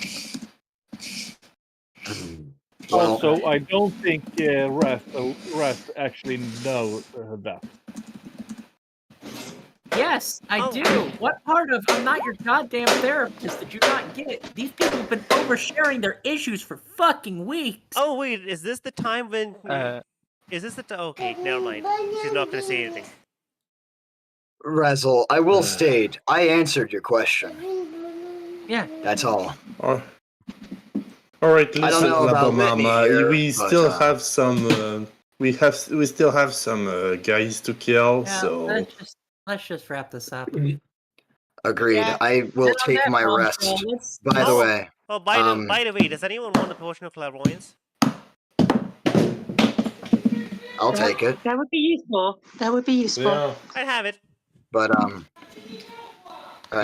Well, Also, I don't think Rast actually know that. Yes, I do. What part of I'm not your goddamn therapist did you not get? These people have been oversharing their issues for fucking weeks. Oh, wait, is this the time when... is this the time... Okay, never mind. She's not going to say anything. Razzle, I will state, I answered your question. Yeah. That's all. All right, I don't listen, know about Litney Mama. here, We but, still have some. We still have some guys to kill. Yeah, So let's just wrap this up. Agreed. Yeah. I will And on take that my bombshell, rest. let's- By the way, Oh, by the way, does anyone want the potion of clairvoyance? I'll take it. That would be useful. That would be useful. yeah. I have it. But all right,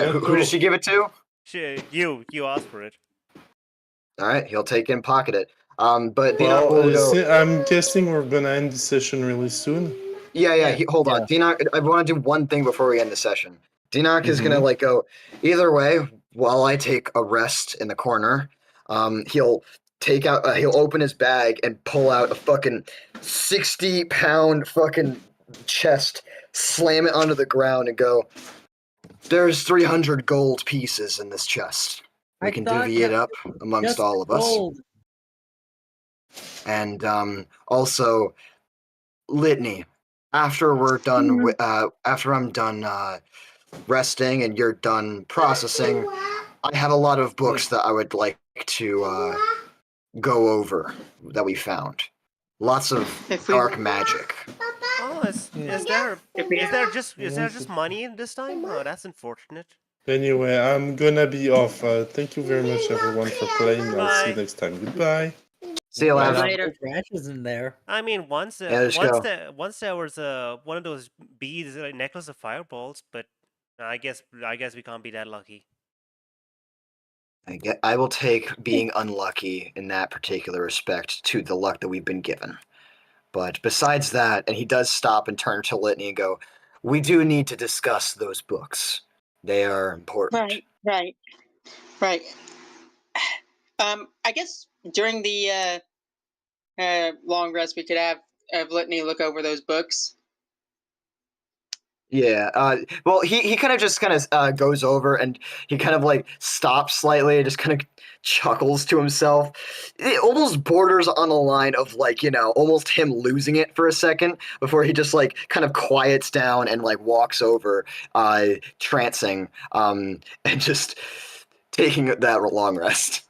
Yeah, who cool. does she give it to? You asked for it. All right, he'll take it and pocket it. But Well, will go. I'm guessing we're gonna end the session really soon. Yeah. Hold on, Dinak. I want to do one thing before we end the session. Dinak is gonna go either way while I take a rest in the corner. He'll take out. He'll open his bag and pull out a fucking 60-pound fucking chest, slam it onto the ground, and go. There's 300 gold pieces in this chest. We I can thought divvy it that up amongst Just all of us. gold. And also, Litney, after we're done, after I'm done resting and you're done processing, I have a lot of books that I would like to go over that we found. Lots of dark magic. Oh, is there just money in this time? Oh, that's unfortunate. Anyway, I'm gonna be off. Thank you very much, everyone, for playing. I'll see you Bye. next time. Goodbye. See you later. Later. Rashes in there. I mean, once Yeah, let's go. once there was one of those beads, like necklace of fireballs, but I guess we can't be that lucky. I will take being unlucky in that particular respect to the luck that we've been given. But besides that, and he does stop and turn to Litney and go, we do need to discuss those books. They are important. Right. I guess during the long rest, we could have Litney look over those books. Yeah. Well, he kind of goes over and he kind of like stops slightly and just kind of chuckles to himself. It almost borders on the line of like, almost him losing it for a second before he just like kind of quiets down and like walks over, trancing, and just taking that long rest.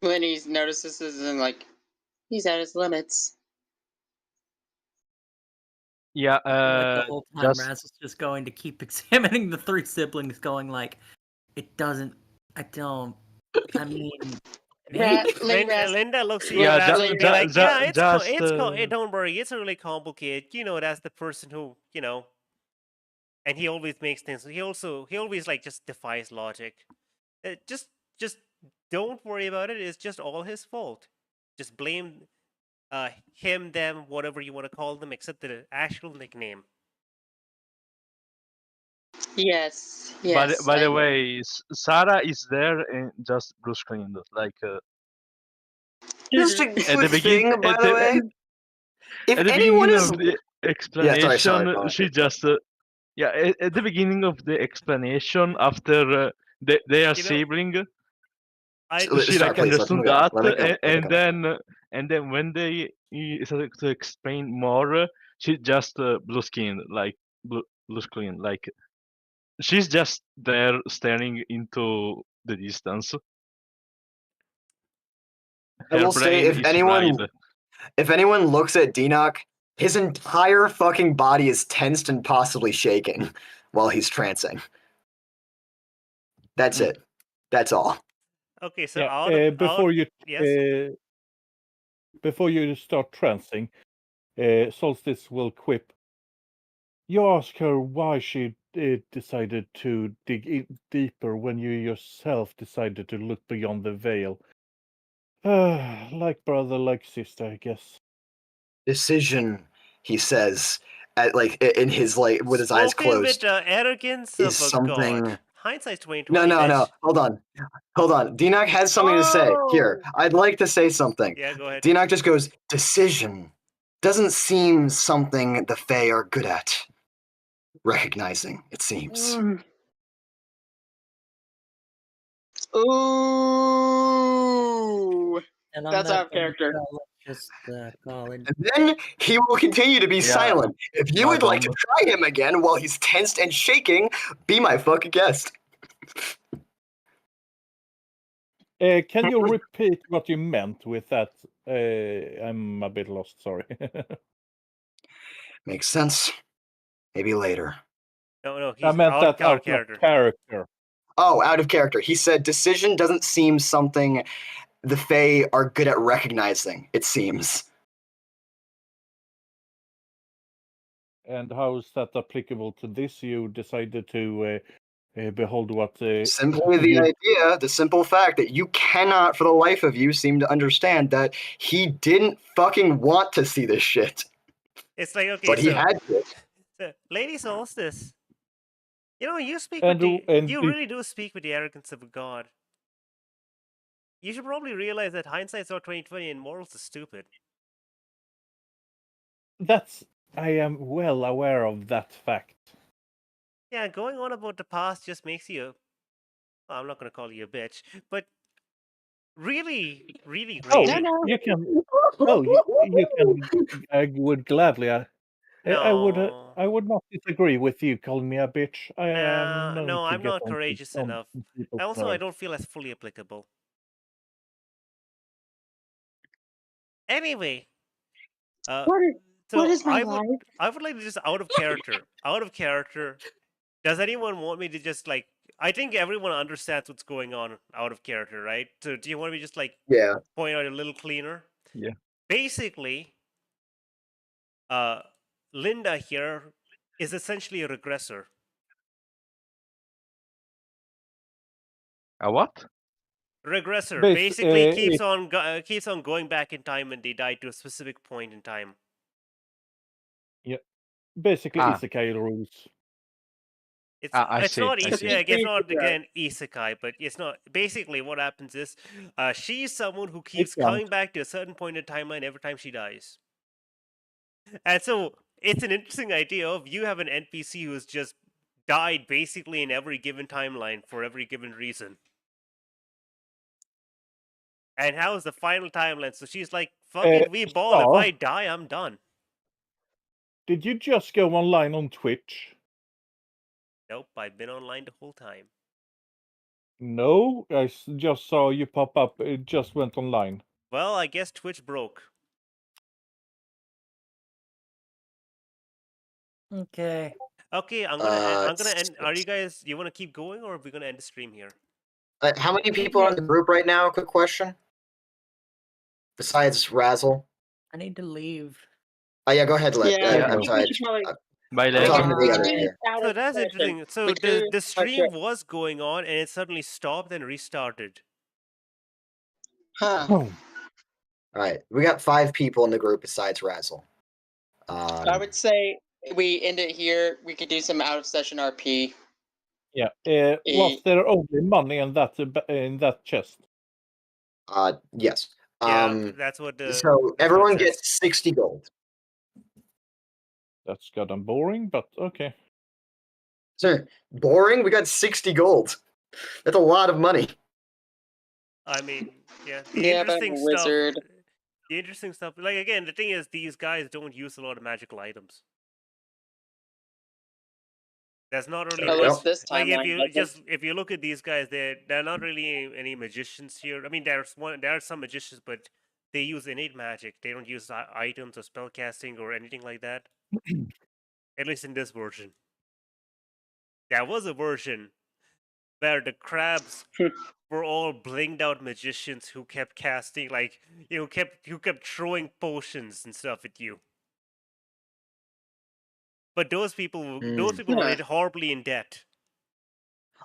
Litney notices this and like, he's at his limits. Yeah, Like the whole time, just Razzle's just going to keep examining the three siblings, going like, I mean, Linda looks at you Yeah, Razzle, and be like, yeah, it's just, don't worry, it's really complicated. That's the person who, and he always makes things. He always like just defies logic. Just don't worry about it. It's just all his fault. Just blame him, them, whatever you want to call them, except the actual nickname. Yes. by the way, Sarah is there and just blue screened. Like, Just a at the quick beginning, thing, by the way. If at the anyone beginning is... of the Yeah, explanation, sorry, go on. she just at the beginning of the explanation, after they are sibling, she like understood that, and then when they started to explain more, she just blue screen, like blue screen, like she's just there staring into the distance. I will say, if anyone looks at Dinok, his entire fucking body is tensed and possibly shaking while he's trancing. That's it. That's all. Okay, so before you start trancing, Solstice will quip. You ask her why she decided to dig in deeper when you yourself decided to look beyond the veil. Like brother, like sister, I guess. Decision, he says, in his with his eyes closed. With arrogance is of a something. god. Hindsight's 2020. No. Hold on. Dinok has something to say. Here, I'd like to say something. Yeah, go ahead. Dinok just goes, decision doesn't seem something the Fae are good at recognizing, it seems. Ooh. And that's out of character. Just call in. And then he will continue to be silent. If you would like to try him again while he's tensed and shaking, be my fucking guest. Can you repeat what you meant with that? I'm a bit lost, sorry. Makes sense. Maybe later. No, he's I meant out that of character. Oh, out of character. He said decision doesn't seem something the Fae are good at recognizing, it seems. And how is that applicable to this? You decided to behold what... Simply the simple fact that you cannot for the life of you seem to understand that he didn't fucking want to see this shit. It's like, okay, but he had to. So, Lady Solstice, you speak you really do speak with the arrogance of a god. You should probably realize that hindsight's not 2020 and morals are stupid. I am well aware of that fact. Yeah, going on about the past just makes you I'm not going to call you a bitch, but really, really Oh, great. you can. Oh, you can. I would gladly. I would. No. I would not disagree with you calling me a bitch. I am known No, to I'm get not on courageous on enough. people's Also, I nerves. don't feel that's fully applicable. Anyway, What so is my life? I would like to just out of character. Does anyone want me to just like? I think everyone understands what's going on out of character, right? So do you want me to just like Yeah. point out a little cleaner? Yeah. Basically, Linda here is essentially a regressor. A what? Regressor basically keeps on going back in time when they die to a specific point in time. Yeah, basically isekai rules. It's not easy. see. It's not again isekai, but it's not. Basically, what happens is, she's someone who keeps coming back to a certain point in timeline every time she dies, and so it's an interesting idea of you have an NPC who's just died basically in every given timeline for every given reason. And how is the final timeline? So she's like, "Fuck it, we ball. If I die, I'm done." Did you just go online on Twitch? Nope, I've been online the whole time. No, I just saw you pop up. It just went online. Well, I guess Twitch broke. Okay. Okay, I'm gonna end. Are you guys? You want to keep going, or are we gonna end the stream here? How many people are in the group right now? Quick question. Besides Razzle. I need to leave. Oh yeah, go ahead, Lit. Yeah, I'm sorry. Bye, I'm talking to the other Bye. here. So that's interesting. So the stream was going on, and it suddenly stopped and restarted. Huh. All right, we got 5 people in the group besides Razzle. I would say we end it here. We could do some out of session RP. Yeah. Was there only money in that chest? Yes. Yeah, that's what. So everyone gets 60 gold. That's goddamn boring, but okay. Sir, boring? We got 60 gold. That's a lot of money. I mean, yeah. Yeah, but I'm a wizard. The interesting stuff. Like again, the thing is, these guys don't use a lot of magical items. That's not really At least this like time. if you look at these guys, they're not really any magicians here. I mean, there are some magicians, but they use innate magic. They don't use items or spell casting or anything like that. At least in this version. There was a version where the crabs were all blinged out magicians who kept casting who kept throwing potions and stuff at you. But those people were horribly in debt.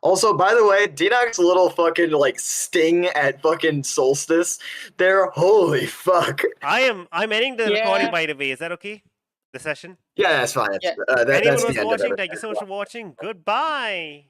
Also, by the way, Dinok's little fucking sting at fucking Solstice, they're holy fuck. I'm ending the recording, by the way. Is that okay? The session? Yeah, that's fine. Anyone who's watching, thank you so much for watching. Goodbye.